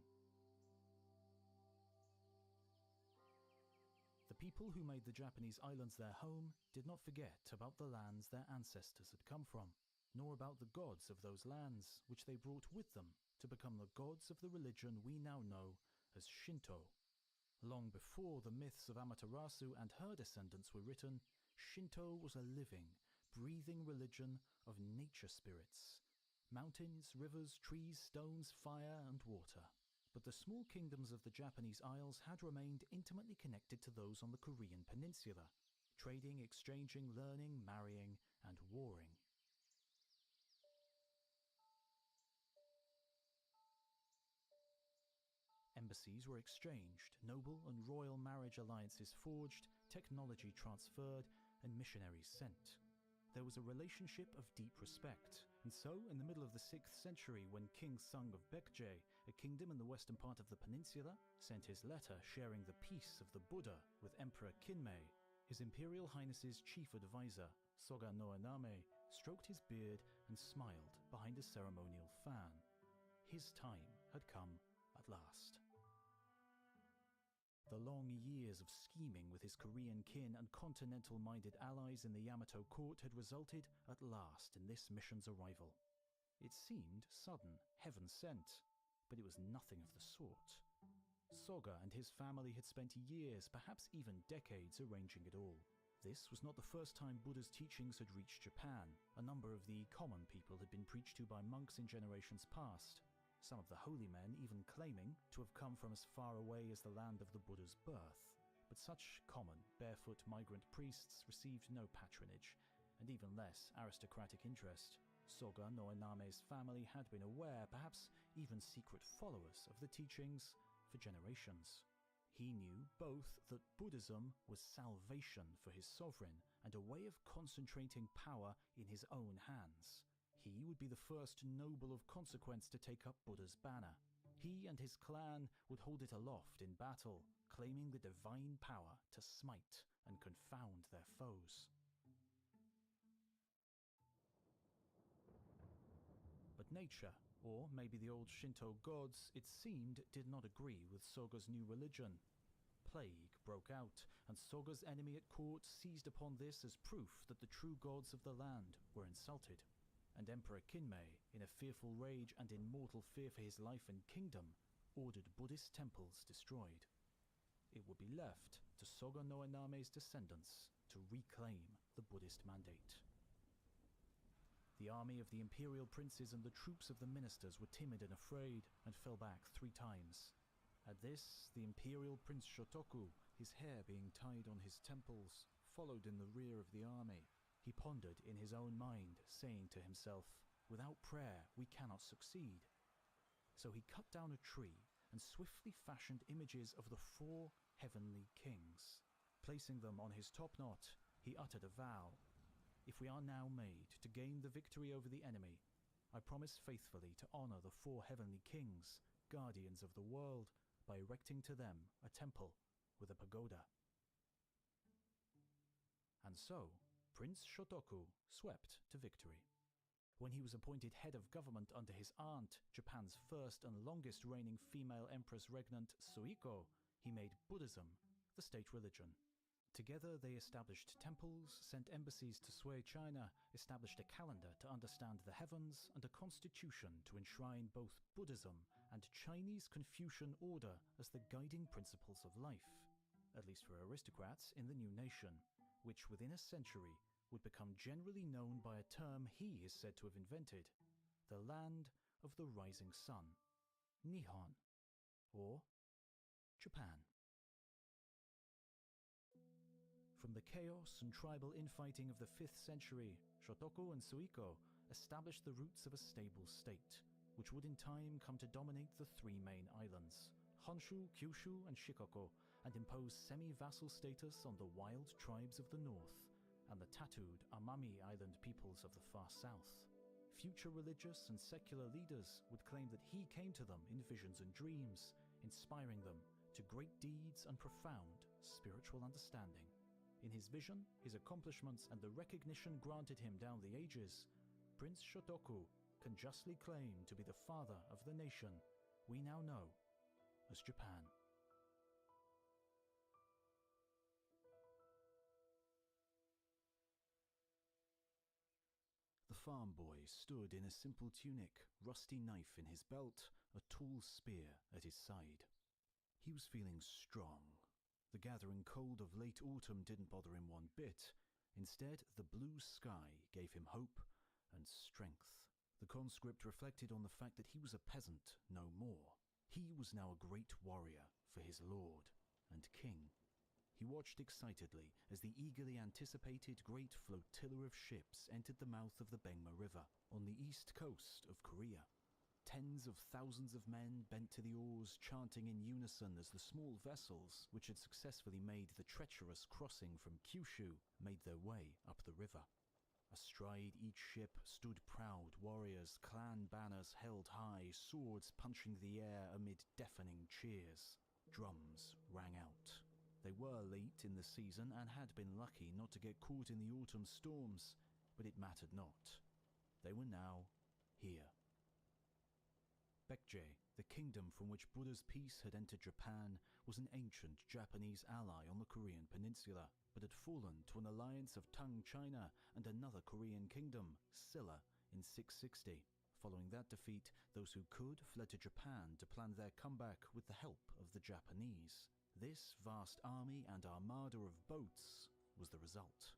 Speaker 5: The people who made the Japanese islands their home did not forget about the lands their ancestors had come from, nor about the gods of those lands which they brought with them to become the gods of the religion we now know as Shinto. Long before the myths of Amaterasu and her descendants were written, Shinto was a living, breathing religion of nature spirits. Mountains, rivers, trees, stones, fire, and water. But the small kingdoms of the Japanese Isles had remained intimately connected to those on the Korean peninsula, trading, exchanging, learning, marrying, and warring. Embassies were exchanged, noble and royal marriage alliances forged, technology transferred, and missionaries sent. There was a relationship of deep respect, and so, in the middle of the 6th century, when King Sung of Baekje, a kingdom in the western part of the peninsula, sent his letter sharing the peace of the Buddha with Emperor Kinmei, His Imperial Highness's chief advisor, Soga Noename, stroked his beard and smiled behind a ceremonial fan. His time had come at last. The long years of scheming with his Korean kin and continental-minded allies in the Yamato court had resulted at last in this mission's arrival. It seemed sudden, heaven-sent, but it was nothing of the sort. Soga and his family had spent years, perhaps even decades, arranging it all. This was not the first time Buddha's teachings had reached Japan. A number of the common people had been preached to by monks in generations past, some of the holy men even claiming to have come from as far away as the land of the Buddha's birth. But such common, barefoot migrant priests received no patronage, and even less aristocratic interest. Soga Noename's family had been aware, perhaps even secret followers of the teachings for generations. He knew both that Buddhism was salvation for his sovereign and a way of concentrating power in his own hands. He would be the first noble of consequence to take up Buddha's banner. He and his clan would hold it aloft in battle, claiming the divine power to smite and confound their foes. But nature, or maybe the old Shinto gods, it seemed, did not agree with Soga's new religion. Plague broke out, and Soga's enemy at court seized upon this as proof that the true gods of the land were insulted. And Emperor Kinmei, in a fearful rage and in mortal fear for his life and kingdom, ordered Buddhist temples destroyed. It would be left to Soga Noename's descendants to reclaim the Buddhist mandate. The army of the imperial princes and the troops of the ministers were timid and afraid, and fell back 3 times. At this, the imperial prince Shotoku, his hair being tied on his temples, followed in the rear of the army. He pondered in his own mind, saying to himself, "Without prayer we cannot succeed." So he cut down a tree and swiftly fashioned images of the 4 heavenly kings. Placing them on his top knot, he uttered a vow. If we are now made to gain the victory over the enemy, I promise faithfully to honor the 4 heavenly kings, guardians of the world, by erecting to them a temple with a pagoda. And so, Prince Shotoku swept to victory. When he was appointed head of government under his aunt, Japan's first and longest reigning female empress regnant Suiko, he made Buddhism the state religion. Together they established temples, sent embassies to sway China, established a calendar to understand the heavens, and a constitution to enshrine both Buddhism and Chinese Confucian order as the guiding principles of life, at least for aristocrats in the new nation, which within a century would become generally known by a term he is said to have invented, the land of the rising sun, Nihon, or Japan. From the chaos and tribal infighting of the 5th century, Shotoku and Suiko established the roots of a stable state, which would in time come to dominate the 3 main islands, Honshu, Kyushu, and Shikoku, and impose semi-vassal status on the wild tribes of the north and the tattooed Amami Island peoples of the far south. Future religious and secular leaders would claim that he came to them in visions and dreams, inspiring them to great deeds and profound spiritual understanding. In his vision, his accomplishments, and the recognition granted him down the ages, Prince Shotoku can justly claim to be the father of the nation we now know as Japan. The farm boy stood in a simple tunic, rusty knife in his belt, a tall spear at his side. He was feeling strong. The gathering cold of late autumn didn't bother him one bit. Instead, the blue sky gave him hope and strength. The conscript reflected on the fact that he was a peasant no more. He was now a great warrior for his lord and king. He watched excitedly as the eagerly anticipated great flotilla of ships entered the mouth of the Bengma River on the east coast of Korea. Tens of thousands of men bent to the oars, chanting in unison as the small vessels, which had successfully made the treacherous crossing from Kyushu, made their way up the river. Astride each ship stood proud warriors, clan banners held high, swords punching the air amid deafening cheers. Drums rang out. They were late in the season and had been lucky not to get caught in the autumn storms, but it mattered not. They were now here. Baekje, the kingdom from which Buddha's peace had entered Japan, was an ancient Japanese ally on the Korean peninsula, but had fallen to an alliance of Tang China and another Korean kingdom, Silla, in 660. Following that defeat, those who could fled to Japan to plan their comeback with the help of the Japanese. This vast army and armada of boats was the result.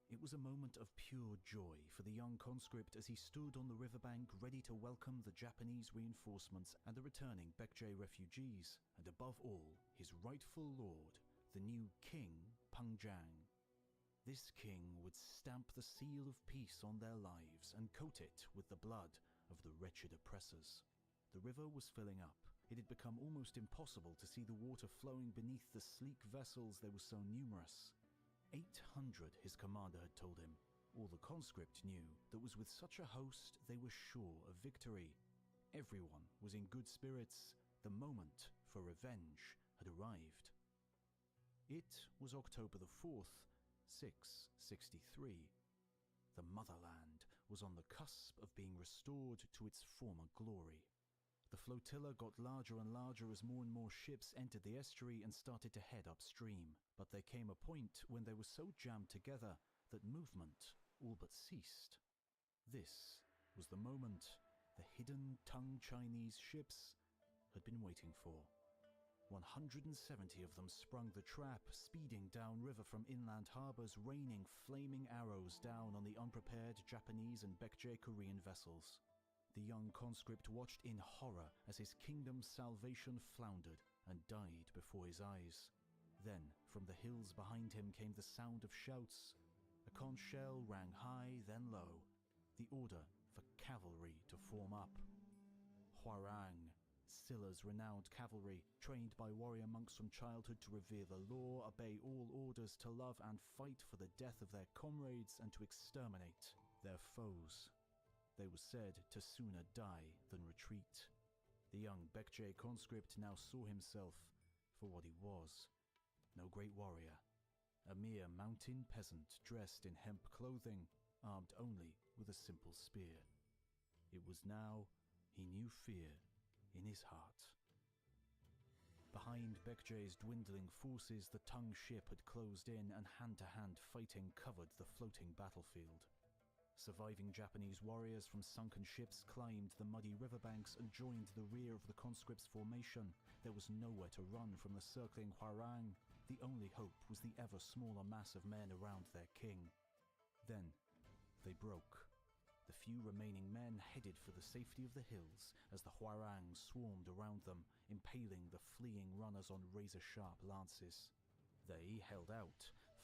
Speaker 5: It was a moment of pure joy for the young conscript as he stood on the riverbank ready to welcome the Japanese reinforcements and the returning Baekje refugees, and above all, his rightful lord, the new King Pangjang. This king would stamp the seal of peace on their lives and coat it with the blood of the wretched oppressors. The river was filling up. It had become almost impossible to see the water flowing beneath the sleek vessels, they were so numerous. 800, his commander had told him. All the conscript knew that was with such a host they were sure of victory. Everyone was in good spirits. The moment for revenge had arrived. It was October the 4th, 663. The motherland was on the cusp of being restored to its former glory. The flotilla got larger and larger as more and more ships entered the estuary and started to head upstream, but there came a point when they were so jammed together that movement all but ceased. This was the moment the hidden Tang Chinese ships had been waiting for. 170 of them sprung the trap, speeding downriver from inland harbors, raining flaming arrows down on the unprepared Japanese and Baekje Korean vessels. The young conscript watched in horror as his kingdom's salvation floundered and died before his eyes. Then, from the hills behind him came the sound of shouts. A conch shell rang high, then low, the order for cavalry to form up. Hwarang, Scylla's renowned cavalry, trained by warrior monks from childhood to revere the law, obey all orders, to love and fight for the death of their comrades, and to exterminate their foes. They were said to sooner die than retreat. The young Bekje conscript now saw himself for what he was. No great warrior, a mere mountain peasant dressed in hemp clothing, armed only with a simple spear. It was now he knew fear in his heart. Behind Bekje's dwindling forces, the Tung ship had closed in, and hand-to-hand fighting covered the floating battlefield. Surviving Japanese warriors from sunken ships climbed the muddy riverbanks and joined the rear of the conscripts' formation. There was nowhere to run from the circling Hwarang. The only hope was the ever smaller mass of men around their king. Then they broke. The few remaining men headed for the safety of the hills as the Hwarang swarmed around them, impaling the fleeing runners on razor-sharp lances. They held out,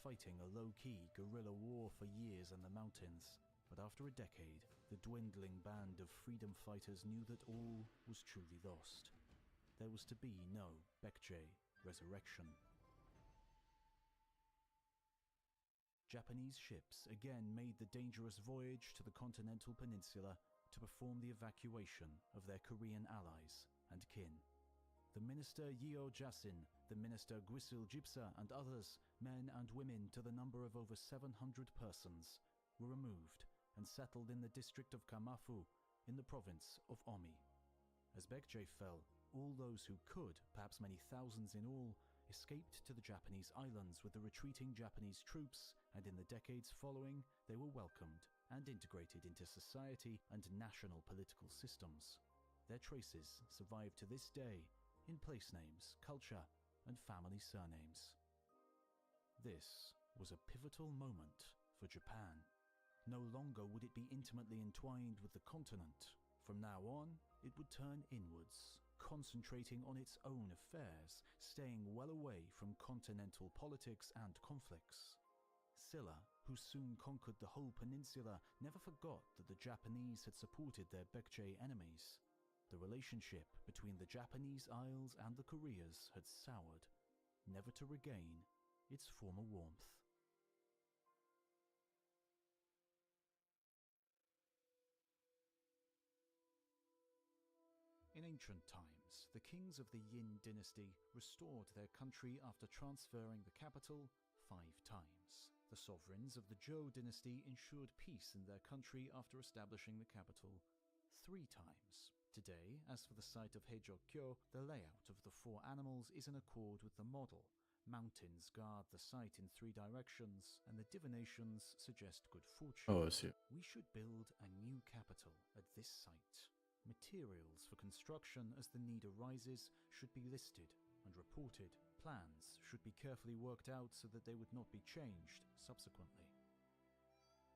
Speaker 5: fighting a low-key guerrilla war for years in the mountains. But after a decade, the dwindling band of freedom fighters knew that all was truly lost. There was to be no Bekje resurrection. Japanese ships again made the dangerous voyage to the continental peninsula to perform the evacuation of their Korean allies and kin. The minister Yeo Jasin, the minister Gwisil Jipsa, and others, men and women to the number of over 700 persons, were removed and settled in the district of Kamafu in the province of Omi. As Bekje fell, all those who could, perhaps many thousands in all, escaped to the Japanese islands with the retreating Japanese troops, and in the decades following, they were welcomed and integrated into society and national political systems. Their traces survive to this day in place names, culture, and family surnames. This was a pivotal moment for Japan. No longer would it be intimately entwined with the continent. From now on, it would turn inwards, concentrating on its own affairs, staying well away from continental politics and conflicts. Silla, who soon conquered the whole peninsula, never forgot that the Japanese had supported their Bekje enemies. The relationship between the Japanese Isles and the Koreas had soured, never to regain its former warmth. In ancient times, the kings of the Yin dynasty restored their country after transferring the capital 5 times. The sovereigns of the Zhou dynasty ensured peace in their country after establishing the capital 3 times. Today, as for the site of Heijokyo, the layout of the 4 animals is in accord with the model. Mountains guard the site in 3 directions, and the divinations suggest good fortune.
Speaker 1: Oh, I see.
Speaker 5: We should build a new capital at this site. Materials for construction, as the need arises, should be listed and reported. Plans should be carefully worked out so that they would not be changed subsequently.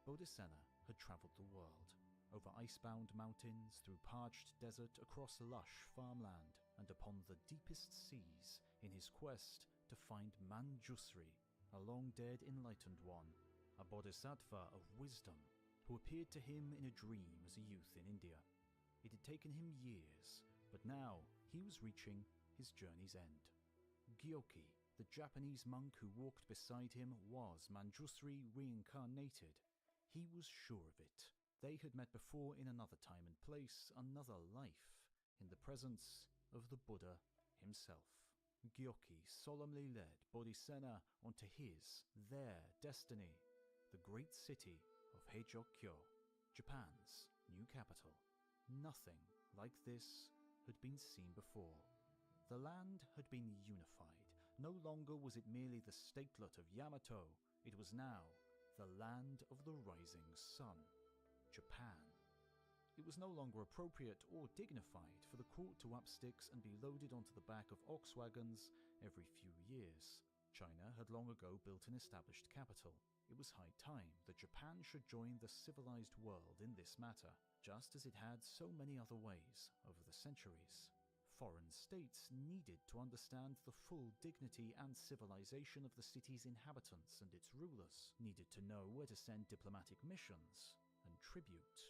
Speaker 5: Bodhisena had traveled the world, over ice-bound mountains, through parched desert, across lush farmland, and upon the deepest seas, in his quest to find Manjusri, a long-dead enlightened one, a bodhisattva of wisdom, who appeared to him in a dream as a youth in India. It had taken him years, but now he was reaching his journey's end. Gyoki, the Japanese monk who walked beside him, was Manjusri reincarnated. He was sure of it. They had met before in another time and place, another life, in the presence of the Buddha himself. Gyoki solemnly led Bodhisena onto their destiny, the great city of Heijokyo, Japan's new capital. Nothing like this had been seen before. The land had been unified. No longer was it merely the statelet of Yamato. It was now the land of the rising sun, Japan. It was no longer appropriate or dignified for the court to up sticks and be loaded onto the back of ox wagons every few years. China had long ago built an established capital. It was high time that Japan should join the civilized world in this matter, just as it had so many other ways over the centuries. Foreign states needed to understand the full dignity and civilization of the city's inhabitants, and its rulers needed to know where to send diplomatic missions and tribute.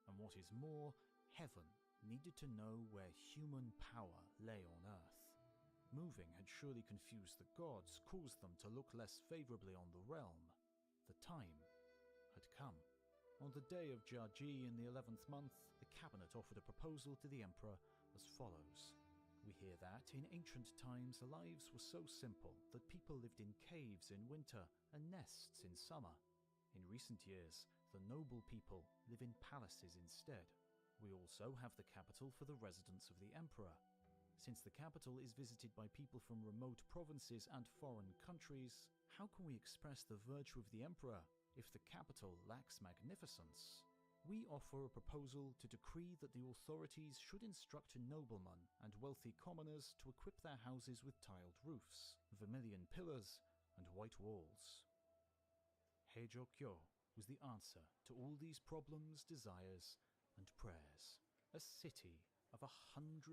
Speaker 5: And what is more, heaven needed to know where human power lay on Earth. Moving had surely confused the gods, caused them to look less favorably on the realm. The time had come. On the day of Jiaji in the 11th month, the cabinet offered a proposal to the emperor as follows. We hear that, in ancient times, lives were so simple that people lived in caves in winter and nests in summer. In recent years, the noble people live in palaces instead. We also have the capital for the residence of the emperor. Since the capital is visited by people from remote provinces and foreign countries, how can we express the virtue of the emperor if the capital lacks magnificence? We offer a proposal to decree that the authorities should instruct noblemen and wealthy commoners to equip their houses with tiled roofs, vermilion pillars, and white walls. Heijokyo was the answer to all these problems, desires, and prayers. A city of 100,000.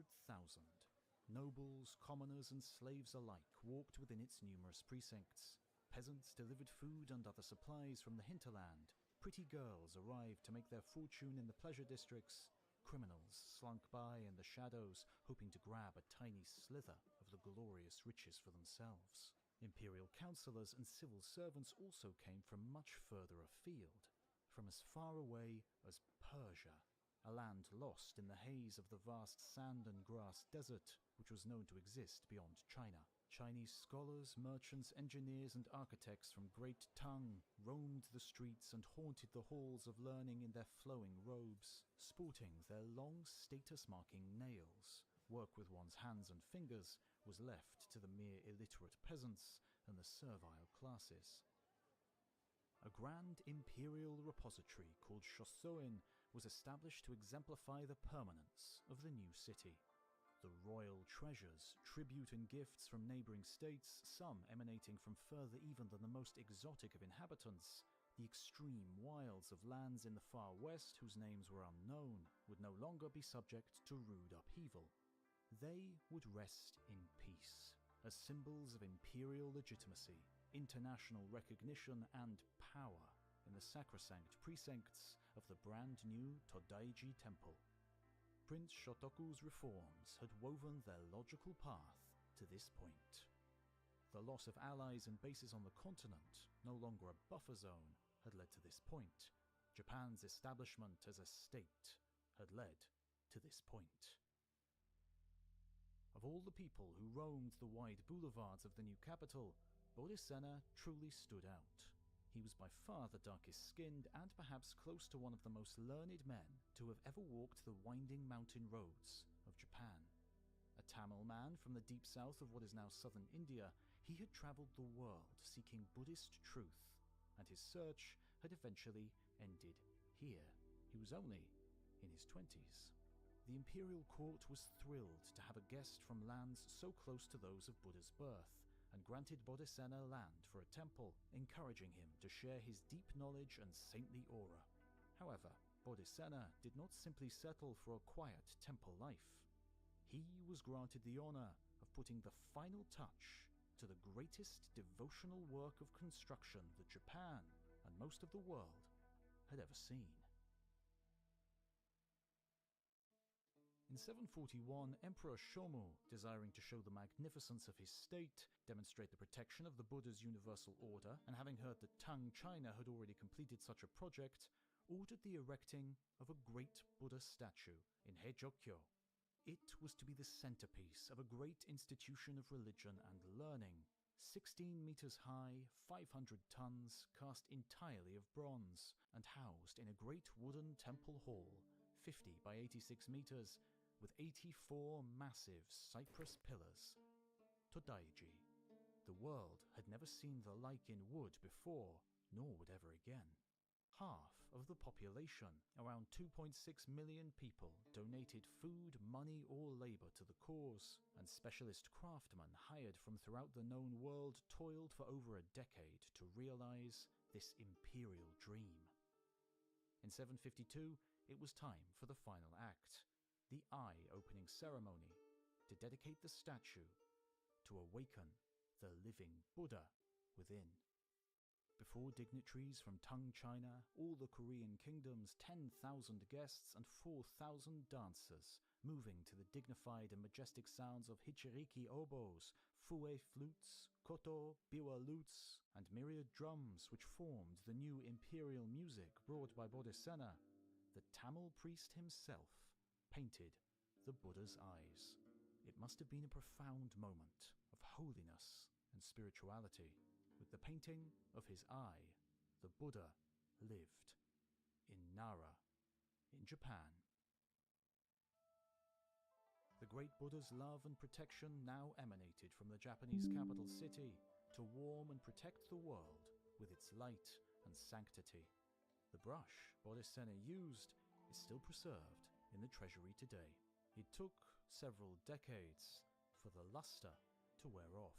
Speaker 5: Nobles, commoners, and slaves alike walked within its numerous precincts. Peasants delivered food and other supplies from the hinterland. Pretty girls arrived to make their fortune in the pleasure districts. Criminals slunk by in the shadows, hoping to grab a tiny slither of the glorious riches for themselves. Imperial councillors and civil servants also came from much further afield, from as far away as Persia, a land lost in the haze of the vast sand and grass desert which was known to exist beyond China. Chinese scholars, merchants, engineers, and architects from Great Tang roamed the streets and haunted the halls of learning in their flowing robes, sporting their long status-marking nails. Work with one's hands and fingers was left to the mere illiterate peasants and the servile classes. A grand imperial repository called Shosoin was established to exemplify the permanence of the new city. The royal treasures, tribute and gifts from neighboring states, some emanating from further even than the most exotic of inhabitants, the extreme wilds of lands in the far west whose names were unknown, would no longer be subject to rude upheaval. They would rest in peace, as symbols of imperial legitimacy, international recognition, and power in the sacrosanct precincts of the brand new Todaiji Temple. Prince Shotoku's reforms had woven their logical path to this point. The loss of allies and bases on the continent, no longer a buffer zone, had led to this point. Japan's establishment as a state had led to this point. Of all the people who roamed the wide boulevards of the new capital, Bodhisena truly stood out. He was by far the darkest-skinned and perhaps close to one of the most learned men to have ever walked the winding mountain roads of Japan. A Tamil man from the deep south of what is now southern India, he had traveled the world seeking Buddhist truth, and his search had eventually ended here. He was only in his 20s. The imperial court was thrilled to have a guest from lands so close to those of Buddha's birth, and granted Bodhisena land for a temple, encouraging him to share his deep knowledge and saintly aura. However, Bodhisena did not simply settle for a quiet temple life. He was granted the honor of putting the final touch to the greatest devotional work of construction that Japan, and most of the world, had ever seen. In 741, Emperor Shomu, desiring to show the magnificence of his state, demonstrate the protection of the Buddha's universal order, and having heard that Tang China had already completed such a project, ordered the erecting of a great Buddha statue in Heijokyo. It was to be the centerpiece of a great institution of religion and learning. 16 meters high, 500 tons, cast entirely of bronze, and housed in a great wooden temple hall, 50 by 86 meters, with 84 massive cypress pillars. Todaiji. The world had never seen the like in wood before, nor would ever again. Half of the population, around 2.6 million people, donated food, money, or labor to the cause, and specialist craftsmen hired from throughout the known world toiled for over a decade to realize this imperial dream. In 752, it was time for the final act, the eye-opening ceremony, to dedicate the statue, to awaken the living Buddha within. before dignitaries from Tung China, all the Korean kingdoms, 10,000 guests, and 4,000 dancers, moving to the dignified and majestic sounds of hichiriki oboes, fue flutes, koto, biwa lutes, and myriad drums which formed the new imperial music brought by Bodhisena, the Tamil priest himself painted the Buddha's eyes. It must have been a profound moment of holiness and spirituality. With the painting of his eye, the Buddha lived in Nara, in Japan. The great Buddha's love and protection now emanated from the Japanese capital city to warm and protect the world with its light and sanctity. The brush Bodhisena used is still preserved in the treasury today. It took several decades for the luster to wear off.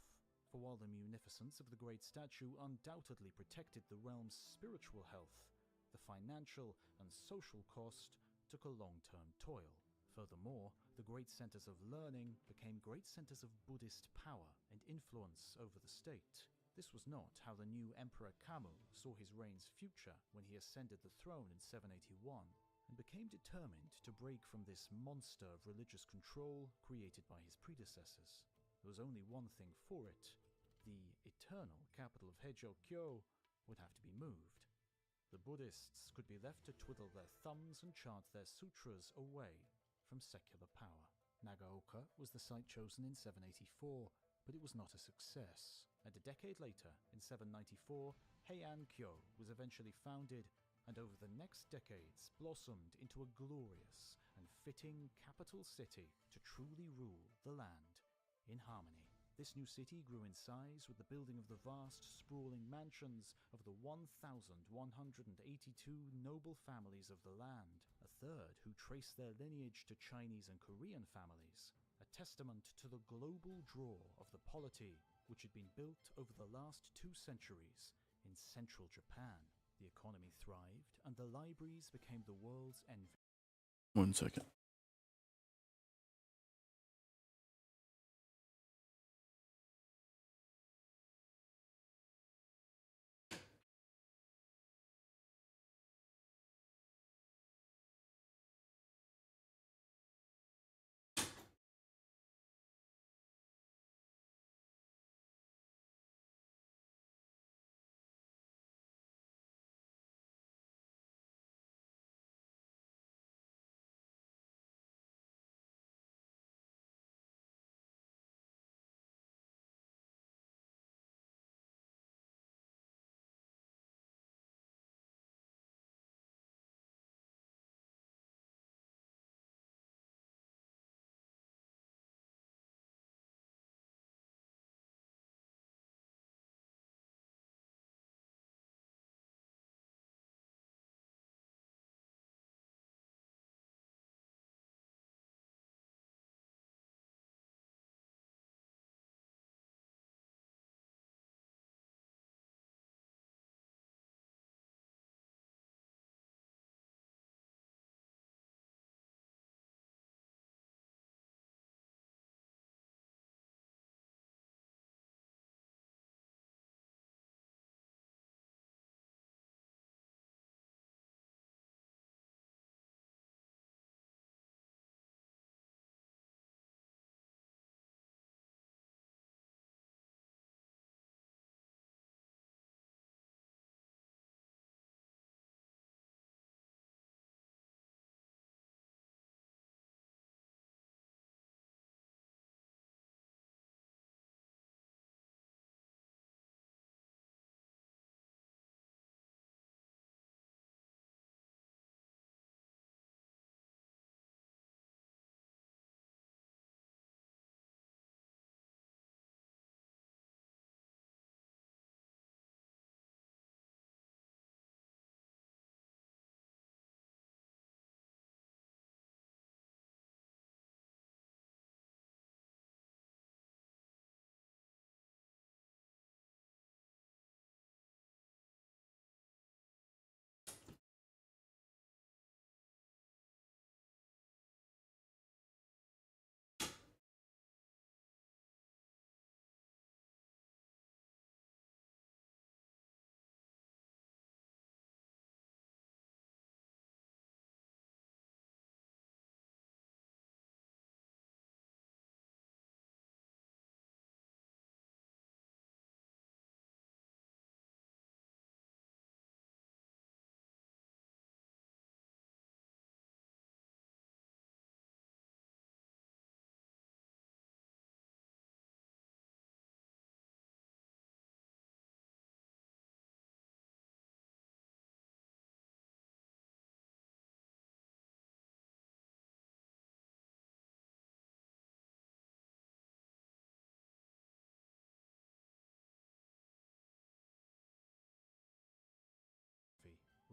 Speaker 5: For while the munificence of the great statue undoubtedly protected the realm's spiritual health, the financial and social cost took a long-term toil. Furthermore, the great centers of learning became great centers of Buddhist power and influence over the state. This was not how the new Emperor Kamu saw his reign's future when he ascended the throne in 781, and became determined to break from this monster of religious control created by his predecessors. There was only one thing for it. The eternal capital of Heijō-kyo would have to be moved. The Buddhists could be left to twiddle their thumbs and chant their sutras away from secular power. Nagaoka was the site chosen in 784, but it was not a success, and a decade later, in 794, Heian-kyo was eventually founded, and over the next decades blossomed into a glorious and fitting capital city to truly rule the land in harmony. This new city grew in size with the building of the vast, sprawling mansions of the 1,182 noble families of the land, a third who traced their lineage to Chinese and Korean families, a testament to the global draw of the polity which had been built over the last 2 centuries in central Japan. The economy thrived, and the libraries became the world's envy.
Speaker 1: 1 second.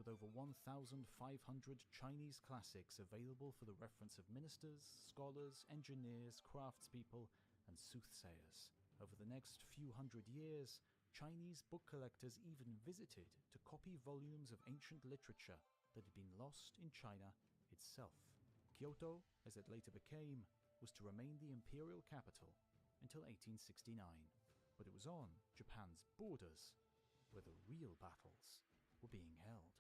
Speaker 5: with over 1,500 Chinese classics available for the reference of ministers, scholars, engineers, craftspeople, and soothsayers. Over the next few hundred years, Chinese book collectors even visited to copy volumes of ancient literature that had been lost in China itself. Kyoto, as it later became, was to remain the imperial capital until 1869, but it was on Japan's borders where the real battles were being held.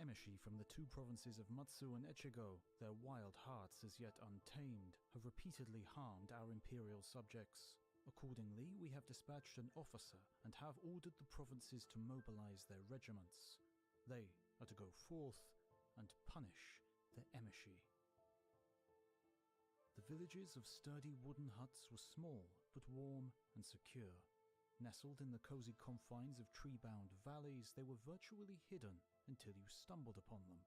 Speaker 5: Emishi from the two provinces of Mutsu and Echigo, their wild hearts as yet untamed, have repeatedly harmed our imperial subjects. Accordingly, we have dispatched an officer and have ordered the provinces to mobilize their regiments. They are to go forth and punish the Emishi. The villages of sturdy wooden huts were small, but warm and secure. Nestled in the cozy confines of tree-bound valleys, they were virtually hidden until you stumbled upon them.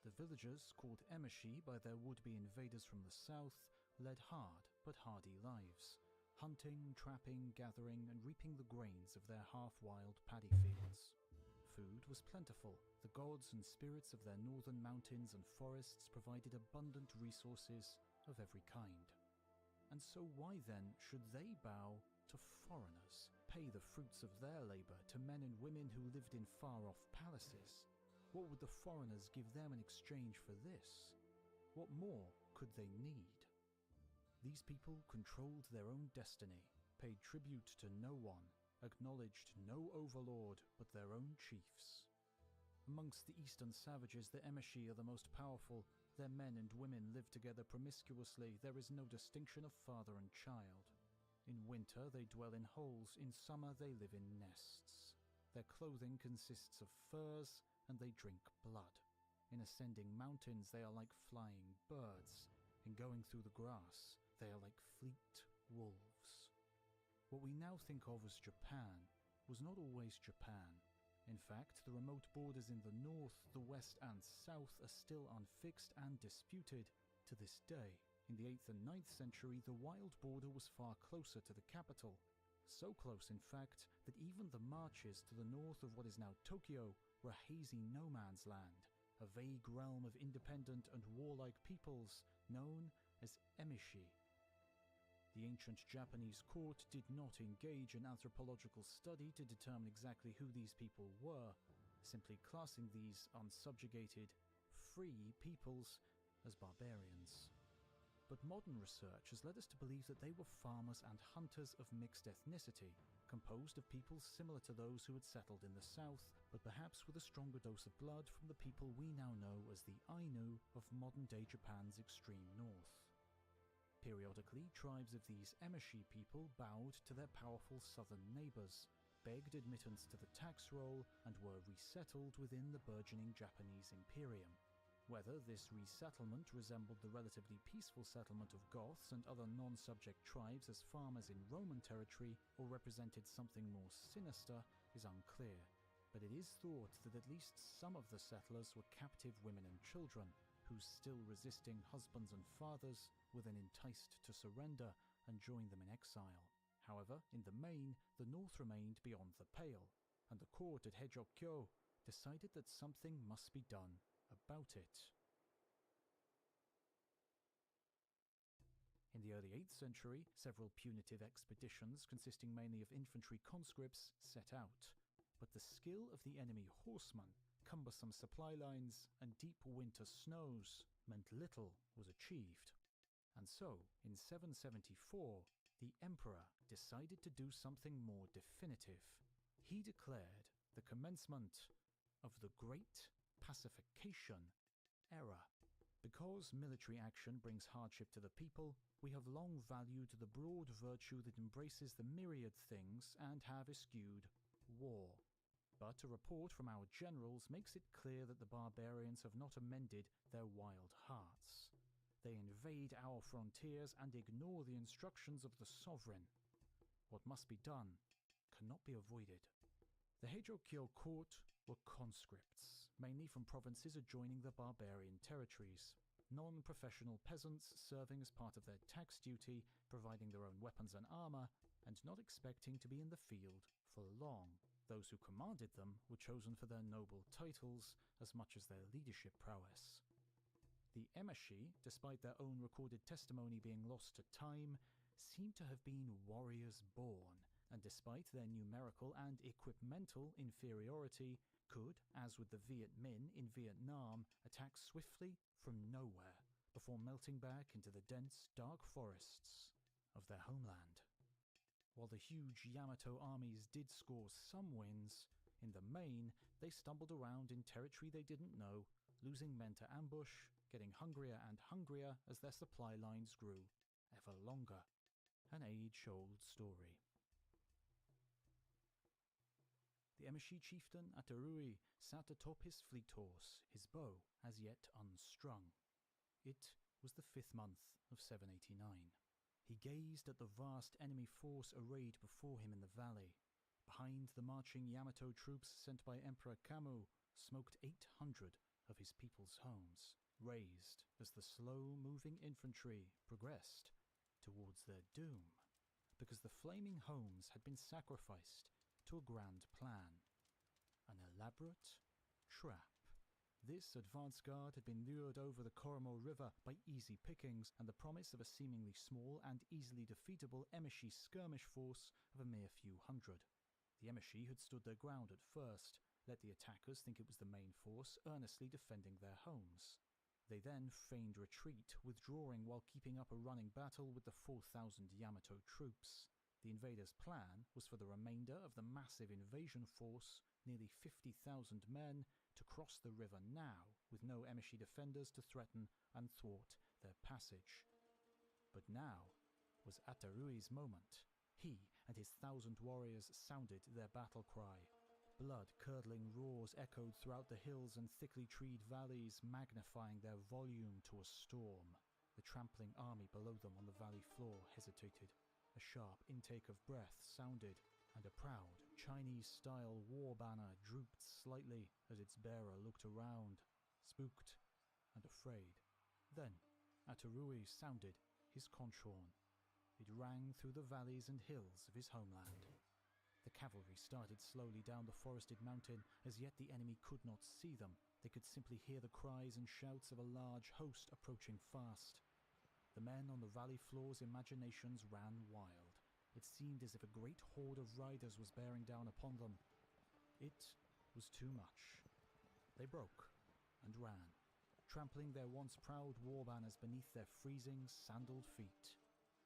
Speaker 5: The villagers, called Emishi by their would-be invaders from the south, led hard but hardy lives, hunting, trapping, gathering, and reaping the grains of their half-wild paddy fields. Food was plentiful. The gods and spirits of their northern mountains and forests provided abundant resources of every kind. And so why then should they bow to foreigners, pay the fruits of their labor to men and women who lived in far-off palaces? What would the foreigners give them in exchange for this? What more could they need? These people controlled their own destiny, paid tribute to no one, acknowledged no overlord but their own chiefs. Amongst the eastern savages, the Emishi are the most powerful. Their men and women live together promiscuously. There is no distinction of father and child. In winter, they dwell in holes. In summer, they live in nests. Their clothing consists of furs, and they drink blood. In ascending mountains, they are like flying birds. In going through the grass, they are like fleet wolves. What we now think of as Japan was not always Japan. In fact, the remote borders in the north, the west and south are still unfixed and disputed to this day. In the 8th and 9th century, the wild border was far closer to the capital. So close, in fact, that even the marches to the north of what is now Tokyo were a hazy no-man's land, a vague realm of independent and warlike peoples known as Emishi. The ancient Japanese court did not engage in anthropological study to determine exactly who these people were, simply classing these unsubjugated, free peoples as barbarians. But modern research has led us to believe that they were farmers and hunters of mixed ethnicity, composed of peoples similar to those who had settled in the south, but perhaps with a stronger dose of blood from the people we now know as the Ainu of modern-day Japan's extreme north. Periodically, tribes of these Emishi people bowed to their powerful southern neighbors, begged admittance to the tax roll, and were resettled within the burgeoning Japanese imperium. Whether this resettlement resembled the relatively peaceful settlement of Goths and other non-subject tribes as farmers in Roman territory, or represented something more sinister, is unclear. But it is thought that at least some of the settlers were captive women and children, whose still resisting husbands and fathers were then enticed to surrender and join them in exile. However, in the main, the north remained beyond the pale, and the court at Heijokyo decided that something must be done about it. In the early 8th century, several punitive expeditions consisting mainly of infantry conscripts set out, but the skill of the enemy horsemen, cumbersome supply lines, and deep winter snows meant little was achieved. And so, in 774, the emperor decided to do something more definitive. He declared the commencement of the Great Pacification Era. Because military action brings hardship to the people, we have long valued the broad virtue that embraces the myriad things and have eschewed war. But a report from our generals makes it clear that the barbarians have not amended their wild hearts. They invade our frontiers and ignore the instructions of the sovereign. What must be done cannot be avoided. The Heijokyo court were conscripts, mainly from provinces adjoining the barbarian territories. non-professional peasants serving as part of their tax duty, providing their own weapons and armor, and not expecting to be in the field for long. Those who commanded them were chosen for their noble titles as much as their leadership prowess. The Emishi, despite their own recorded testimony being lost to time, seem to have been warriors born, and despite their numerical and equipmental inferiority, could, as with the Viet Minh in Vietnam, attack swiftly from nowhere before melting back into the dense, dark forests of their homeland. While the huge Yamato armies did score some wins, in the main they stumbled around in territory they didn't know, losing men to ambush, getting hungrier and hungrier as their supply lines grew ever longer. An age-old story. The Emishi chieftain Atarui sat atop his fleet horse, his bow as yet unstrung. It was the 5th month of 789. He gazed at the vast enemy force arrayed before him in the valley. Behind the marching Yamato troops sent by Emperor Kamu smoked 800 of his people's homes, raised as the slow-moving infantry progressed towards their doom, because the flaming homes had been sacrificed to a grand plan, an elaborate trap. This advance guard had been lured over the Koromo River by easy pickings and the promise of a seemingly small and easily defeatable Emishi skirmish force of a mere few hundred. The Emishi had stood their ground at first, let the attackers think it was the main force earnestly defending their homes. They then feigned retreat, withdrawing while keeping up a running battle with the 4,000 Yamato troops. The invaders' plan was for the remainder of the massive invasion force, nearly 50,000 men, to cross the river now, with no Emishi defenders to threaten and thwart their passage. But now was Atarui's moment. He and his 1,000 warriors sounded their battle cry. Blood-curdling roars echoed throughout the hills and thickly treed valleys, magnifying their volume to a storm. The trampling army below them on the valley floor hesitated. A sharp intake of breath sounded, and a proud Chinese-style war banner drooped slightly as its bearer looked around, spooked and afraid. Then Atarui sounded his conchhorn. It rang through the valleys and hills of his homeland. The cavalry started slowly down the forested mountain, as yet the enemy could not see them. They could simply hear the cries and shouts of a large host approaching fast. The men on the valley floor's imaginations ran wild. It seemed as if a great horde of riders was bearing down upon them. It was too much. They broke and ran, trampling their once proud war banners beneath their freezing, sandaled feet.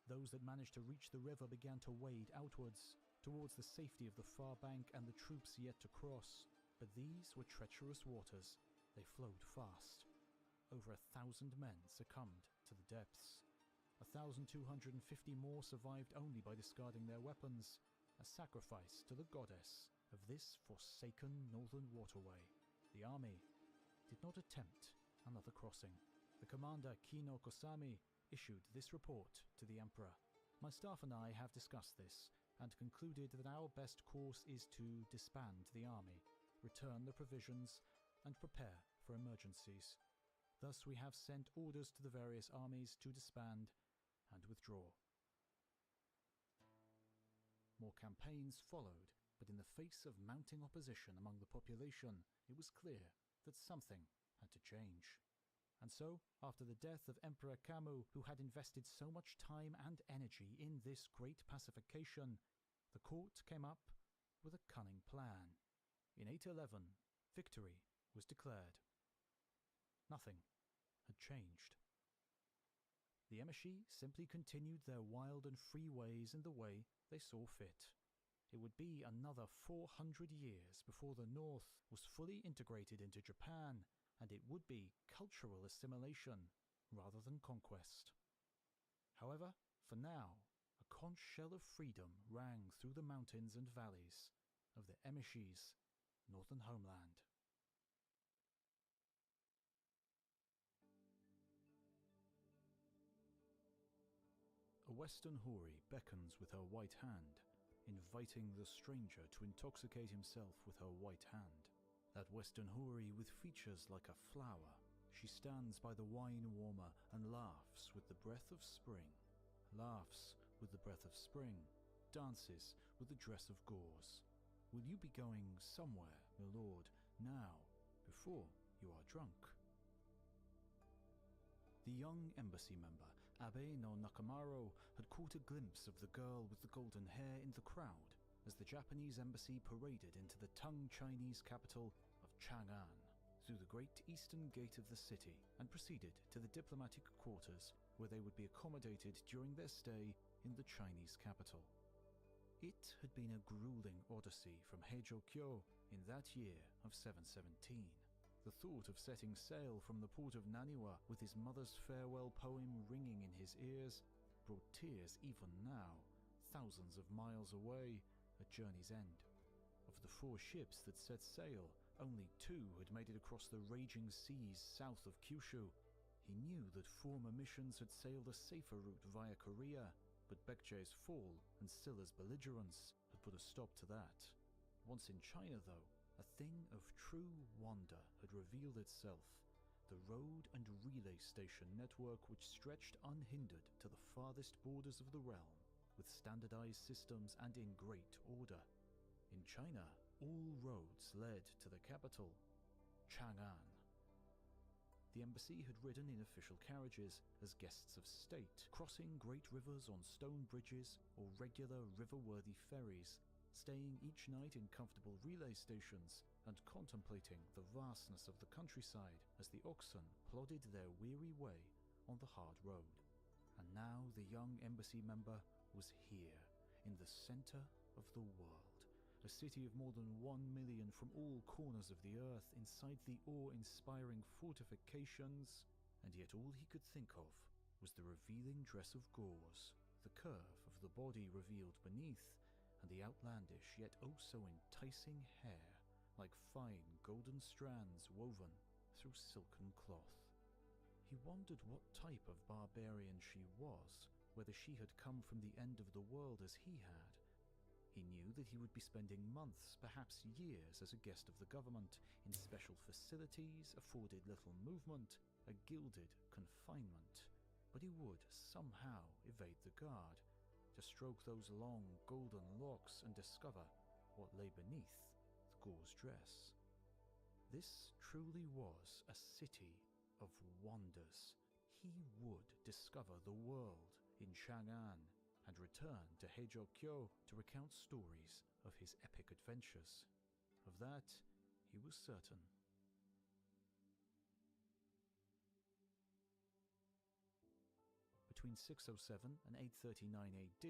Speaker 5: Those that managed to reach the river began to wade outwards, towards the safety of the far bank and the troops yet to cross. But these were treacherous waters. They flowed fast. Over 1,000 men succumbed to the depths. 1,250 more survived only by discarding their weapons, a sacrifice to the goddess of this forsaken northern waterway. The army did not attempt another crossing. The commander Kino Kosami issued this report to the emperor. My staff and I have discussed this, and concluded that our best course is to disband the army, return the provisions, and prepare for emergencies. Thus we have sent orders to the various armies to disband and withdraw. More campaigns followed, but in the face of mounting opposition among the population, it was clear that something had to change. And so, after the death of Emperor Kamu, who had invested so much time and energy in this great pacification, the court came up with a cunning plan. In 811, victory was declared. Nothing had changed. The Emishi simply continued their wild and free ways in the way they saw fit. It would be another 400 years before the North was fully integrated into Japan, and it would be cultural assimilation rather than conquest. However, for now, a conch shell of freedom rang through the mountains and valleys of the Emishi's northern homeland. A western houri beckons with her white hand, inviting the stranger to intoxicate himself with her white hand. That western houri with features like a flower, She stands by the wine warmer and laughs with the breath of spring. Laughs with the breath of spring. Dances with the dress of gauze. Will you be going somewhere, my lord, now, before you are drunk? The young embassy member, Abe no Nakamaro, had caught a glimpse of the girl with the golden hair in the crowd as the Japanese embassy paraded into the Tang Chinese capital of Chang'an through the great eastern gate of the city and proceeded to the diplomatic quarters where they would be accommodated during their stay in the Chinese capital. It had been a grueling odyssey from Heijōkyō in that year of 717. The thought of setting sail from the port of Naniwa with his mother's farewell poem ringing in his ears brought tears even now, thousands of miles away, at journey's end. Of the 4 ships that set sail, only 2 had made it across the raging seas south of Kyushu. He knew that former missions had sailed a safer route via Korea, but Baekje's fall and Silla's belligerence had put a stop to that. Once in China, though, a thing of true wonder had revealed itself, the road and relay station network which stretched unhindered to the farthest borders of the realm, with standardized systems and in great order. In China, all roads led to the capital, Chang'an. The embassy had ridden in official carriages as guests of state, crossing great rivers on stone bridges or regular river-worthy ferries, staying each night in comfortable relay stations and contemplating the vastness of the countryside as the oxen plodded their weary way on the hard road. And now the young embassy member was here, in the center of the world, a city of more than 1 million from all corners of the earth inside the awe-inspiring fortifications, and yet all he could think of was the revealing dress of gauze, the curve of the body revealed beneath, and the outlandish yet oh so enticing hair, like fine golden strands woven through silken cloth. He wondered what type of barbarian she was, whether she had come from the end of the world as he had. He knew that he would be spending months, perhaps years, as a guest of the government, in special facilities, afforded little movement, a gilded confinement. But he would somehow evade the guard, to stroke those long golden locks and discover what lay beneath the gauze dress. This truly was a city of wonders. He would discover the world in Chang'an and return to Heijōkyō to recount stories of his epic adventures. Of that, he was certain. Between 607 and 839 AD,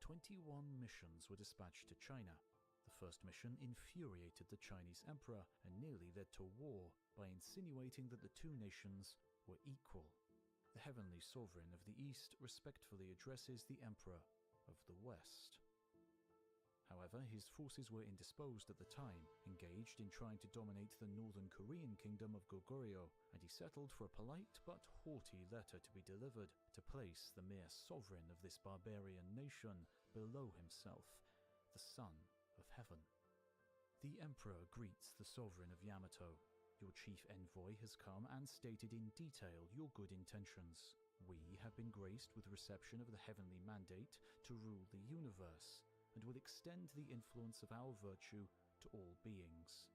Speaker 5: 21 missions were dispatched to China. The first mission infuriated the Chinese emperor and nearly led to war by insinuating that the 2 nations were equal. The heavenly sovereign of the East respectfully addresses the emperor of the West. However, his forces were indisposed at the time, engaged in trying to dominate the northern Korean kingdom of Goguryeo, and he settled for a polite but haughty letter to be delivered to place the mere sovereign of this barbarian nation below himself, the son of heaven. The emperor greets the sovereign of Yamato. Your chief envoy has come and stated in detail your good intentions. We have been graced with reception of the heavenly mandate to rule the universe, and will extend the influence of our virtue to all beings.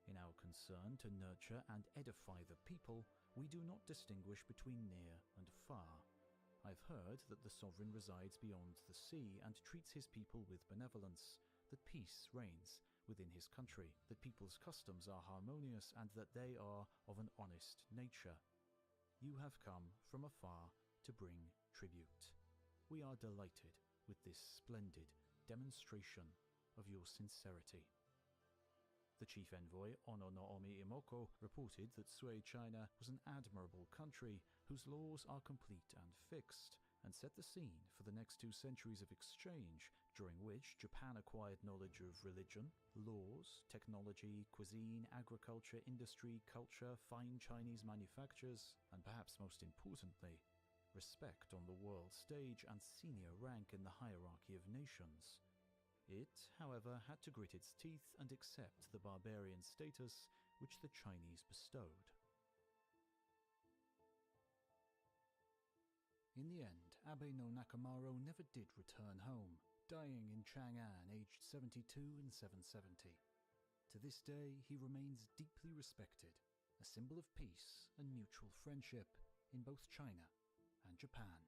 Speaker 5: In our concern to nurture and edify the people, we do not distinguish between near and far. I've heard that the sovereign resides beyond the sea and treats his people with benevolence, that peace reigns within his country, that people's customs are harmonious, and that they are of an honest nature. You have come from afar to bring tribute. We are delighted with this splendid demonstration of your sincerity. The chief envoy, Ono no Omi Imoko, reported that Sui China was an admirable country whose laws are complete and fixed, and set the scene for the next 2 centuries of exchange, during which Japan acquired knowledge of religion, laws, technology, cuisine, agriculture, industry, culture, fine Chinese manufactures, and perhaps most importantly, respect on the world stage and senior rank in the hierarchy of nations. It, however, had to grit its teeth and accept the barbarian status which the Chinese bestowed. in the end, Abe no Nakamaro never did return home, dying in Chang'an aged 72 in 770. To this day, he remains deeply respected, a symbol of peace and mutual friendship in both China and Japan.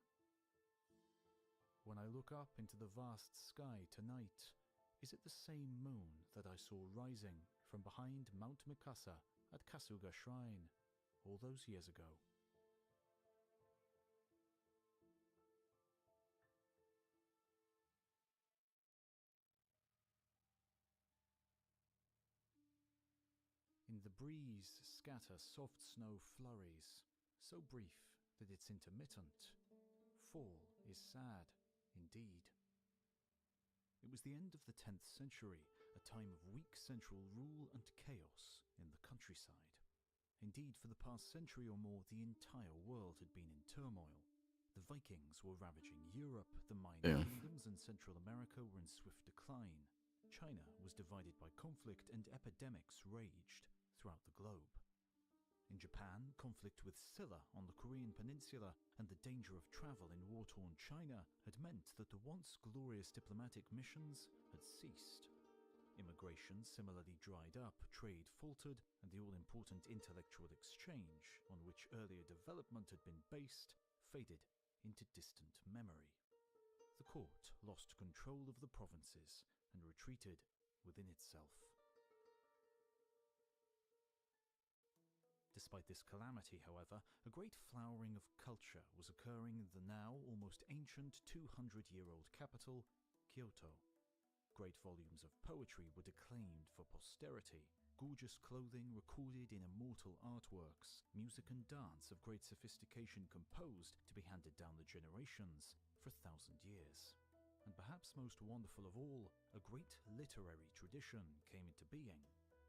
Speaker 5: When I look up into the vast sky tonight, is it the same moon that I saw rising from behind Mount Mikasa at Kasuga Shrine all those years ago? In the breeze scatter soft snow flurries, so brief that it's intermittent. Fall is sad, indeed. It was the end of the 10th century, a time of weak central rule and chaos in the countryside. Indeed, for the past century or more, the entire world had been in turmoil. The Vikings were ravaging Europe, the minor kingdoms in Central America were in swift decline. China was divided by conflict and epidemics raged throughout the globe. In Japan, conflict with Silla on the Korean peninsula and the danger of travel in war-torn China had meant that the once glorious diplomatic missions had ceased. Immigration similarly dried up, trade faltered, and the all-important intellectual exchange, on which earlier development had been based, faded into distant memory. The court lost control of the provinces and retreated within itself. Despite this calamity, however, a great flowering of culture was occurring in the now almost ancient 200-year-old capital, Kyoto. Great volumes of poetry were declaimed for posterity, gorgeous clothing recorded in immortal artworks, music and dance of great sophistication composed to be handed down the generations for 1,000 years. And perhaps most wonderful of all, a great literary tradition came into being.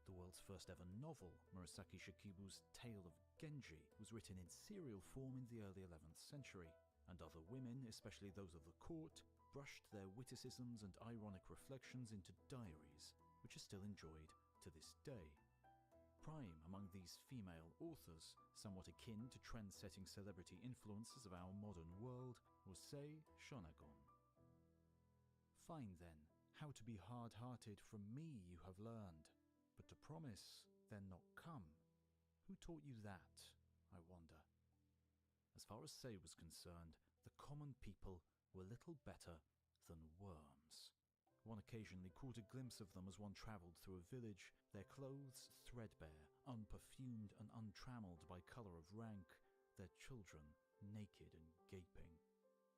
Speaker 5: The world's first ever novel, Murasaki Shikibu's Tale of Genji, was written in serial form in the early 11th century, and other women, especially those of the court, brushed their witticisms and ironic reflections into diaries, which are still enjoyed to this day. Prime among these female authors, somewhat akin to trend-setting celebrity influences of our modern world, was Sei Shonagon. Fine then, how to be hard-hearted from me you have learned, but to promise, then not come. Who taught you that, I wonder? As far as Sei was concerned, the common people were little better than worms. One occasionally caught a glimpse of them as one travelled through a village, their clothes threadbare, unperfumed and untrammeled by colour of rank, their children naked and gaping.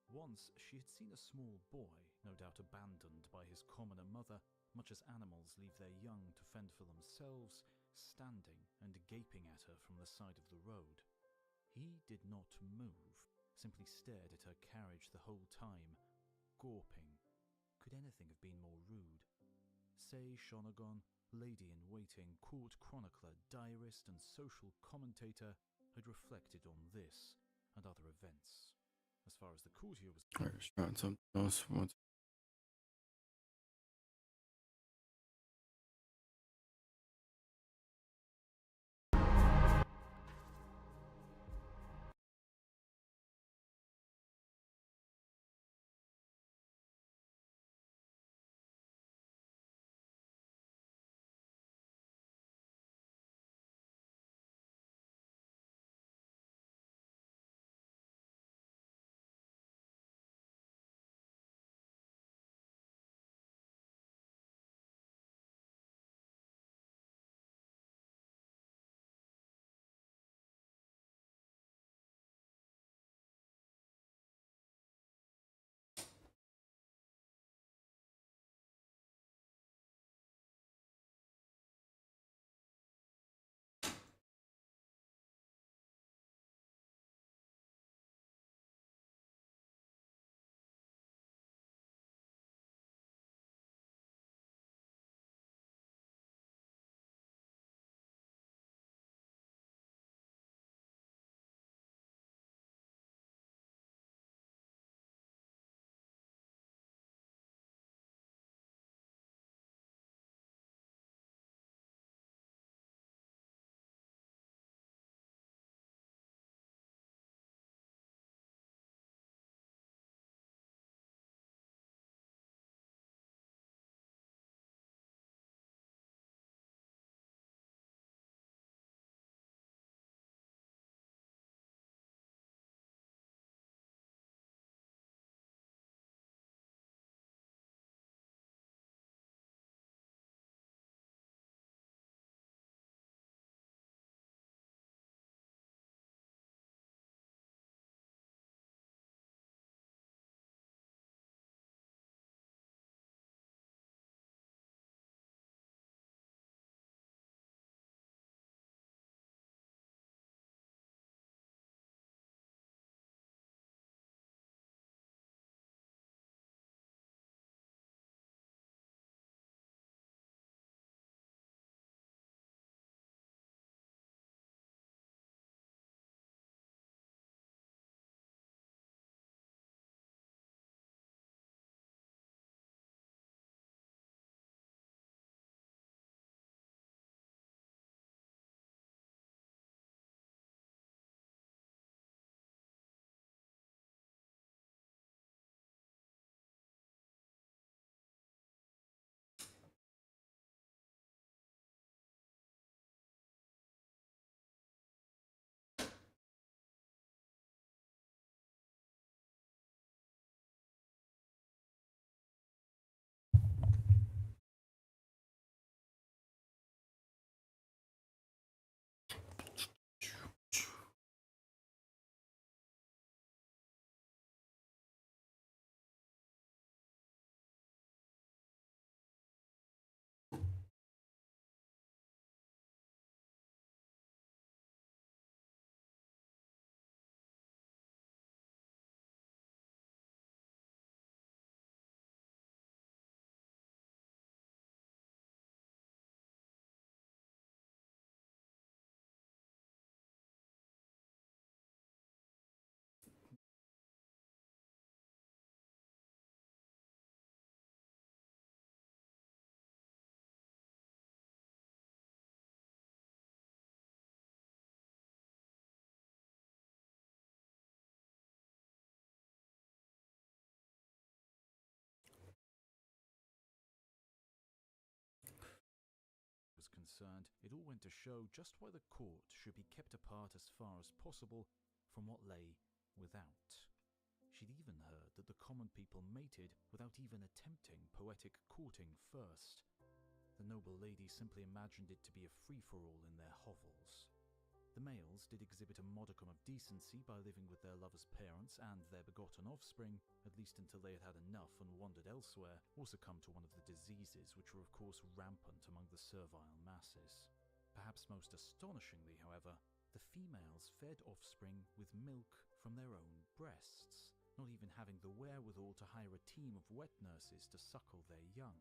Speaker 5: Once she had seen a small boy, no doubt abandoned by his commoner mother, much as animals leave their young to fend for themselves, standing and gaping at her from the side of the road. He did not move, simply stared at her carriage the whole time, gawping. Could anything have been more rude? Sei Shonagon, lady-in-waiting, court chronicler, diarist, and social commentator, had reflected on this and other events. As far as the courtier was
Speaker 1: I was trying something else once.
Speaker 5: concerned, it all went to show just why the court should be kept apart as far as possible from what lay without. She'd even heard that the common people mated without even attempting poetic courting first. The noble lady simply imagined it to be a free-for-all in their hovels. The males did exhibit a modicum of decency by living with their lovers' parents and their begotten offspring, at least until they had had enough and wandered elsewhere, or succumbed to one of the diseases which were of course rampant among the servile masses. Perhaps most astonishingly, however, the females fed offspring with milk from their own breasts, not even having the wherewithal to hire a team of wet nurses to suckle their young.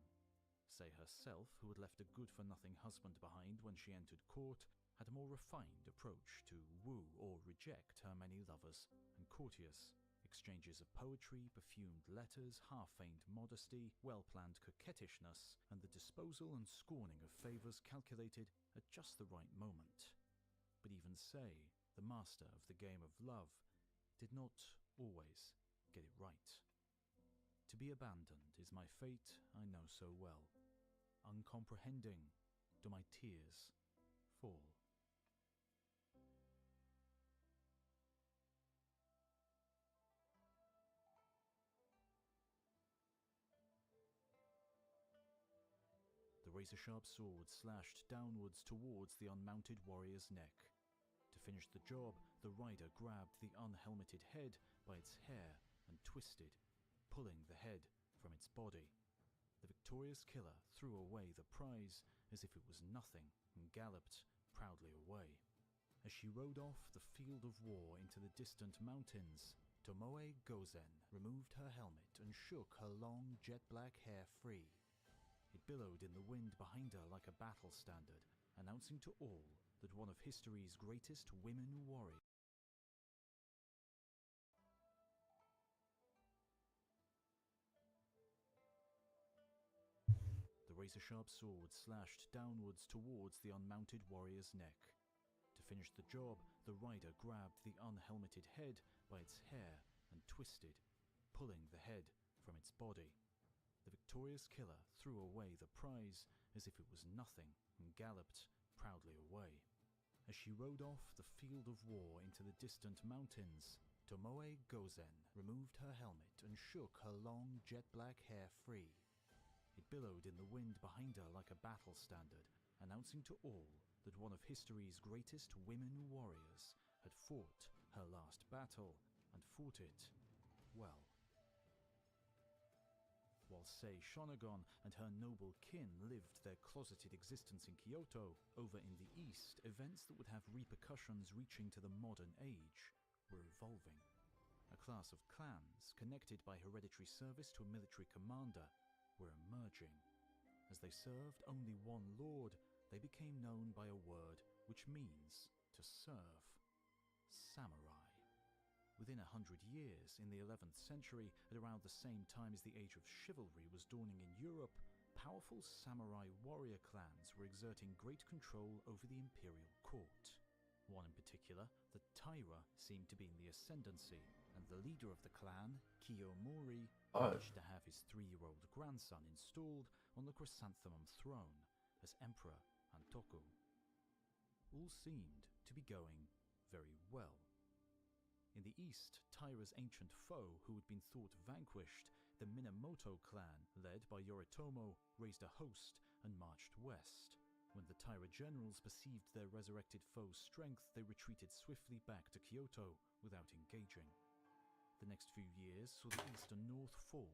Speaker 5: Say herself, who had left a good-for-nothing husband behind when she entered court, had a more refined approach to woo or reject her many lovers, and courteous exchanges of poetry, perfumed letters, half-feigned modesty, well-planned coquettishness, and the disposal and scorning of favours calculated at just the right moment. But even say, the master of the game of love did not always get it right. To be abandoned is my fate, I know so well. Uncomprehending do my tears fall. The razor-sharp sword slashed downwards towards the unmounted warrior's neck. To finish the job, the rider grabbed the unhelmeted head by its hair and twisted, pulling the head from its body. The victorious killer threw away the prize as if it was nothing and galloped proudly away. As she rode off the field of war into the distant mountains, Tomoe Gozen removed her helmet and shook her long jet-black hair free. It billowed in the wind behind her like a battle standard, announcing to all that one of history's greatest women warriors. The razor-sharp sword slashed downwards towards the unmounted warrior's neck. To finish the job, the rider grabbed the unhelmeted head by its hair and twisted, pulling the head from its body. The victorious killer threw away the prize as if it was nothing and galloped proudly away. As she rode off the field of war into the distant mountains, Tomoe Gozen removed her helmet and shook her long jet-black hair free. It billowed in the wind behind her like a battle standard, announcing to all that one of history's greatest women warriors had fought her last battle and fought it well. While Sei Shonagon and her noble kin lived their closeted existence in Kyoto, over in the east, events that would have repercussions reaching to the modern age were evolving. A class of clans, connected by hereditary service to a military commander, were emerging. As they served only one lord, they became known by a word which means to serve: samurai. Within 100 years, in the 11th century, at around the same time as the age of chivalry was dawning in Europe, powerful samurai warrior clans were exerting great control over the imperial court. One in particular, the Taira, seemed to be in the ascendancy, and the leader of the clan, Kiyomori, wished to have his 3-year-old grandson installed on the chrysanthemum throne as Emperor Antoku. All seemed to be going very well. In the east, Taira's ancient foe, who had been thought vanquished, the Minamoto clan, led by Yoritomo, raised a host and marched west. When the Taira generals perceived their resurrected foe's strength, they retreated swiftly back to Kyoto without engaging. The next few years saw the east and north fall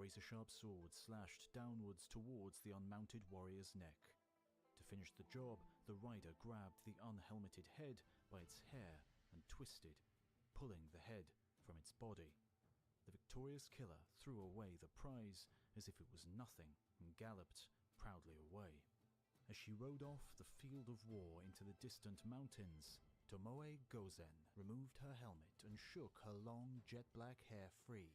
Speaker 5: razor-sharp sword slashed downwards towards the unmounted warrior's neck. To finish the job, the rider grabbed the unhelmeted head by its hair and twisted, pulling the head from its body. The victorious killer threw away the prize as if it was nothing and galloped proudly away. As she rode off the field of war into the distant mountains, Tomoe Gozen removed her helmet and shook her long jet-black hair free.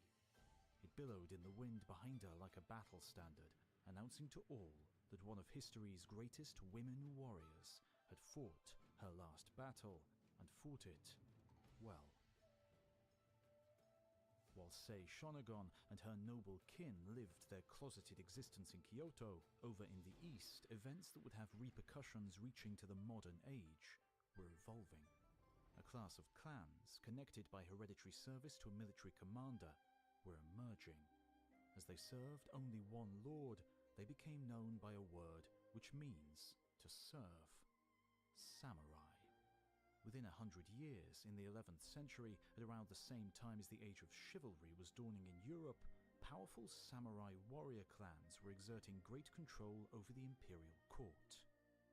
Speaker 5: It billowed in the wind behind her like a battle standard, announcing to all that one of history's greatest women warriors had fought her last battle and fought it well. While Sei Shonagon and her noble kin lived their closeted existence in Kyoto, over in the east, events that would have repercussions reaching to the modern age were evolving. A class of clans, connected by hereditary service to a military commander, were emerging. As they served only one lord, they became known by a word which means to serve: samurai. Within 100 years, in the 11th century, at around the same time as the age of chivalry was dawning in Europe, powerful samurai warrior clans were exerting great control over the imperial court.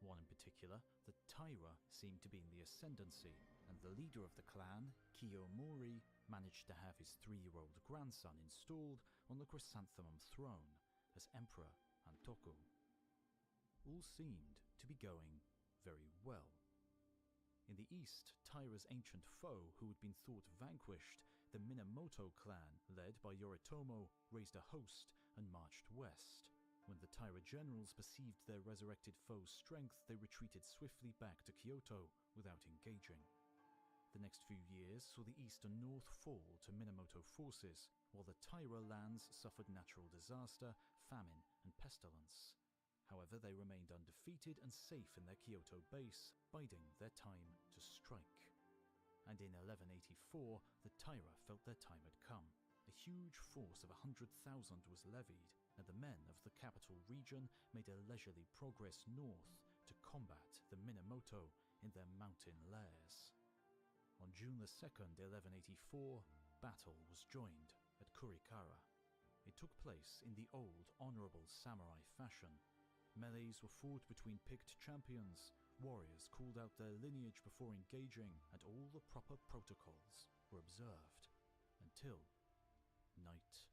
Speaker 5: One in particular, the Taira, seemed to be in the ascendancy, and the leader of the clan, Kiyomori, managed to have his 3-year-old grandson installed on the chrysanthemum throne as Emperor Antoku. All seemed to be going very well. In the east, Taira's ancient foe, who had been thought vanquished, the Minamoto clan, led by Yoritomo, raised a host and marched west. When the Taira generals perceived their resurrected foe's strength, they retreated swiftly back to Kyoto without engaging. The next few years saw the east and north fall to Minamoto forces, while the Taira lands suffered natural disaster, famine, and pestilence. However, they remained undefeated and safe in their Kyoto base, biding their time to strike. And in 1184, the Taira felt their time had come. A huge force of 100,000 was levied, and the men of the capital region made a leisurely progress north to combat the Minamoto in their mountain lairs. On June 2nd, 1184, battle was joined at Kurikara. It took place in the old, honorable samurai fashion. Melees were fought between picked champions, warriors called out their lineage before engaging, and all the proper protocols were observed until night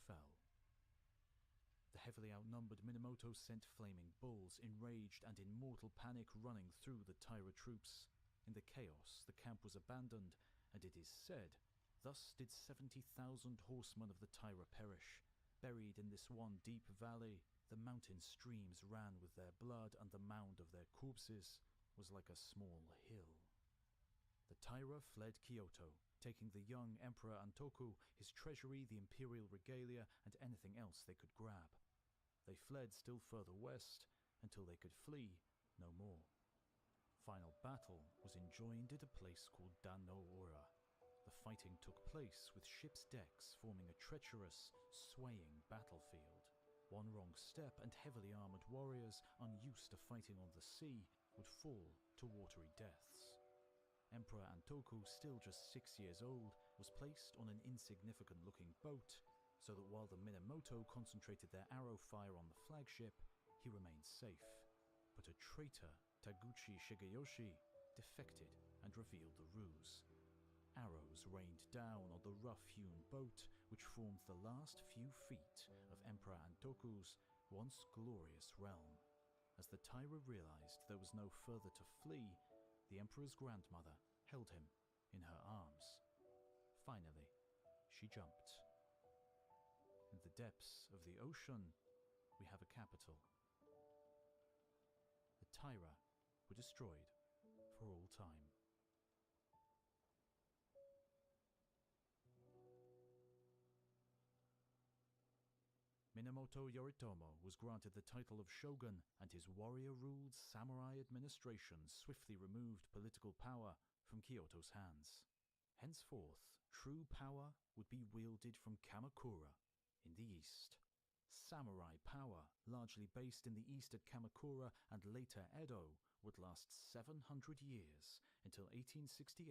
Speaker 5: fell. The heavily outnumbered Minamoto sent flaming bulls, enraged and in mortal panic, running through the Taira troops. In the chaos, the camp was abandoned, and it is said, thus did 70,000 horsemen of the Taira perish. Buried in this one deep valley, the mountain streams ran with their blood, and the mound of their corpses was like a small hill. The Taira fled Kyoto, taking the young Emperor Antoku, his treasury, the imperial regalia, and anything else they could grab. They fled still further west, until they could flee no more. Final battle was enjoined at a place called Dan-no-Ura. The fighting took place with ship's decks forming a treacherous, swaying battlefield. One wrong step and heavily armored warriors, unused to fighting on the sea, would fall to watery deaths. Emperor Antoku, still just 6 years old, was placed on an insignificant-looking boat, so that while the Minamoto concentrated their arrow fire on the flagship, he remained safe. But a traitor, Taguchi Shigeyoshi, defected and revealed the ruse. Arrows rained down on the rough-hewn boat, which formed the last few feet of Emperor Antoku's once glorious realm. As the Taira realized there was no further to flee, the Emperor's grandmother held him in her arms. Finally, she jumped. In the depths of the ocean, we have a capital. The Taira were destroyed for all time. Minamoto Yoritomo was granted the title of shogun, and his warrior-ruled samurai administration swiftly removed political power from Kyoto's hands. Henceforth, true power would be wielded from Kamakura in the east. Samurai power, largely based in the east at Kamakura and later Edo, would last 700 years until 1868,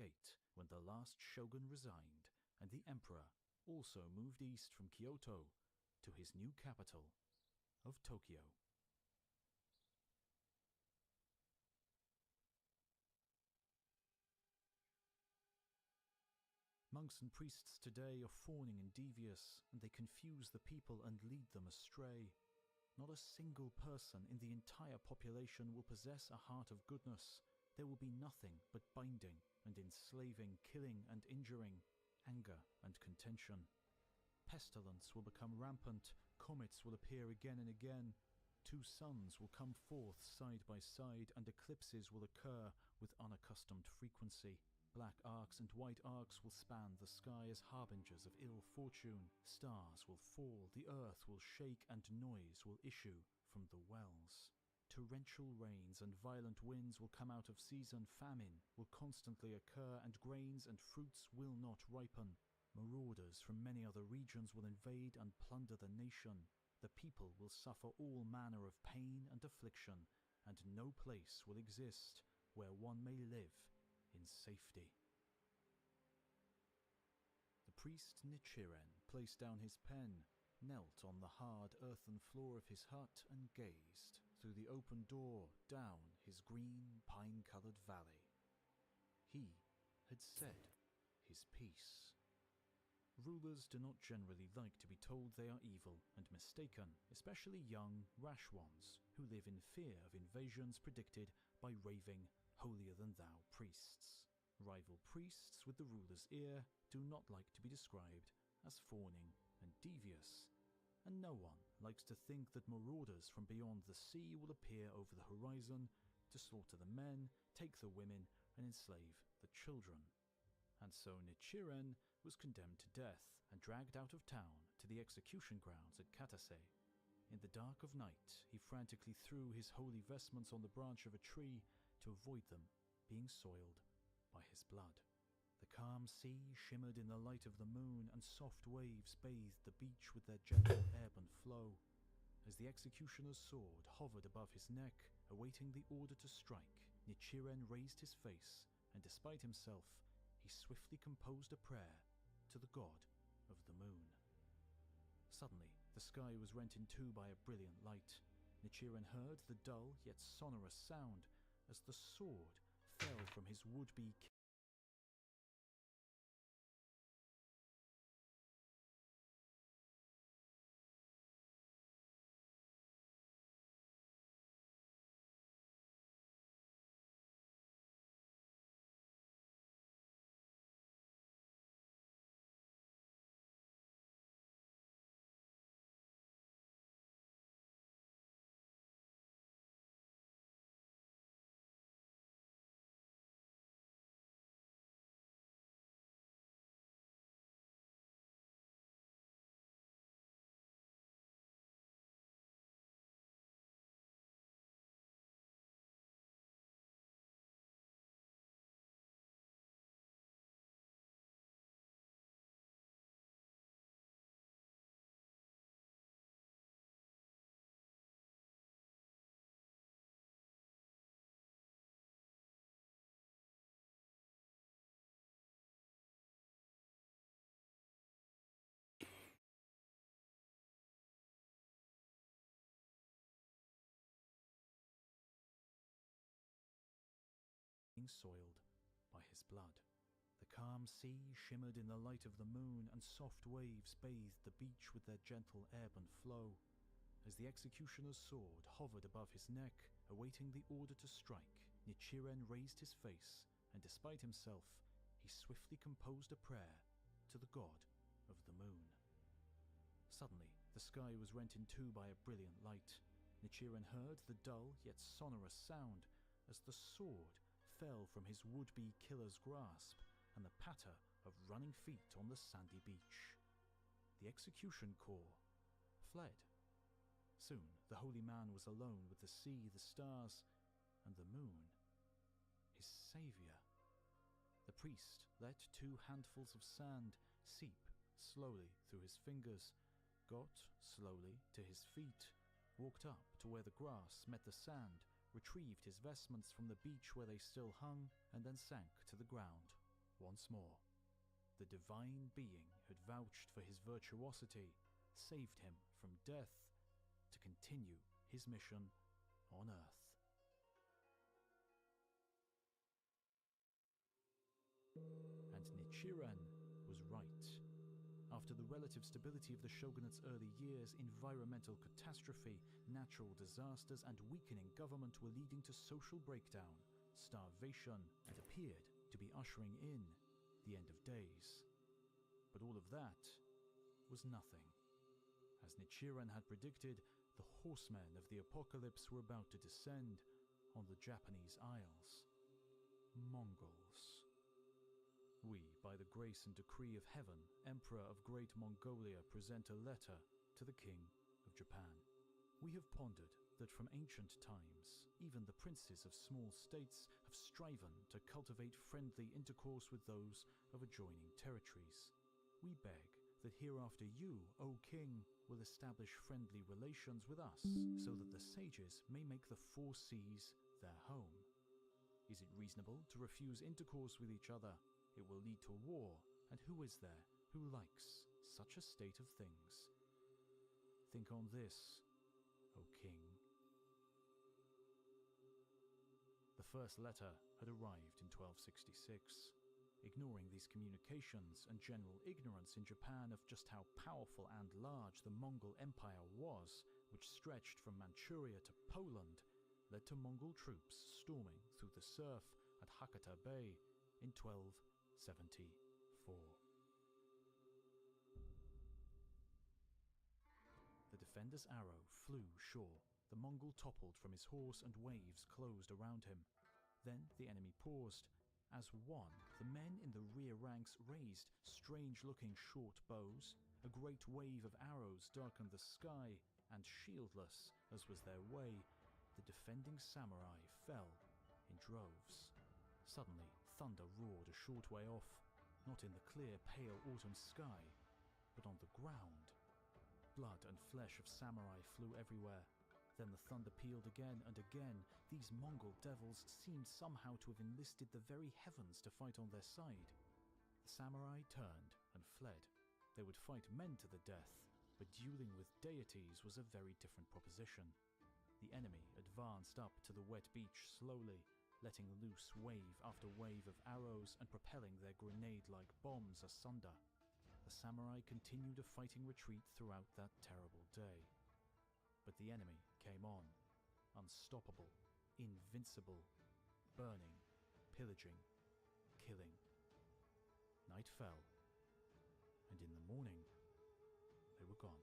Speaker 5: when the last shogun resigned and the emperor also moved east from Kyoto to his new capital of Tokyo. Monks and priests today are fawning and devious, and they confuse the people and lead them astray. Not a single person in the entire population will possess a heart of goodness. There will be nothing but binding and enslaving, killing and injuring, anger and contention. Pestilence will become rampant, comets will appear again and again, two suns will come forth side by side, and eclipses will occur with unaccustomed frequency. Black arcs and white arcs will span the sky as harbingers of ill fortune. Stars will fall, the earth will shake, and noise will issue from the wells. Torrential rains and violent winds will come out of season. Famine will constantly occur, and grains and fruits will not ripen. Marauders from many other regions will invade and plunder the nation. The people will suffer all manner of pain and affliction, and no place will exist where one may live in safety. The priest Nichiren placed down his pen, knelt on the hard earthen floor of his hut, and gazed through the open door down his green, pine-coloured valley. He had said his piece. Rulers do not generally like to be told they are evil and mistaken, especially young, rash ones who live in fear of invasions predicted by raving, holier-than-thou priests. Rival priests with the ruler's ear do not like to be described as fawning and devious, and no one likes to think that marauders from beyond the sea will appear over the horizon to slaughter the men, take the women, and enslave the children. And so Nichiren was condemned to death and dragged out of town to the execution grounds at Katase. In the dark of night, he frantically threw his holy vestments on the branch of a tree to avoid them being soiled by his blood. The calm sea shimmered in the light of the moon, and soft waves bathed the beach with their gentle ebb and flow. As the executioner's sword hovered above his neck, awaiting the order to strike, Nichiren raised his face, and despite himself, he swiftly composed a prayer to the god of the moon. Suddenly, the sky was rent in two by a brilliant light. Nichiren heard the dull yet sonorous sound as the sword fell from his would-be soiled by his blood. The calm sea shimmered in the light of the moon, and soft waves bathed the beach with their gentle ebb and flow. As the executioner's sword hovered above his neck, awaiting the order to strike, Nichiren raised his face, and despite himself, he swiftly composed a prayer to the god of the moon. Suddenly, the sky was rent in two by a brilliant light. Nichiren heard the dull yet sonorous sound as the sword fell from his would-be killer's grasp, and the patter of running feet on the sandy beach. The execution corps fled. Soon the holy man was alone with the sea, the stars, and the moon, his savior. The priest let 2 handfuls of sand seep slowly through his fingers, got slowly to his feet, walked up to where the grass met the sand, retrieved his vestments from the beach where they still hung, and then sank to the ground once more. The divine being had vouched for his virtuosity, saved him from death to continue his mission on Earth. And Nichiren was right. After the relative stability of the shogunate's early years, environmental catastrophe, natural disasters, and weakening government were leading to social breakdown, starvation, and appeared to be ushering in the end of days. But all of that was nothing. As Nichiren had predicted, the horsemen of the apocalypse were about to descend on the Japanese Isles. Mongols. We, by the grace and decree of heaven, Emperor of Great Mongolia, present a letter to the King of Japan. We have pondered that from ancient times, even the princes of small states have striven to cultivate friendly intercourse with those of adjoining territories. We beg that hereafter you, O King, will establish friendly relations with us, so that the sages may make the four seas their home. Is it reasonable to refuse intercourse with each other? It will lead to war, and who is there who likes such a state of things? Think on this, O King. The first letter had arrived in 1266. Ignoring these communications and general ignorance in Japan of just how powerful and large the Mongol Empire was, which stretched from Manchuria to Poland, led to Mongol troops storming through the surf at Hakata Bay in 1274. The defender's arrow flew shore. The Mongol toppled from his horse and waves closed around him. Then the enemy paused. As one, the men in the rear ranks raised strange-looking short bows. A great wave of arrows darkened the sky, and shieldless, as was their way, the defending samurai fell in droves. Suddenly, thunder roared a short way off, not in the clear, pale autumn sky, but on the ground. Blood and flesh of samurai flew everywhere. Then the thunder pealed again and again. These Mongol devils seemed somehow to have enlisted the very heavens to fight on their side. The samurai turned and fled. They would fight men to the death, but dueling with deities was a very different proposition. The enemy advanced up to the wet beach slowly, letting loose wave after wave of arrows and propelling their grenade-like bombs asunder. The samurai continued a fighting retreat throughout that terrible day. But the enemy came on, unstoppable, invincible, burning, pillaging, killing. Night fell, and in the morning, they were gone.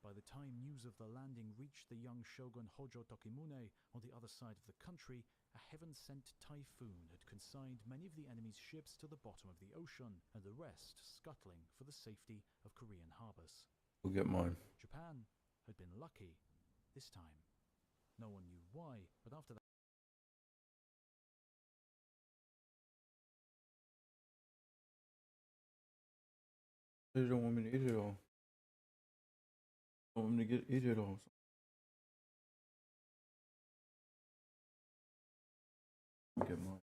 Speaker 5: By the time news of the landing reached the young shogun Hojo Tokimune on the other side of the country, a heaven-sent typhoon had consigned many of the enemy's ships to the bottom of the ocean, and the rest scuttling for the safety of Korean harbors.
Speaker 1: We'll get mine.
Speaker 5: Japan had been lucky this time. No one knew why, but after that,
Speaker 1: They don't want me to eat it all. I want me to eat it all. Get mine.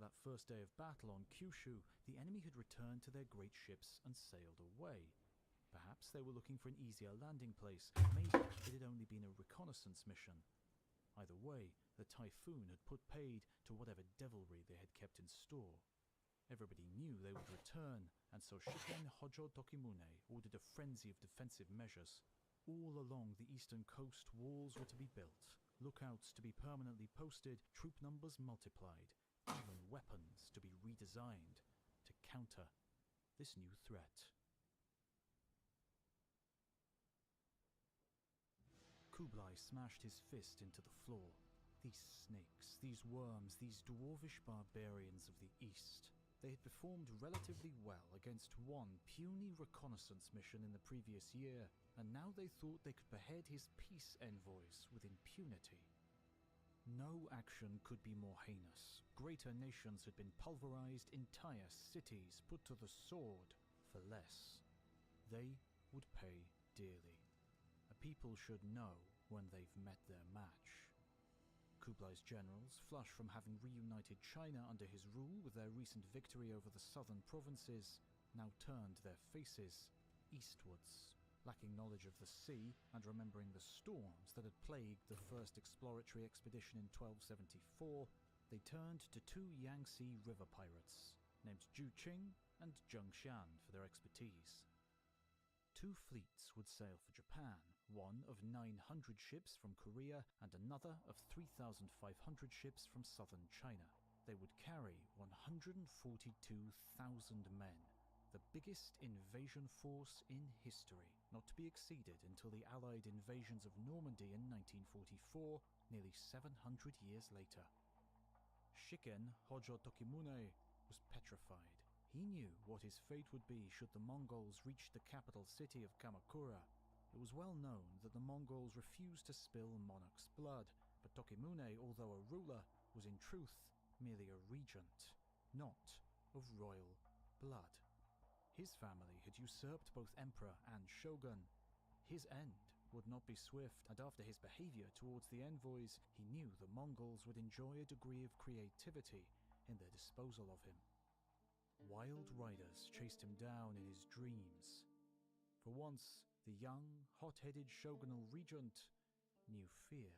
Speaker 5: that first day of battle on Kyushu, the enemy had returned to their great ships and sailed away. Perhaps they were looking for an easier landing place. Maybe it had only been a reconnaissance mission. Either way, the typhoon had put paid to whatever devilry they had kept in store. Everybody knew they would return, and so Shiken Hojo Tokimune ordered a frenzy of defensive measures. All along the eastern coast, walls were to be built, lookouts to be permanently posted, troop numbers multiplied, even weapons to be redesigned to counter this new threat. Kublai smashed his fist into the floor. These snakes, these worms, these dwarvish barbarians of the East. They had performed relatively well against one puny reconnaissance mission in the previous year, and now they thought they could behead his peace envoys with impunity. No action could be more heinous. Greater nations had been pulverized, entire cities put to the sword for less. They would pay dearly. A people should know when they've met their match. Kublai's generals, flush from having reunited China under his rule with their recent victory over the southern provinces, now turned their faces eastwards. Lacking knowledge of the sea and remembering the storms that had plagued the first exploratory expedition in 1274, they turned to two Yangtze River pirates, named Zhu Qing and Zheng Xian, for their expertise. Two fleets would sail for Japan, one of 900 ships from Korea and another of 3,500 ships from southern China. They would carry 142,000 men, the biggest invasion force in history, not to be exceeded until the Allied invasions of Normandy in 1944, nearly 700 years later. Shiken Hojo Tokimune was petrified. He knew what his fate would be should the Mongols reach the capital city of Kamakura. It was well known that the Mongols refused to spill monarch's blood, but Tokimune, although a ruler, was in truth merely a regent, not of royal blood. His family had usurped both emperor and shogun. His end would not be swift, and after his behavior towards the envoys, he knew the Mongols would enjoy a degree of creativity in their disposal of him. Wild riders chased him down in his dreams. For once, the young, hot-headed shogunal regent knew fear.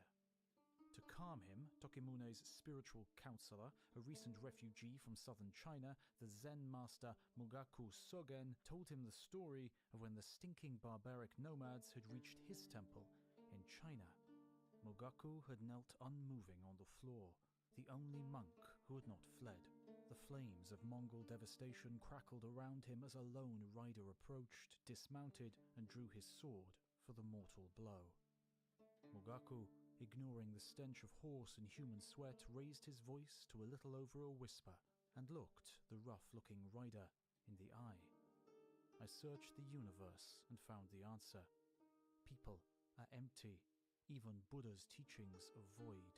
Speaker 5: To calm him, Tokimune's spiritual counselor, a recent refugee from southern China, the Zen master Mugaku Sogen, told him the story of when the stinking barbaric nomads had reached his temple in China. Mugaku had knelt unmoving on the floor, the only monk who had not fled. The flames of Mongol devastation crackled around him as a lone rider approached, dismounted, and drew his sword for the mortal blow. Mugaku, ignoring the stench of horse and human sweat, raised his voice to a little over a whisper and looked the rough-looking rider in the eye. I searched the universe and found the answer. People are empty. Even Buddha's teachings are void.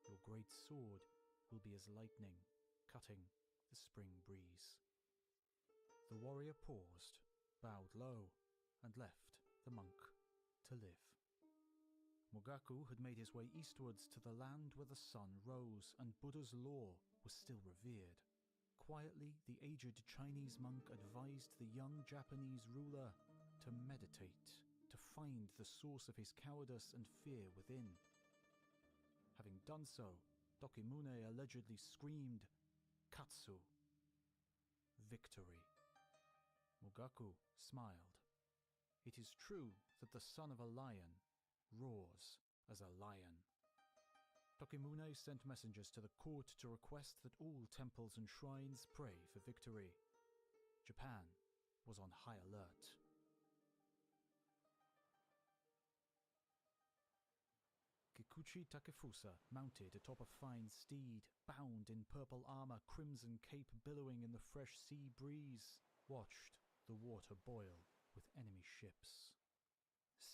Speaker 5: Your great sword will be as lightning, cutting the spring breeze. The warrior paused, bowed low, and left the monk to live. Mugaku had made his way eastwards to the land where the sun rose and Buddha's law was still revered. Quietly, the aged Chinese monk advised the young Japanese ruler to meditate, to find the source of his cowardice and fear within. Having done so, Tokimune allegedly screamed, "Katsu!" Victory. Mugaku smiled. It is true that the son of a lion roars as a lion. Tokimune sent messengers to the court to request that all temples and shrines pray for victory. Japan was on high alert. Kikuchi Takefusa, mounted atop a fine steed, bound in purple armor, crimson cape billowing in the fresh sea breeze, watched the water boil with enemy ships.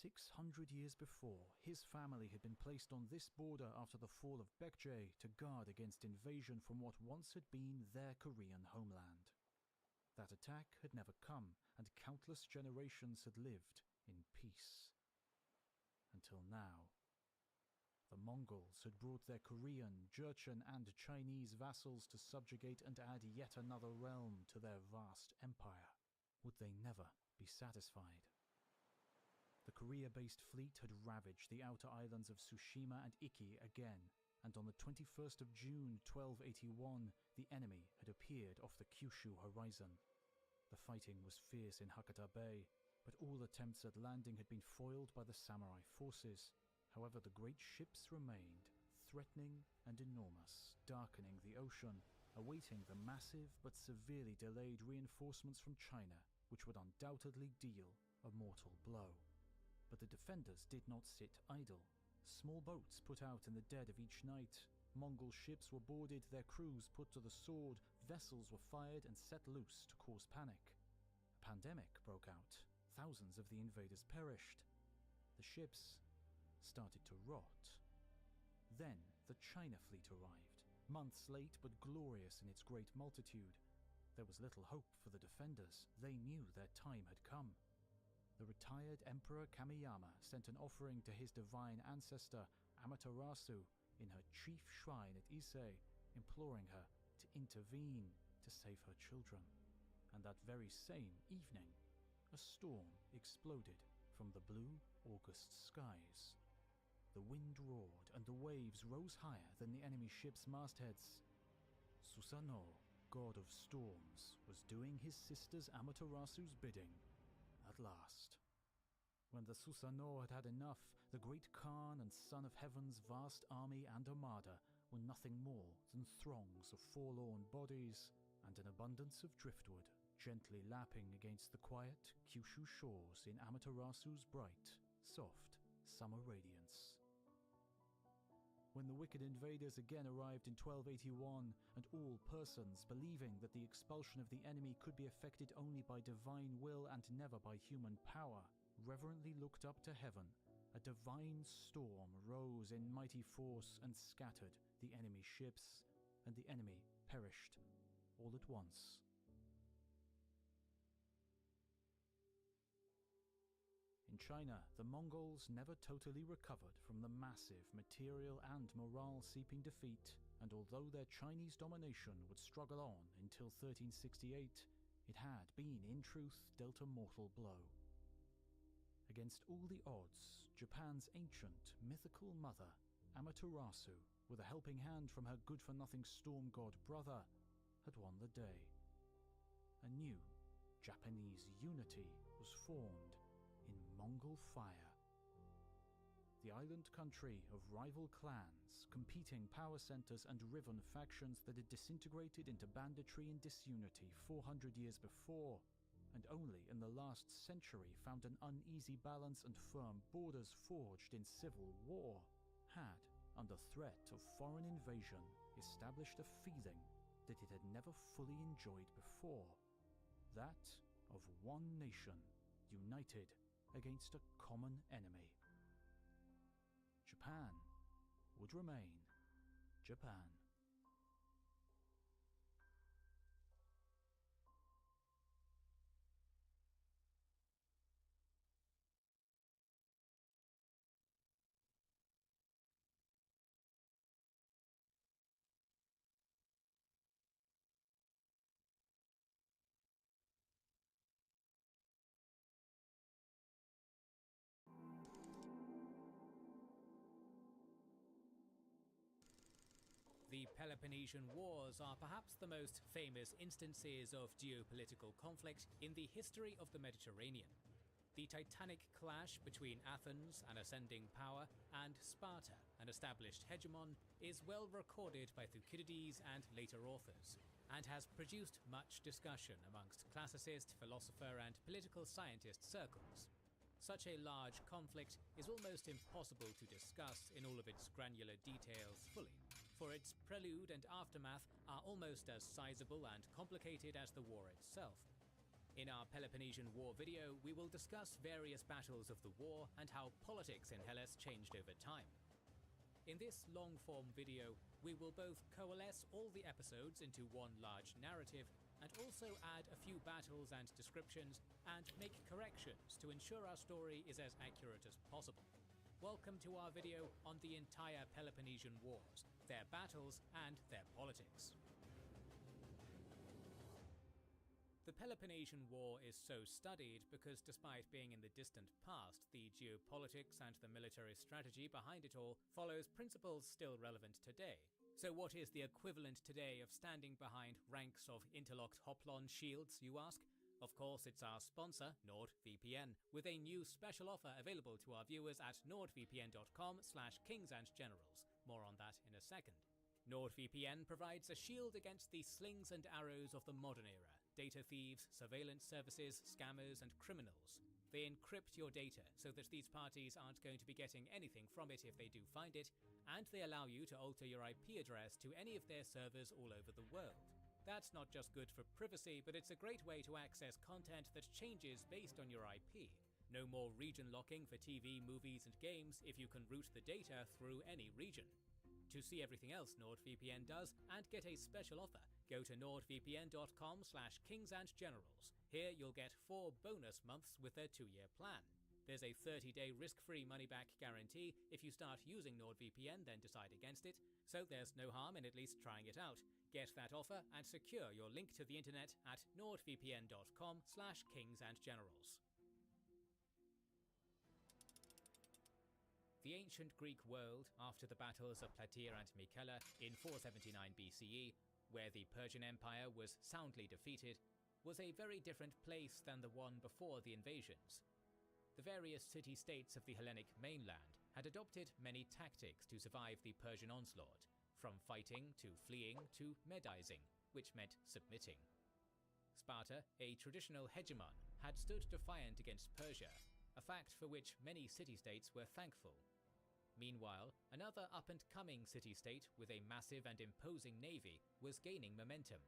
Speaker 5: 600 years before, his family had been placed on this border after the fall of Baekje to guard against invasion from what once had been their Korean homeland. That attack had never come, and countless generations had lived in peace. Until now. The Mongols had brought their Korean, Jurchen, and Chinese vassals to subjugate and add yet another realm to their vast empire. would they never be satisfied? The Korea-based fleet had ravaged the outer islands of Tsushima and Iki again, and on the 21st of June 1281, the enemy had appeared off the Kyushu horizon. The fighting was fierce in Hakata Bay, but all attempts at landing had been foiled by the samurai forces. However, the great ships remained, threatening and enormous, darkening the ocean, awaiting the massive but severely delayed reinforcements from China, which would undoubtedly deal a mortal blow. But the defenders did not sit idle. Small boats put out in the dead of each night. Mongol ships were boarded, their crews put to the sword, vessels were fired and set loose to cause panic. A pandemic broke out. Thousands of the invaders perished. The ships started to rot. Then the China fleet arrived, months late but glorious in its great multitude. There was little hope for the defenders. They knew their time had come. The retired Emperor Kamiyama sent an offering to his divine ancestor, Amaterasu, in her chief shrine at Ise, imploring her to intervene to save her children. And that very same evening, a storm exploded from the blue August skies. The wind roared and the waves rose higher than the enemy ship's mastheads. Susanoo, god of storms, was doing his sister's Amaterasu's bidding. At last. When the Susanoo had had enough, the great Khan and Son of Heaven's vast army and armada were nothing more than throngs of forlorn bodies and an abundance of driftwood, gently lapping against the quiet Kyushu shores in Amaterasu's bright, soft summer radiance. When the wicked invaders again arrived in 1281, and all persons believing that the expulsion of the enemy could be effected only by divine will and never by human power, reverently looked up to heaven, a divine storm rose in mighty force and scattered the enemy ships, and the enemy perished all at once. In China, the Mongols never totally recovered from the massive material and morale-seeping defeat, and although their Chinese domination would struggle on until 1368, it had been, in truth, dealt a mortal blow. Against all the odds, Japan's ancient, mythical mother, Amaterasu, with a helping hand from her good-for-nothing storm god brother, had won the day. A new Japanese unity was formed in Mongol fire. The island country of rival clans, competing power centers and riven factions that had disintegrated into banditry and disunity 400 years before, and only in the last century found an uneasy balance and firm borders forged in civil war, had, under threat of foreign invasion, established a feeling that it had never fully enjoyed before, that of one nation united against a common enemy. Japan would remain Japan.
Speaker 3: The Peloponnesian Wars are perhaps the most famous instances of geopolitical conflict in the history of the Mediterranean. The titanic clash between Athens, an ascending power, and Sparta, an established hegemon, is well recorded by Thucydides and later authors, and has produced much discussion amongst classicist, philosopher, and political scientist circles. Such a large conflict is almost impossible to discuss in all of its granular details fully, for its prelude and aftermath are almost as sizable and complicated as the war itself. In our Peloponnesian War video, we will discuss various battles of the war and how politics in Hellas changed over time. In this long-form video, we will both coalesce all the episodes into one large narrative and also add a few battles and descriptions and make corrections to ensure our story is as accurate as possible. Welcome to our video on the entire Peloponnesian Wars, their battles and their politics.
Speaker 6: The Peloponnesian War is so studied because despite being in the distant past, the geopolitics and the military strategy behind it all follows principles still relevant today. So what is the equivalent today of standing behind ranks of interlocked Hoplon shields, you ask? Of course, it's our sponsor, NordVPN, with a new special offer available to our viewers at nordvpn.com/kingsandgenerals. More on that in a second. NordVPN provides a shield against the slings and arrows of the modern era. Data thieves, surveillance services, scammers, and criminals. They encrypt your data so that these parties aren't going to be getting anything from it if they do find it, and they allow you to alter your IP address to any of their servers all over the world. That's not just good for privacy, but it's a great way to access content that changes based on your IP. No more region locking for TV, movies, and games if you can route the data through any region. To see everything else NordVPN does and get a special offer, go to nordvpn.com/kingsandgenerals. Here you'll get 4 bonus months with their 2-year plan. There's a 30-day risk-free money-back guarantee. If you start using NordVPN, then decide against it, so there's no harm in at least trying it out. Get that offer and secure your link to the internet at nordvpn.com/kingsandgenerals. The ancient Greek world, after the battles of Plataea and Mycale in 479 BCE, where the Persian Empire was soundly defeated, was a very different place than the one before the invasions. The various city-states of the Hellenic mainland had adopted many tactics to survive the Persian onslaught, from fighting to fleeing to medizing, which meant submitting. Sparta, a traditional hegemon, had stood defiant against Persia, a fact for which many city-states were thankful. Meanwhile, another up-and-coming city-state with a massive and imposing navy was gaining momentum.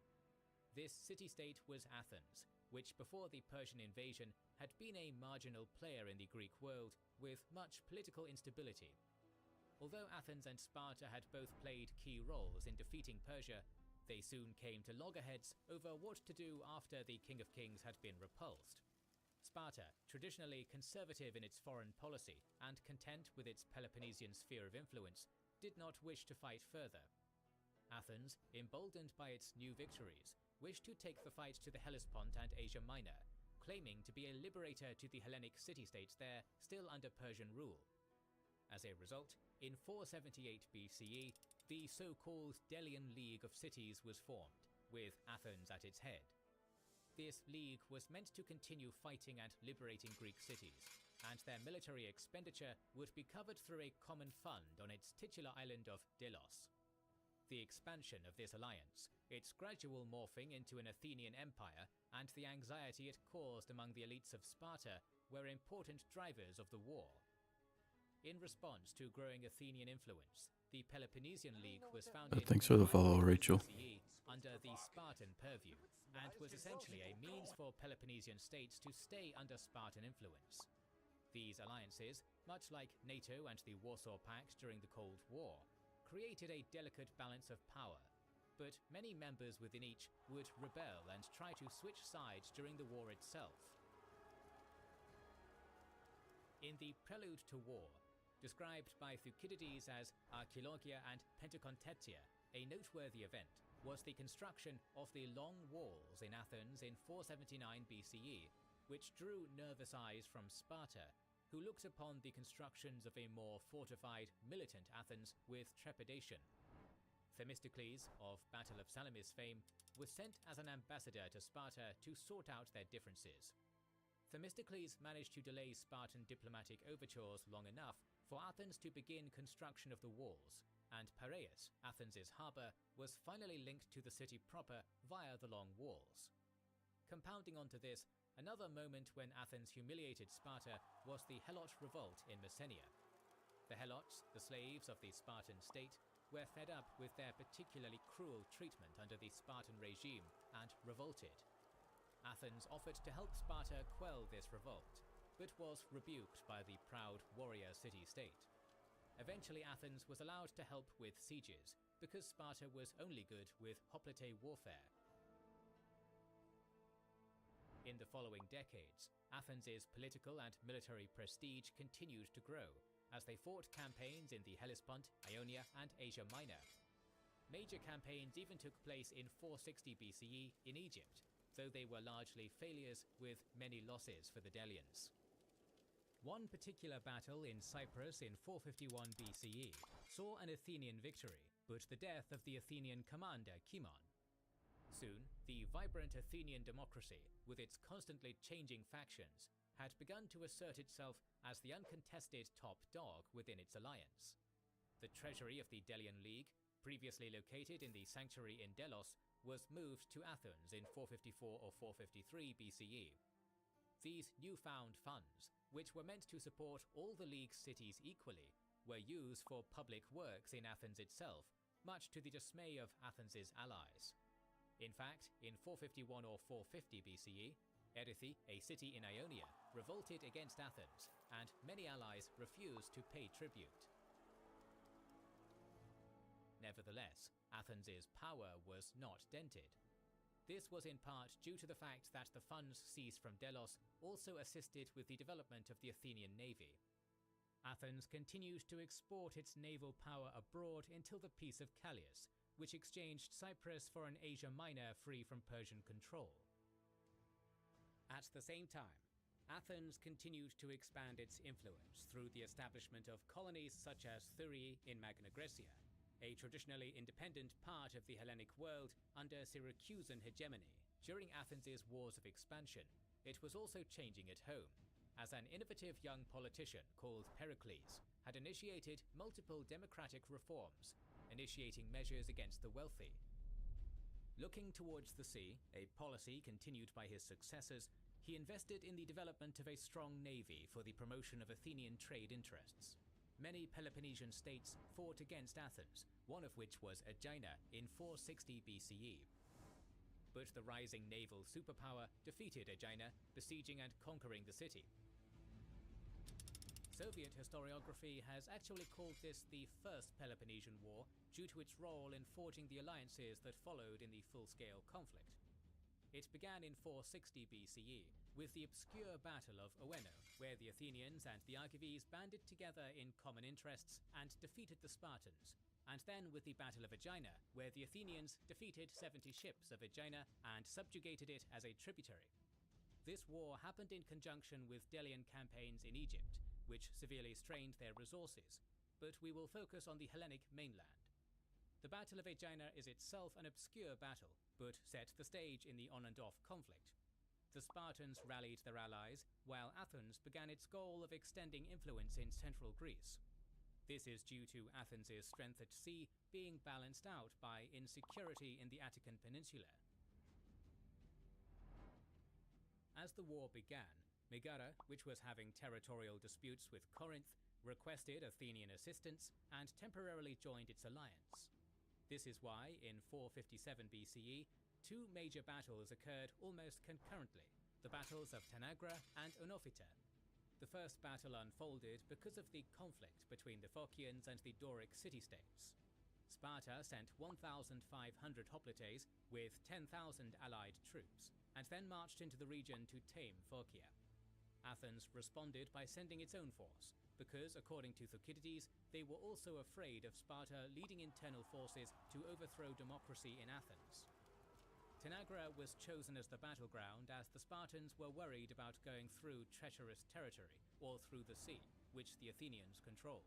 Speaker 6: This city-state was Athens, which before the Persian invasion had been a marginal player in the Greek world with much political instability. Although Athens and Sparta had both played key roles in defeating Persia, they soon came to loggerheads over what to do after the King of Kings had been repulsed. Sparta, traditionally conservative in its foreign policy and content with its Peloponnesian sphere of influence, did not wish to fight further. Athens, emboldened by its new victories, wished to take the fight to the Hellespont and Asia Minor, claiming to be a liberator to the Hellenic city-states there still under Persian rule. As a result, in 478 BCE, the so-called Delian League of Cities was formed, with Athens at its head. This league was meant to continue fighting and liberating Greek cities, and their military expenditure would be covered through a common fund on its titular island of Delos. The expansion of this alliance, its gradual morphing into an Athenian empire, and the anxiety it caused among the elites of Sparta were important drivers of the war. In response to growing Athenian influence, the Peloponnesian League was founded
Speaker 1: Thanks for the follow, Rachel.
Speaker 6: BCE under the Spartan purview, and was essentially a means for Peloponnesian states to stay under Spartan influence. These alliances, much like NATO and the Warsaw Pact during the Cold War, created a delicate balance of power, but many members within each would rebel and try to switch sides during the war itself. In the Prelude to War, described by Thucydides as Archaeologia and Pentakontetia, a noteworthy event was the construction of the Long Walls in Athens in 479 BCE, which drew nervous eyes from Sparta, who looked upon the constructions of a more fortified, militant Athens with trepidation. Themistocles, of Battle of Salamis fame, was sent as an ambassador to Sparta to sort out their differences. Themistocles managed to delay Spartan diplomatic overtures long enough for Athens to begin construction of the walls, and Piraeus, Athens' harbour, was finally linked to the city proper via the Long Walls. Compounding onto this, another moment when Athens humiliated Sparta was the Helot revolt in Messenia. The Helots, the slaves of the Spartan state, were fed up with their particularly cruel treatment under the Spartan regime and revolted. Athens offered to help Sparta quell this revolt, but was rebuked by the proud warrior city-state. Eventually Athens was allowed to help with sieges, because Sparta was only good with hoplite warfare. In the following decades, Athens' political and military prestige continued to grow, as they fought campaigns in the Hellespont, Ionia, and Asia Minor. Major campaigns even took place in 460 BCE in Egypt, though they were largely failures with many losses for the Delians. One particular battle in Cyprus in 451 BCE saw an Athenian victory, but the death of the Athenian commander Cimon. Soon, the vibrant Athenian democracy, with its constantly changing factions, had begun to assert itself as the uncontested top dog within its alliance. The treasury of the Delian League, previously located in the sanctuary in Delos, was moved to Athens in 454 or 453 BCE. These newfound funds, which were meant to support all the League's cities equally, were used for public works in Athens itself, much to the dismay of Athens's allies. In fact, in 451 or 450 BCE, Erythi, a city in Ionia, revolted against Athens, and many allies refused to pay tribute. Nevertheless, Athens's power was not dented. This was in part due to the fact that the funds seized from Delos also assisted with the development of the Athenian navy. Athens continued to export its naval power abroad until the Peace of Callias, which exchanged Cyprus for an Asia Minor free from Persian control. At the same time, Athens continued to expand its influence through the establishment of colonies such as Thurii in Magna Graecia, a traditionally independent part of the Hellenic world under Syracusan hegemony. During Athens's wars of expansion, it was also changing at home, as an innovative young politician called Pericles had initiated multiple democratic reforms, initiating measures against the wealthy. Looking towards the sea, a policy continued by his successors, he invested in the development of a strong navy for the promotion of Athenian trade interests. Many Peloponnesian states fought against Athens, one of which was Aegina in 460 BCE. But the rising naval superpower defeated Aegina, besieging and conquering the city. Soviet historiography has actually called this the First Peloponnesian War due to its role in forging the alliances that followed in the full-scale conflict. It began in 460 BCE with the obscure Battle of Oeno, where the Athenians and the Argives banded together in common interests and defeated the Spartans, and then with the Battle of Aegina, where the Athenians defeated 70 ships of Aegina and subjugated it as a tributary. This war happened in conjunction with Delian campaigns in Egypt, which severely strained their resources, but we will focus on the Hellenic mainland. The Battle of Aegina is itself an obscure battle, but set the stage in the on-and-off conflict. The Spartans rallied their allies, while Athens began its goal of extending influence in central Greece. This is due to Athens' strength at sea being balanced out by insecurity in the Attican Peninsula. As the war began, Megara, which was having territorial disputes with Corinth, requested Athenian assistance and temporarily joined its alliance. This is why, in 457 BCE, two major battles occurred almost concurrently, the battles of Tanagra and Oenophita. The first battle unfolded because of the conflict between the Phocians and the Doric city-states. Sparta sent 1,500 hoplites with 10,000 allied troops, and then marched into the region to tame Phocia. Athens responded by sending its own force, because, according to Thucydides, they were also afraid of Sparta leading internal forces to overthrow democracy in Athens. Tanagra was chosen as the battleground as the Spartans were worried about going through treacherous territory, or through the sea, which the Athenians controlled.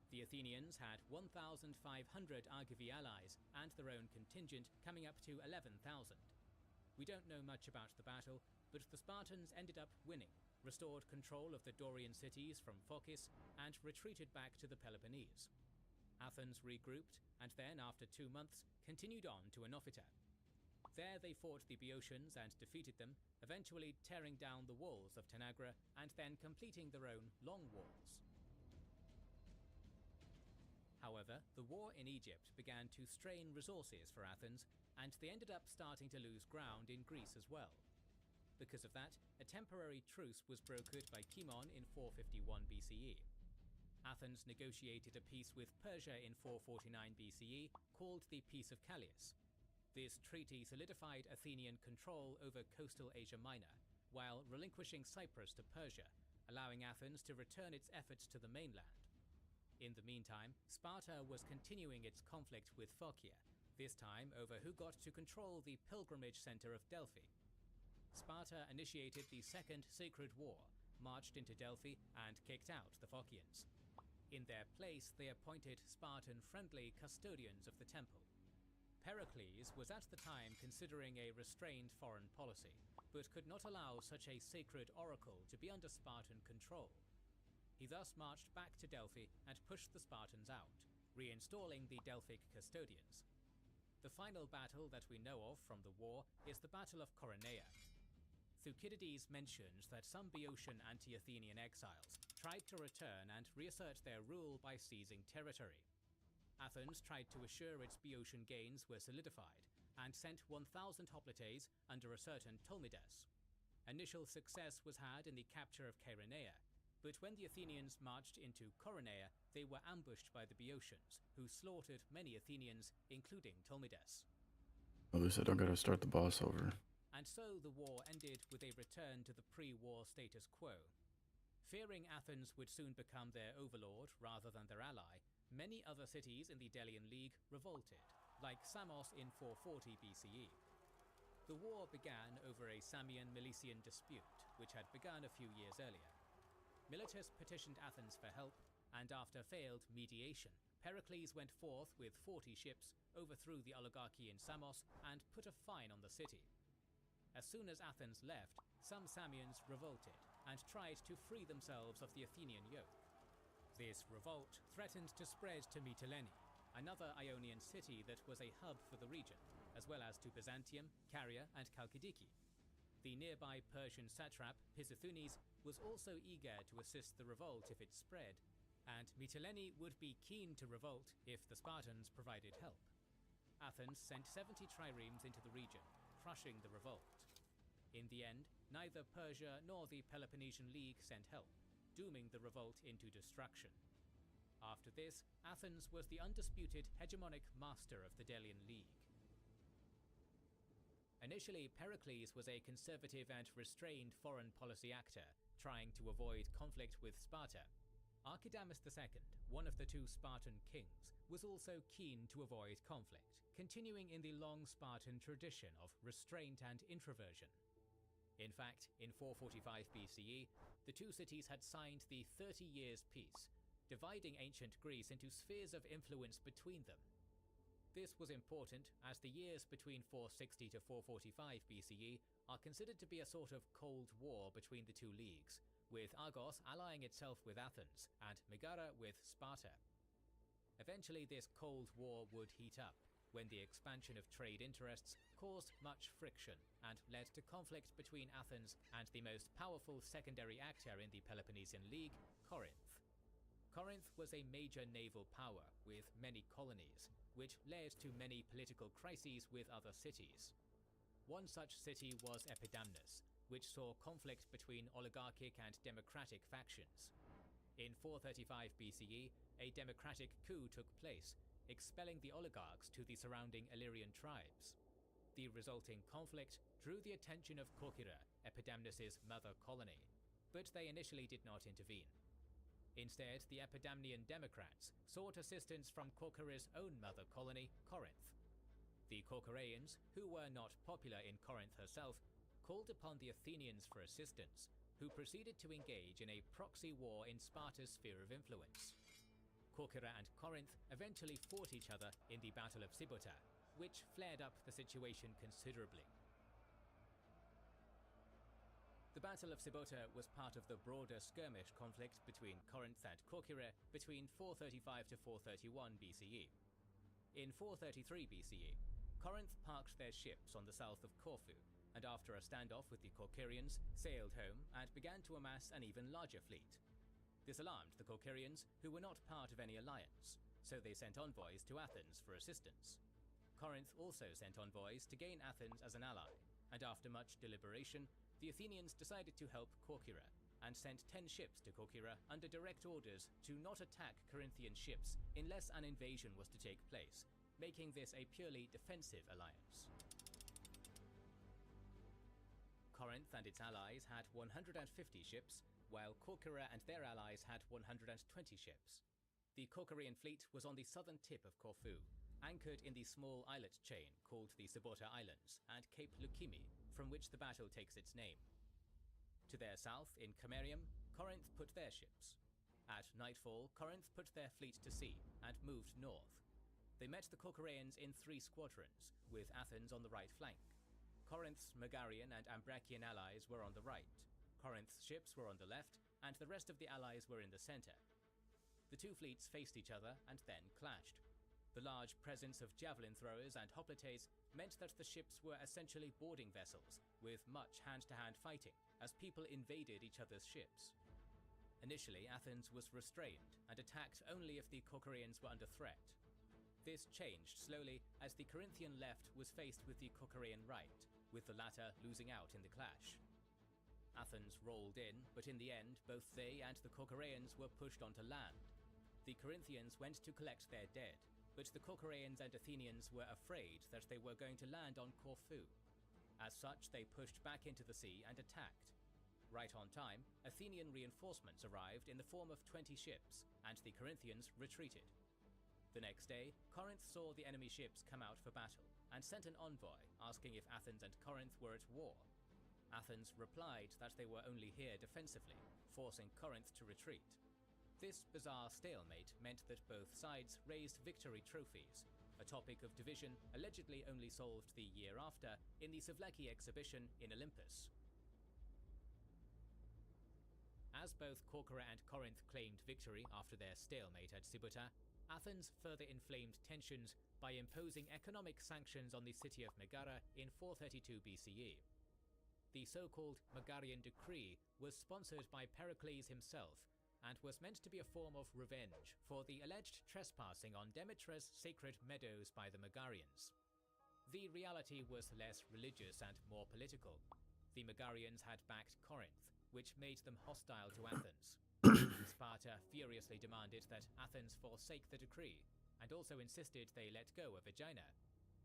Speaker 6: The Athenians had 1,500 Argive allies and their own contingent coming up to 11,000. We don't know much about the battle, but the Spartans ended up winning, restored control of the Dorian cities from Phocis, and retreated back to the Peloponnese. Athens regrouped, and then, after 2 months, continued on to Oenophita. There they fought the Boeotians and defeated them, eventually tearing down the walls of Tanagra and then completing their own long walls. However, the war in Egypt began to strain resources for Athens, and they ended up starting to lose ground in Greece as well. Because of that, a temporary truce was brokered by Cimon in 451 BCE. Athens negotiated a peace with Persia in 449 BCE called the Peace of Callias. This treaty solidified Athenian control over coastal Asia Minor, while relinquishing Cyprus to Persia, allowing Athens to return its efforts to the mainland. In the meantime, Sparta was continuing its conflict with Phocia, this time over who got to control the pilgrimage center of Delphi, Sparta initiated the Second Sacred War, marched into Delphi, and kicked out the Phocians. In their place, they appointed Spartan-friendly custodians of the temple. Pericles was at the time considering a restrained foreign policy, but could not allow such a sacred oracle to be under Spartan control. He thus marched back to Delphi and pushed the Spartans out, reinstalling the Delphic custodians. The final battle that we know of from the war is the Battle of Coronea. Thucydides mentions that some Boeotian anti-Athenian exiles tried to return and reassert their rule by seizing territory. Athens tried to assure its Boeotian gains were solidified, and sent 1,000 hoplites under a certain Tolmides. Initial success was had in the capture of Chaeronea, but when the Athenians marched into Coronea, they were ambushed by the Boeotians, who slaughtered many Athenians, including Tolmides.
Speaker 1: At least I don't gotta start the boss over.
Speaker 6: And so the war ended with a return to the pre-war status quo. Fearing Athens would soon become their overlord rather than their ally, many other cities in the Delian League revolted, like Samos in 440 BCE. The war began over a Samian-Milesian dispute, which had begun a few years earlier. Miletus petitioned Athens for help, and after failed mediation, Pericles went forth with 40 ships, overthrew the oligarchy in Samos, and put a fine on the city. As soon as Athens left, some Samians revolted, and tried to free themselves of the Athenian yoke. This revolt threatened to spread to Mytilene, another Ionian city that was a hub for the region, as well as to Byzantium, Caria, and Chalkidiki. The nearby Persian satrap Pisithunes was also eager to assist the revolt if it spread, and Mytilene would be keen to revolt if the Spartans provided help. Athens sent 70 triremes into the region, crushing the revolt. In the end, neither Persia nor the Peloponnesian League sent help, dooming the revolt into destruction. After this, Athens was the undisputed hegemonic master of the Delian League. Initially, Pericles was a conservative and restrained foreign policy actor, trying to avoid conflict with Sparta. Archidamus II, one of the two Spartan kings, was also keen to avoid conflict, continuing in the long Spartan tradition of restraint and introversion. In fact, in 445 BCE, the two cities had signed the 30 Years' Peace, dividing ancient Greece into spheres of influence between them. This was important as the years between 460 to 445 BCE are considered to be a sort of Cold War between the two leagues, with Argos allying itself with Athens and Megara with Sparta. Eventually, this Cold War would heat up, when the expansion of trade interests caused much friction and led to conflict between Athens and the most powerful secondary actor in the Peloponnesian League, Corinth. Corinth was a major naval power with many colonies, which led to many political crises with other cities. One such city was Epidamnus, which saw conflict between oligarchic and democratic factions. In 435 BCE, a democratic coup took place, expelling the oligarchs to the surrounding Illyrian tribes. The resulting conflict drew the attention of Corcyra, Epidamnus's mother colony, but they initially did not intervene. Instead, the Epidamnian Democrats sought assistance from Corcyra's own mother colony, Corinth. The Corcyraeans, who were not popular in Corinth herself, called upon the Athenians for assistance, who proceeded to engage in a proxy war in Sparta's sphere of influence. Corcyra and Corinth eventually fought each other in the Battle of Sybota, which flared up the situation considerably. The Battle of Sybota was part of the broader skirmish conflict between Corinth and Corcyra between 435 to 431 BCE. In 433 BCE, Corinth parked their ships on the south of Corfu, and after a standoff with the Corcyrians, sailed home and began to amass an even larger fleet. This alarmed the Corcyrians, who were not part of any alliance, so they sent envoys to Athens for assistance. Corinth also sent envoys to gain Athens as an ally, and after much deliberation, the Athenians decided to help Corcyra, and sent 10 ships to Corcyra under direct orders to not attack Corinthian ships unless an invasion was to take place, making this a purely defensive alliance. Corinth and its allies had 150 ships, while Corcyra and their allies had 120 ships. The Corcyrian fleet was on the southern tip of Corfu, anchored in the small islet chain called the Sybota Islands and Cape Lukimi, from which the battle takes its name. To their south, in Camerium, Corinth put their ships. At nightfall, Corinth put their fleet to sea and moved north. They met the Corcyraeans in 3 squadrons, with Athens on the right flank. Corinth's Megarian and Ambracian allies were on the right, Corinth's ships were on the left, and the rest of the allies were in the center. The two fleets faced each other and then clashed. The large presence of javelin throwers and hoplites meant that the ships were essentially boarding vessels, with much hand-to-hand fighting as people invaded each other's ships. Initially, Athens was restrained and attacked only if the Corcyraeans were under threat. This changed slowly as the Corinthian left was faced with the Corcyraean right, with the latter losing out in the clash. Athens rolled in, but in the end, both they and the Corcyraeans were pushed onto land. The Corinthians went to collect their dead, but the Corcyraeans and Athenians were afraid that they were going to land on Corfu. As such, they pushed back into the sea and attacked. Right on time, Athenian reinforcements arrived in the form of 20 ships, and the Corinthians retreated. The next day, Corinth saw the enemy ships come out for battle, and sent an envoy asking if Athens and Corinth were at war. Athens replied that they were only here defensively, forcing Corinth to retreat. This bizarre stalemate meant that both sides raised victory trophies, a topic of division allegedly only solved the year after in the Savlaki exhibition in Olympus. As both Corcyra and Corinth claimed victory after their stalemate at Sibuta, Athens further inflamed tensions by imposing economic sanctions on the city of Megara in 432 BCE. The so-called Megarian decree was sponsored by Pericles himself and was meant to be a form of revenge for the alleged trespassing on Demetra's sacred meadows by the Megarians. The reality was less religious and more political. The Megarians had backed Corinth, which made them hostile to Athens. Sparta furiously demanded that Athens forsake the decree, and also insisted they let go of Aegina.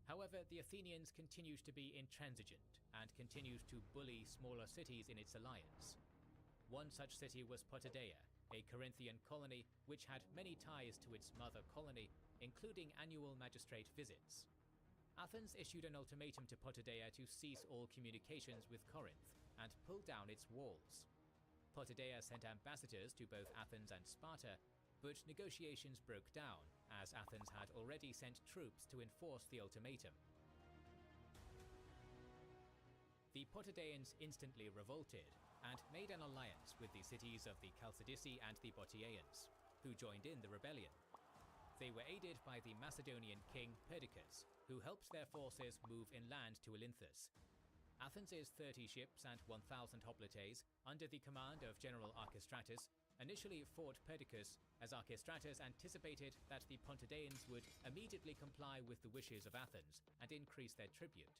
Speaker 6: However, the Athenians continued to be intransigent, and continued to bully smaller cities in its alliance. One such city was Potidaea, a Corinthian colony which had many ties to its mother colony, including annual magistrate visits. Athens issued an ultimatum to Potidaea to cease all communications with Corinth, and pull down its walls. Potidaea sent ambassadors to both Athens and Sparta, but negotiations broke down, as Athens had already sent troops to enforce the ultimatum. The Potidaeans instantly revolted, and made an alliance with the cities of the Chalcidici and the Bottiaeans, who joined in the rebellion. They were aided by the Macedonian king Perdiccas, who helped their forces move inland to Olynthus. Athens' 30 ships and 1,000 hoplites, under the command of General Archestratus, initially fought Perdiccas, as Archestratus anticipated that the Pontidaeans would immediately comply with the wishes of Athens and increase their tribute.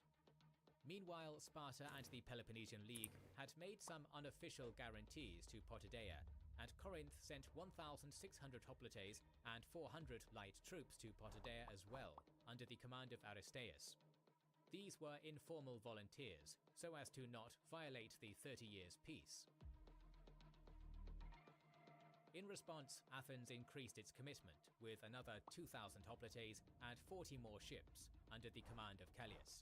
Speaker 6: Meanwhile, Sparta and the Peloponnesian League had made some unofficial guarantees to Potidaea, and Corinth sent 1,600 hoplites and 400 light troops to Potidaea as well, under the command of Aristeus. These were informal volunteers, so as to not violate the 30 Years' Peace. In response, Athens increased its commitment with another 2,000 hoplites and 40 more ships, under the command of Callias.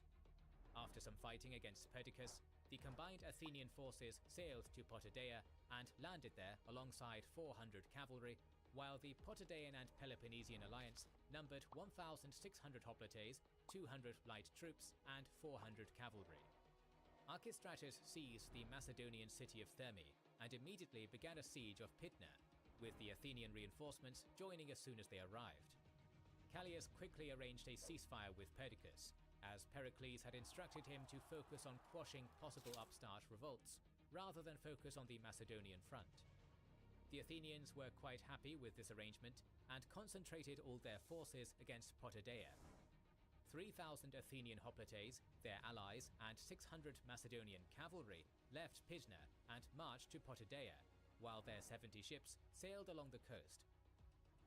Speaker 6: After some fighting against Perdiccas, the combined Athenian forces sailed to Potidaea and landed there alongside 400 cavalry, while the Potidaean and Peloponnesian alliance numbered 1,600 hoplites, 200 light troops, and 400 cavalry. Archestratus seized the Macedonian city of Thermi and immediately began a siege of Pydna, with the Athenian reinforcements joining as soon as they arrived. Callias quickly arranged a ceasefire with Perdiccas, as Pericles had instructed him to focus on quashing possible upstart revolts, rather than focus on the Macedonian front. The Athenians were quite happy with this arrangement, and concentrated all their forces against Potidaea. 3,000 Athenian hoplites, their allies, and 600 Macedonian cavalry left Pydna and marched to Potidaea, while their 70 ships sailed along the coast.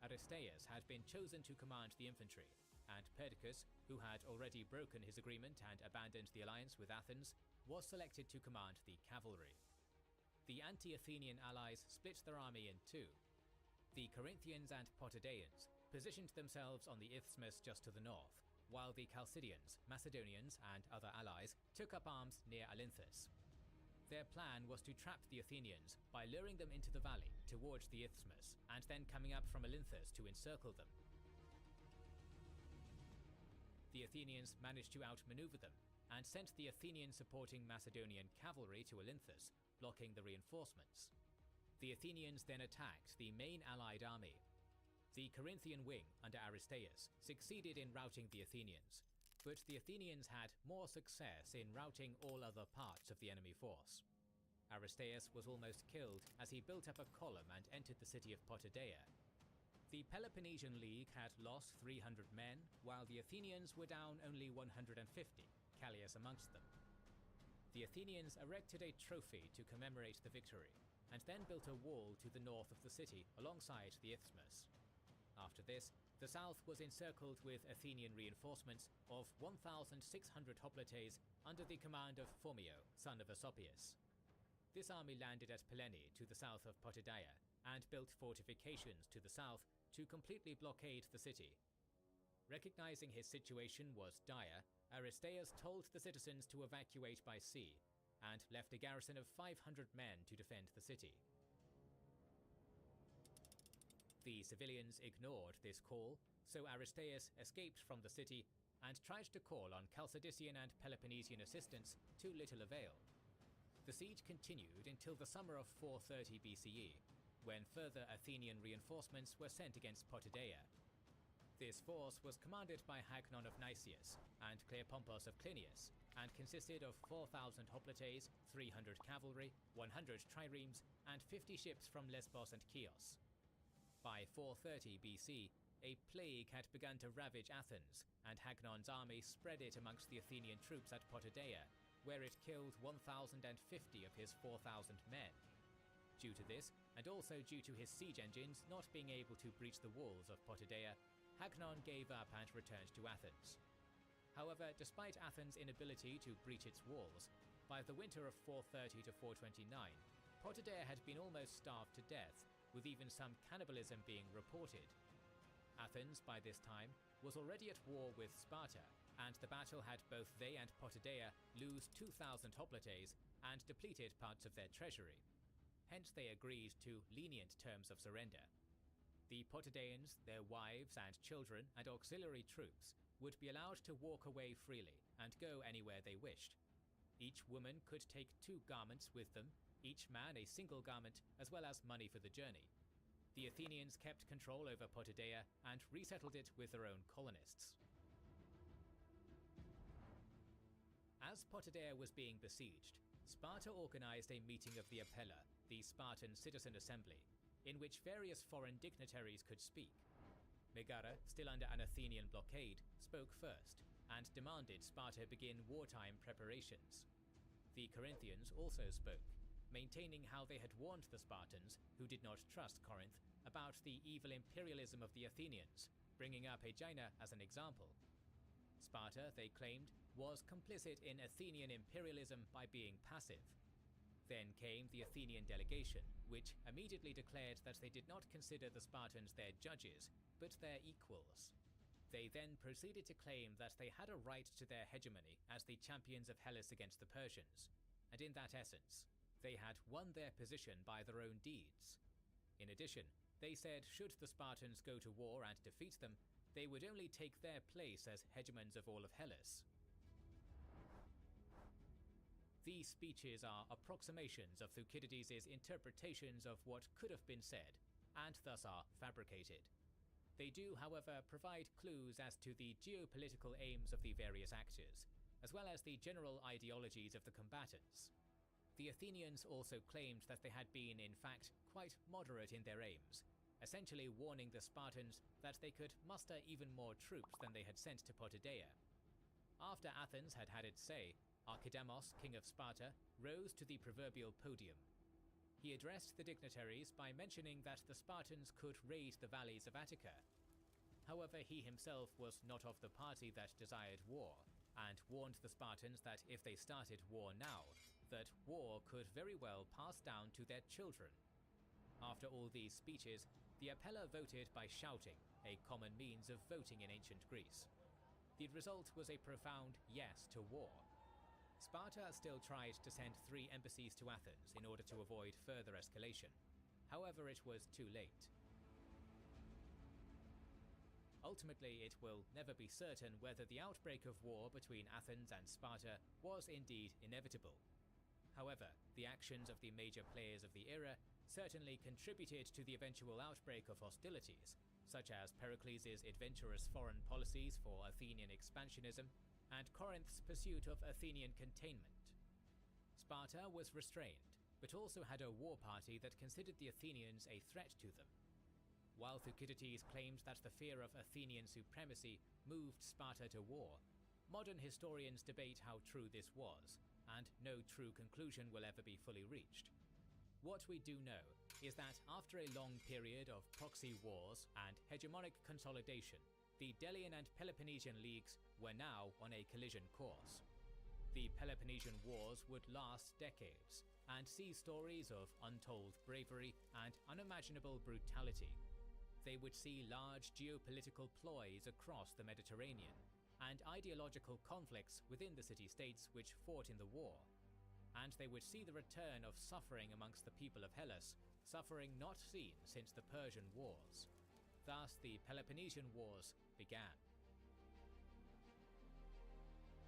Speaker 6: Aristeus had been chosen to command the infantry, and Perdiccas, who had already broken his agreement and abandoned the alliance with Athens, was selected to command the cavalry. The anti-Athenian allies split their army in two. The Corinthians and Potidaeans positioned themselves on the isthmus just to the north, while the Chalcidians, Macedonians, and other allies took up arms near Olynthus. Their plan was to trap the Athenians by luring them into the valley towards the isthmus, and then coming up from Olynthus to encircle them. The Athenians managed to outmaneuver them, and sent the Athenian supporting Macedonian cavalry to Olynthus, blocking the reinforcements. The Athenians then attacked the main allied army. The Corinthian wing, under Aristeus, succeeded in routing the Athenians, but the Athenians had more success in routing all other parts of the enemy force. Aristeus was almost killed as he built up a column and entered the city of Potidaea. The Peloponnesian League had lost 300 men, while the Athenians were down only 150, Callias amongst them. The Athenians erected a trophy to commemorate the victory, and then built a wall to the north of the city alongside the isthmus. After this, the south was encircled with Athenian reinforcements of 1,600 hoplites under the command of Phormio, son of Asopius. This army landed at Pellene to the south of Potidaea, and built fortifications to the south to completely blockade the city. Recognizing his situation was dire, Aristeus told the citizens to evacuate by sea, and left a garrison of 500 men to defend the city. The civilians ignored this call, so Aristeus escaped from the city and tried to call on Chalcidian and Peloponnesian assistance to little avail. The siege continued until the summer of 430 BCE, when further Athenian reinforcements were sent against Potidaea. This force was commanded by Hagnon of Nicias and Cleopompos of Clinias, and consisted of 4,000 hoplites, 300 cavalry, 100 triremes, and 50 ships from Lesbos and Chios. By 430 BC, a plague had begun to ravage Athens, and Hagnon's army spread it amongst the Athenian troops at Potidaea, where it killed 1,050 of his 4,000 men. Due to this, and also due to his siege engines not being able to breach the walls of Potidaea, Hagnon gave up and returned to Athens. However, despite Athens' inability to breach its walls, by the winter of 430 to 429, Potidaea had been almost starved to death, with even some cannibalism being reported. Athens, by this time, was already at war with Sparta, and the battle had both they and Potidaea lose 2,000 hoplites and depleted parts of their treasury. Hence they agreed to lenient terms of surrender. The Potidaeans, their wives and children and auxiliary troops would be allowed to walk away freely and go anywhere they wished. Each woman could take 2 garments with them, each man a single garment, as well as money for the journey. The Athenians kept control over Potidaea and resettled it with their own colonists. As Potidaea was being besieged, Sparta organized a meeting of the Apella, the Spartan citizen assembly, in which various foreign dignitaries could speak. Megara, still under an Athenian blockade, spoke first, and demanded Sparta begin wartime preparations. The Corinthians also spoke, maintaining how they had warned the Spartans, who did not trust Corinth, about the evil imperialism of the Athenians, bringing up Aegina as an example. Sparta, they claimed, was complicit in Athenian imperialism by being passive. Then came the Athenian delegation, which immediately declared that they did not consider the Spartans their judges, but their equals. They then proceeded to claim that they had a right to their hegemony as the champions of Hellas against the Persians, and in that essence, they had won their position by their own deeds. In addition, they said should the Spartans go to war and defeat them, they would only take their place as hegemons of all of Hellas. These speeches are approximations of Thucydides' interpretations of what could have been said, and thus are fabricated. They do, however, provide clues as to the geopolitical aims of the various actors, as well as the general ideologies of the combatants. The Athenians also claimed that they had been, in fact, quite moderate in their aims, essentially warning the Spartans that they could muster even more troops than they had sent to Potidaea. After Athens had had its say, Archidamos, king of Sparta, rose to the proverbial podium. He addressed the dignitaries by mentioning that the Spartans could raid the valleys of Attica. However, he himself was not of the party that desired war, and warned the Spartans that if they started war now, that war could very well pass down to their children. After all these speeches, the Apella voted by shouting, a common means of voting in ancient Greece. the result was a profound yes to war. Sparta still tried to send 3 embassies to Athens in order to avoid further escalation. However, it was too late. Ultimately, it will never be certain whether the outbreak of war between Athens and Sparta was indeed inevitable. However, the actions of the major players of the era certainly contributed to the eventual outbreak of hostilities, such as Pericles' adventurous foreign policies for Athenian expansionism and Corinth's pursuit of Athenian containment. Sparta was restrained, but also had a war party that considered the Athenians a threat to them. While Thucydides claimed that the fear of Athenian supremacy moved Sparta to war, modern historians debate how true this was, and no true conclusion will ever be fully reached. What we do know is that after a long period of proxy wars and hegemonic consolidation, the Delian and Peloponnesian leagues were now on a collision course. The Peloponnesian Wars would last decades and see stories of untold bravery and unimaginable brutality. They would see large geopolitical ploys across the Mediterranean and ideological conflicts within the city-states which fought in the war. And they would see the return of suffering amongst the people of Hellas, suffering not seen since the Persian Wars. Thus, the Peloponnesian Wars began.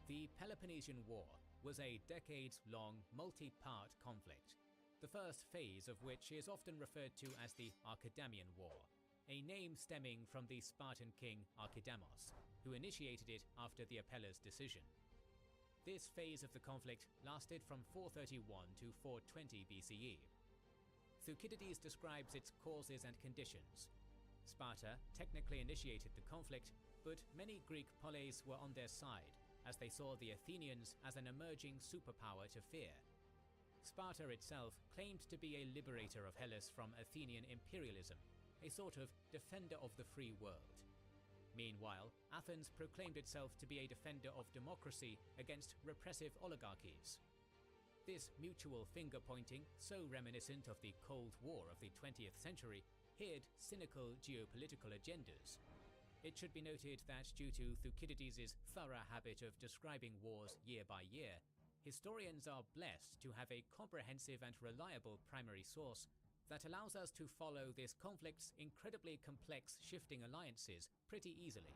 Speaker 6: The Peloponnesian War was a decades-long, multi-part conflict, the first phase of which is often referred to as the Archidamian War, a name stemming from the Spartan king Archidamos, who initiated it after the Apelles decision. This phase of the conflict lasted from 431 to 420 BCE. Thucydides describes its causes and conditions. Sparta technically initiated the conflict, but many Greek poleis were on their side, as they saw the Athenians as an emerging superpower to fear. Sparta itself claimed to be a liberator of Hellas from Athenian imperialism, a sort of defender of the free world. Meanwhile, Athens proclaimed itself to be a defender of democracy against repressive oligarchies. This mutual finger-pointing, so reminiscent of the Cold War of the 20th century, hid cynical geopolitical agendas. It should be noted that due to Thucydides' thorough habit of describing wars year by year, historians are blessed to have a comprehensive and reliable primary source that allows us to follow this conflict's incredibly complex shifting alliances pretty easily.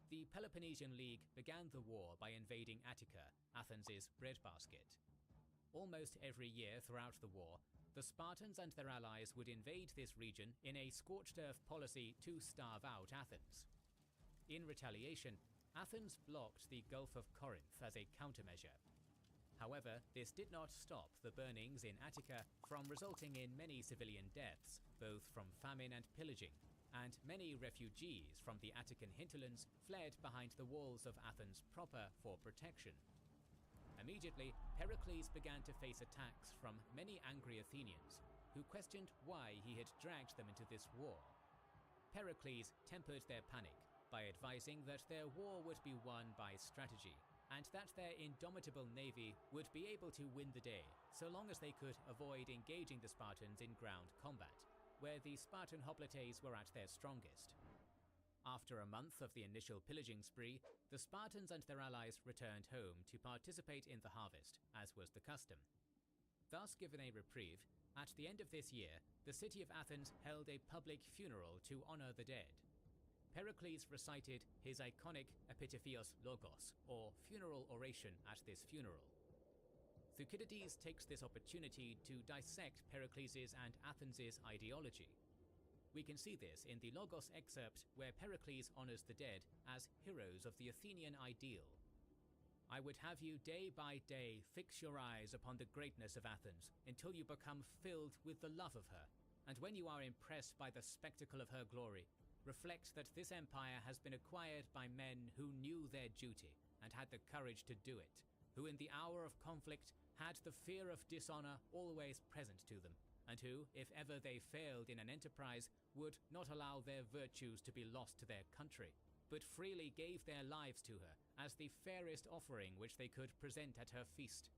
Speaker 6: The Peloponnesian League began the war by invading Attica, Athens' breadbasket. Almost every year throughout the war, the Spartans and their allies would invade this region in a scorched-earth policy to starve out Athens. In retaliation, Athens blocked the Gulf of Corinth as a countermeasure. However, this did not stop the burnings in Attica from resulting in many civilian deaths, both from famine and pillaging, and many refugees from the Attican hinterlands fled behind the walls of Athens proper for protection. Immediately, Pericles began to face attacks from many angry Athenians, who questioned why he had dragged them into this war. Pericles tempered their panic by advising that their war would be won by strategy, and that their indomitable navy would be able to win the day so long as they could avoid engaging the Spartans in ground combat, where the Spartan hoplites were at their strongest. After a month of the initial pillaging spree, the Spartans and their allies returned home to participate in the harvest, as was the custom. Thus given a reprieve, at the end of this year, the city of Athens held a public funeral to honor the dead. Pericles recited his iconic Epitaphios Logos, or funeral oration, at this funeral. Thucydides takes this opportunity to dissect Pericles' and Athens' ideology. We can see this in the Logos excerpt where Pericles honors the dead as heroes of the Athenian ideal. I would have you day by day fix your eyes upon the greatness of Athens until you become filled with the love of her, and when you are impressed by the spectacle of her glory, reflect that this empire has been acquired by men who knew their duty and had the courage to do it, who in the hour of conflict had the fear of dishonor always present to them, and who, if ever they failed in an enterprise, would not allow their virtues to be lost to their country, but freely gave their lives to her as the fairest offering which they could present at her feast.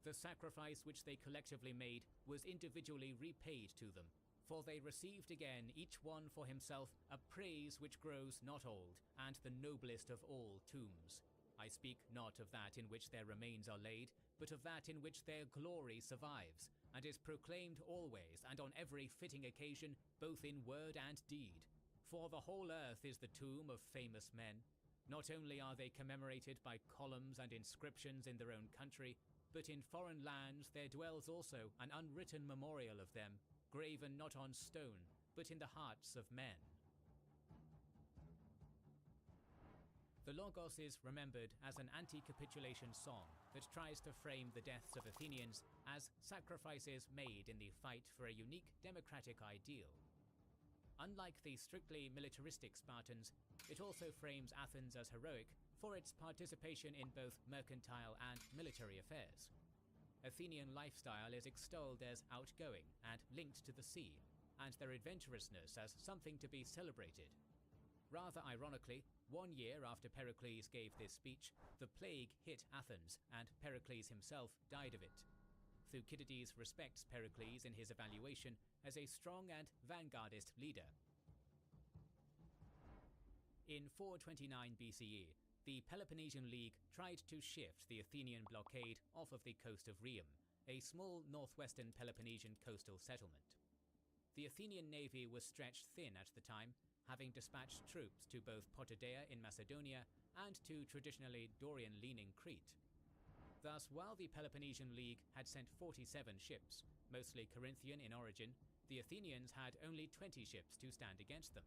Speaker 6: The sacrifice which they collectively made was individually repaid to them, for they received again each one for himself a praise which grows not old, and the noblest of all tombs. I speak not of that in which their remains are laid, but of that in which their glory survives, and is proclaimed always and on every fitting occasion, both in word and deed. For the whole earth is the tomb of famous men. Not only are they commemorated by columns and inscriptions in their own country, but in foreign lands there dwells also an unwritten memorial of them, graven not on stone, but in the hearts of men. The Logos is remembered as an anti-capitulation song that tries to frame the deaths of Athenians as sacrifices made in the fight for a unique democratic ideal. Unlike the strictly militaristic Spartans, it also frames Athens as heroic for its participation in both mercantile and military affairs. Athenian lifestyle is extolled as outgoing and linked to the sea, and their adventurousness as something to be celebrated. Rather ironically, 1 year after Pericles gave this speech, the plague hit Athens, and Pericles himself died of it. Thucydides respects Pericles in his evaluation as a strong and vanguardist leader. In 429 BCE, the Peloponnesian League tried to shift the Athenian blockade off of the coast of Rhium, a small northwestern Peloponnesian coastal settlement. The Athenian navy was stretched thin at the time, having dispatched troops to both Potidæa in Macedonia and to traditionally Dorian-leaning Crete. Thus, while the Peloponnesian League had sent 47 ships, mostly Corinthian in origin, the Athenians had only 20 ships to stand against them.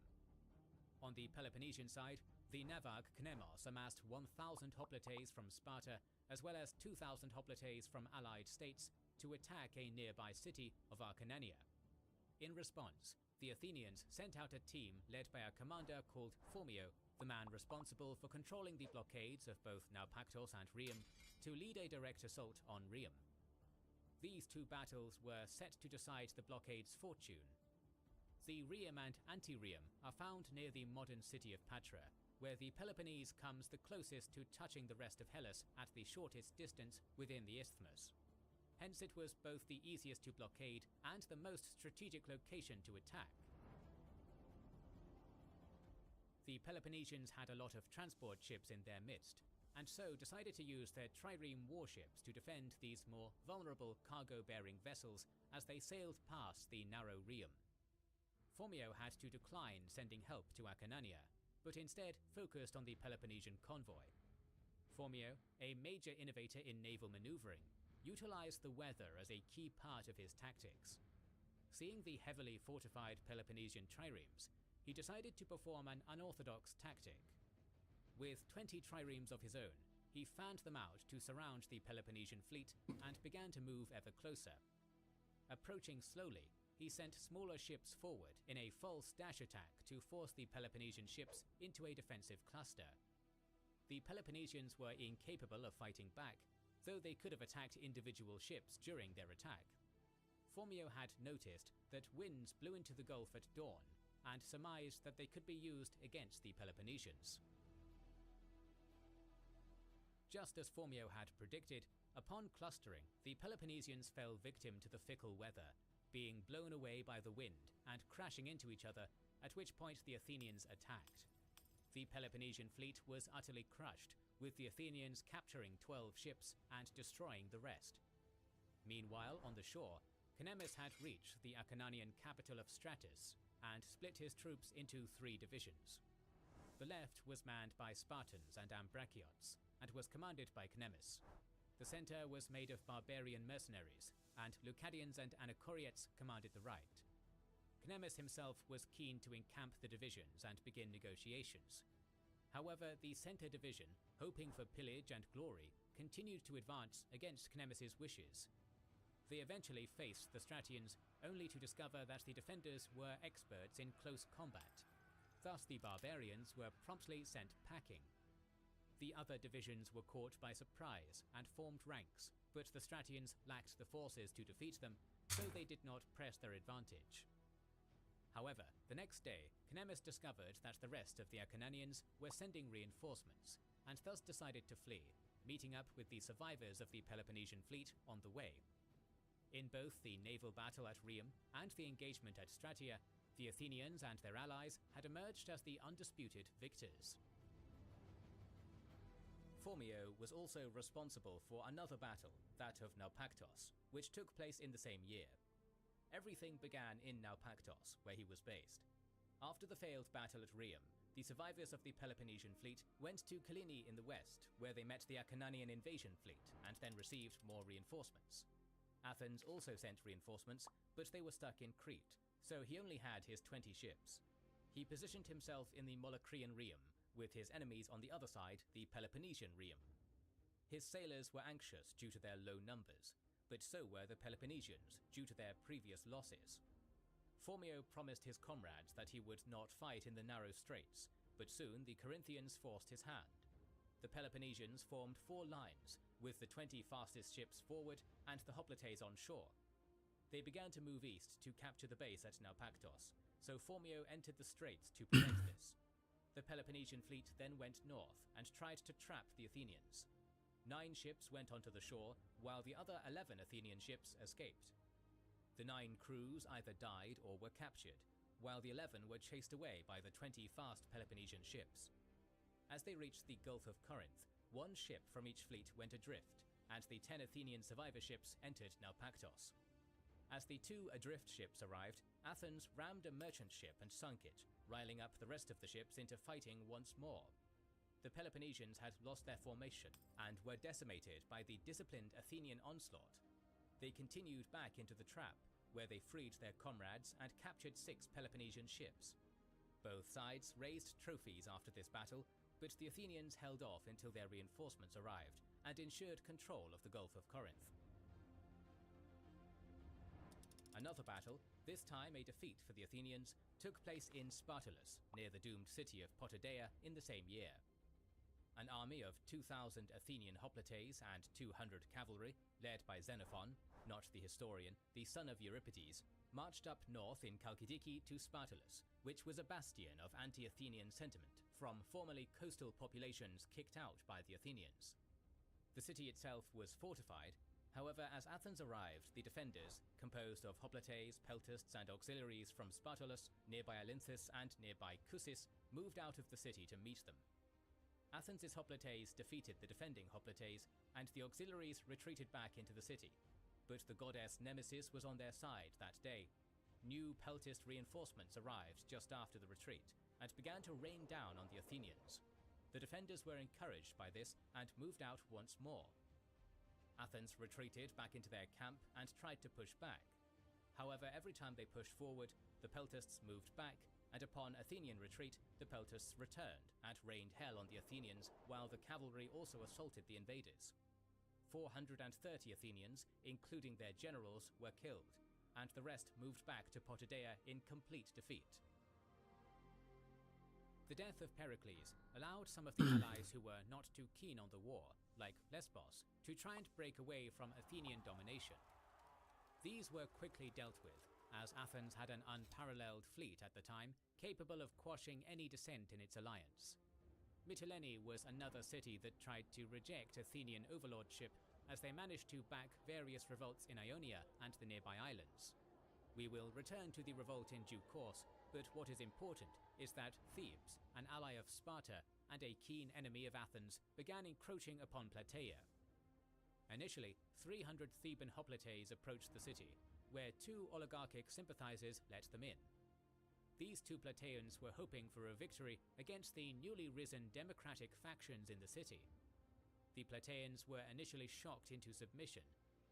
Speaker 6: On the Peloponnesian side, the Navag Cnemos amassed 1,000 hoplites from Sparta, as well as 2,000 hoplites from allied states, to attack a nearby city of Acarnania. In response, the Athenians sent out a team led by a commander called Phormio, the man responsible for controlling the blockades of both Naupactos and Rhium, to lead a direct assault on Rhium. These two battles were set to decide the blockade's fortune. The Rhium and Anti-Rhium are found near the modern city of Patra, where the Peloponnese comes the closest to touching the rest of Hellas at the shortest distance within the isthmus. Hence it was both the easiest to blockade and the most strategic location to attack. The Peloponnesians had a lot of transport ships in their midst, and so decided to use their trireme warships to defend these more vulnerable cargo-bearing vessels as they sailed past the narrow Rhium. Phormio had to decline sending help to Acarnania, but instead focused on the Peloponnesian convoy. Phormio, a major innovator in naval maneuvering, utilized the weather as a key part of his tactics. Seeing the heavily fortified Peloponnesian triremes, he decided to perform an unorthodox tactic. With 20 triremes of his own, he fanned them out to surround the Peloponnesian fleet and began to move ever closer. Approaching slowly, he sent smaller ships forward in a false dash attack to force the Peloponnesian ships into a defensive cluster. The Peloponnesians were incapable of fighting back, though they could have attacked individual ships during their attack. Phormio had noticed that winds blew into the Gulf at dawn, and surmised that they could be used against the Peloponnesians. Just as Phormio had predicted, upon clustering, the Peloponnesians fell victim to the fickle weather, being blown away by the wind and crashing into each other, at which point the Athenians attacked. The Peloponnesian fleet was utterly crushed, with the Athenians capturing 12 ships and destroying the rest. Meanwhile, on the shore, Cnemis had reached the Acarnanian capital of Stratus and split his troops into 3 divisions. The left was manned by Spartans and Ambraciots, and was commanded by Cnemis. The center was made of barbarian mercenaries, and Leucadians and Anacoriets commanded the right. Cnemis himself was keen to encamp the divisions and begin negotiations. However, the center division, hoping for pillage and glory, continued to advance against Cnemis's wishes. They eventually faced the Stratians, only to discover that the defenders were experts in close combat. Thus the barbarians were promptly sent packing. The other divisions were caught by surprise and formed ranks, but the Stratians lacked the forces to defeat them, so they did not press their advantage. However, the next day, Cnemis discovered that the rest of the Acarnanians were sending reinforcements, and thus decided to flee, meeting up with the survivors of the Peloponnesian fleet on the way. In both the naval battle at Rhium and the engagement at Stratia, the Athenians and their allies had emerged as the undisputed victors. Phormio was also responsible for another battle, that of Naupactos, which took place in the same year. Everything began in Naupactos, where he was based. After the failed battle at Rhium, the survivors of the Peloponnesian fleet went to Kyllini in the west, where they met the Acarnanian invasion fleet and then received more reinforcements. Athens also sent reinforcements, but they were stuck in Crete, so he only had his 20 ships. He positioned himself in the Molocrian Rhium, with his enemies on the other side, the Peloponnesian Rhium. His sailors were anxious due to their low numbers, but so were the Peloponnesians due to their previous losses. Phormio promised his comrades that he would not fight in the narrow straits, but soon the Corinthians forced his hand. The Peloponnesians formed 4 lines, with the 20 fastest ships forward and the hoplites on shore. They began to move east to capture the base at Naupactos, so Phormio entered the straits to prevent this. The Peloponnesian fleet then went north and tried to trap the Athenians. 9 ships went onto the shore, while the other 11 Athenian ships escaped. The 9 crews either died or were captured, while the 11 were chased away by the 20 fast Peloponnesian ships. As they reached the Gulf of Corinth, 1 ship from each fleet went adrift, and the 10 Athenian survivor ships entered Naupactos. As the 2 adrift ships arrived, Athens rammed a merchant ship and sunk it, riling up the rest of the ships into fighting once more. The Peloponnesians had lost their formation and were decimated by the disciplined Athenian onslaught. They continued back into the trap, where they freed their comrades and captured 6 Peloponnesian ships. Both sides raised trophies after this battle, but the Athenians held off until their reinforcements arrived and ensured control of the Gulf of Corinth. Another battle, this time a defeat for the Athenians, took place in Spartolus, near the doomed city of Potidaea in the same year. An army of 2,000 Athenian hoplites and 200 cavalry, led by Xenophon, not the historian, the son of Euripides, marched up north in Chalkidiki to Spartolus, which was a bastion of anti-Athenian sentiment from formerly coastal populations kicked out by the Athenians. The city itself was fortified. However, as Athens arrived, the defenders, composed of hoplites, peltasts, and auxiliaries from Spartolus, nearby Olynthus, and nearby Chussis, moved out of the city to meet them. Athens' hoplites defeated the defending hoplites, and the auxiliaries retreated back into the city. But the goddess Nemesis was on their side that day. New peltast reinforcements arrived just after the retreat, and began to rain down on the Athenians. The defenders were encouraged by this, and moved out once more. Athens retreated back into their camp and tried to push back. However, every time they pushed forward, the peltasts moved back, and upon Athenian retreat, the peltasts returned and rained hell on the Athenians, while the cavalry also assaulted the invaders. 430 Athenians, including their generals, were killed, and the rest moved back to Potidaea in complete defeat. The death of Pericles allowed some of the allies who were not too keen on the war, like Lesbos, to try and break away from Athenian domination. These were quickly dealt with, as Athens had an unparalleled fleet at the time, capable of quashing any dissent in its alliance. Mytilene was another city that tried to reject Athenian overlordship, as they managed to back various revolts in Ionia and the nearby islands. We will return to the revolt in due course, but what is important is that Thebes, an ally of Sparta and a keen enemy of Athens, began encroaching upon Plataea. Initially, 300 Theban hoplites approached the city, where 2 oligarchic sympathizers let them in. These 2 Plataeans were hoping for a victory against the newly risen democratic factions in the city. The Plataeans were initially shocked into submission,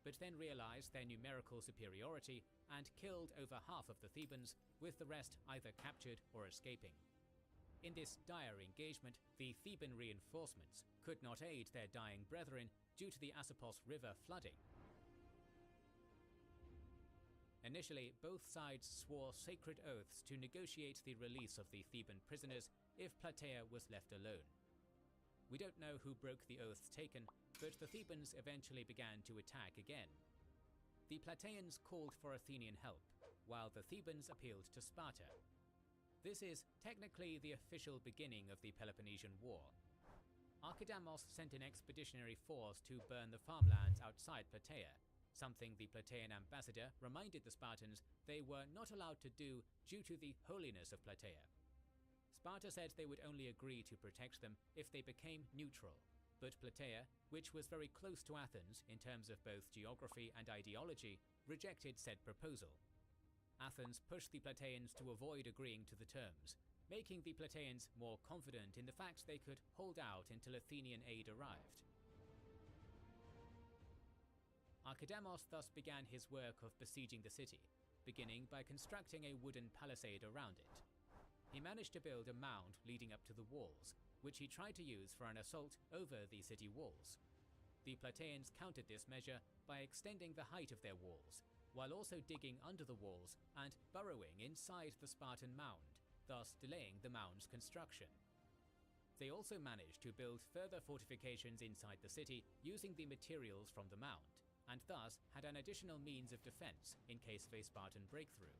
Speaker 6: but then realized their numerical superiority and killed over half of the Thebans, with the rest either captured or escaping. In this dire engagement, the Theban reinforcements could not aid their dying brethren due to the Asopos River flooding. Initially, both sides swore sacred oaths to negotiate the release of the Theban prisoners if Plataea was left alone. We don't know who broke the oaths taken, but the Thebans eventually began to attack again. The Plataeans called for Athenian help, while the Thebans appealed to Sparta. This is technically the official beginning of the Peloponnesian War. Archidamos sent an expeditionary force to burn the farmlands outside Plataea, something the Plataean ambassador reminded the Spartans they were not allowed to do due to the holiness of Plataea. Sparta said they would only agree to protect them if they became neutral, but Plataea, which was very close to Athens in terms of both geography and ideology, rejected said proposal. Athens pushed the Plataeans to avoid agreeing to the terms, making the Plataeans more confident in the fact they could hold out until Athenian aid arrived. Archidamos thus began his work of besieging the city, beginning by constructing a wooden palisade around it. He managed to build a mound leading up to the walls, which he tried to use for an assault over the city walls. The Plataeans countered this measure by extending the height of their walls, while also digging under the walls and burrowing inside the Spartan mound, thus delaying the mound's construction. They also managed to build further fortifications inside the city using the materials from the mound, and thus had an additional means of defense in case of a Spartan breakthrough.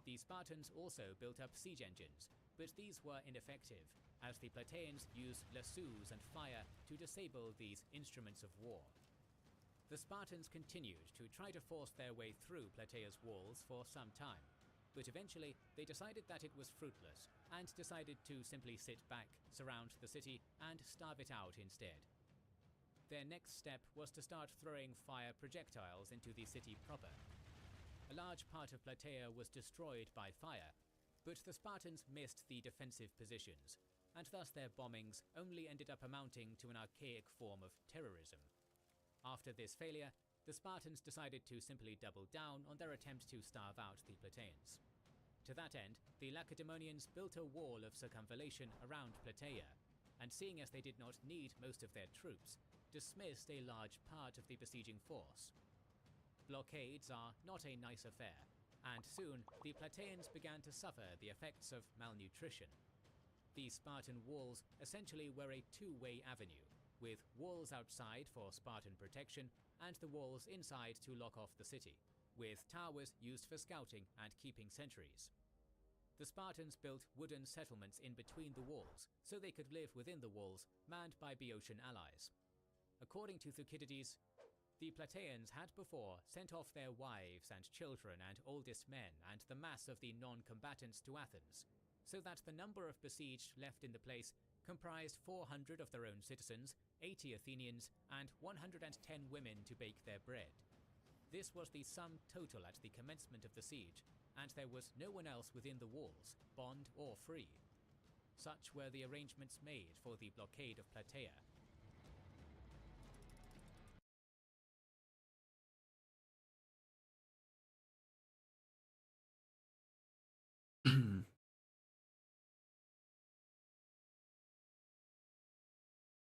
Speaker 6: The Spartans also built up siege engines, but these were ineffective, as the Plataeans used lassos and fire to disable these instruments of war. The Spartans continued to try to force their way through Plataea's walls for some time, but eventually they decided that it was fruitless, and decided to simply sit back, surround the city, and starve it out instead. Their next step was to start throwing fire projectiles into the city proper. A large part of Plataea was destroyed by fire, but the Spartans missed the defensive positions, and thus their bombings only ended up amounting to an archaic form of terrorism. After this failure, the Spartans decided to simply double down on their attempt to starve out the Plataeans. To that end, the Lacedaemonians built a wall of circumvallation around Plataea, and seeing as they did not need most of their troops, dismissed a large part of the besieging force. Blockades are not a nice affair, and soon the Plataeans began to suffer the effects of malnutrition. The Spartan walls essentially were a two-way avenue, with walls outside for Spartan protection and the walls inside to lock off the city, with towers used for scouting and keeping sentries. The Spartans built wooden settlements in between the walls, so they could live within the walls, manned by Boeotian allies. According to Thucydides, the Plataeans had before sent off their wives and children and oldest men and the mass of the non-combatants to Athens, so that the number of besieged left in the place comprised 400 of their own citizens, 80 Athenians, and 110 women to bake their bread. This was the sum total at the commencement of the siege, and there was no one else within the walls, bond or free. Such were the arrangements made for the blockade of Plataea.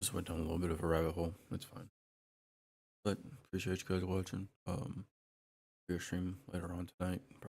Speaker 1: Just went down a little bit of a rabbit hole. It's fine. But appreciate you guys watching. Your stream later on tonight.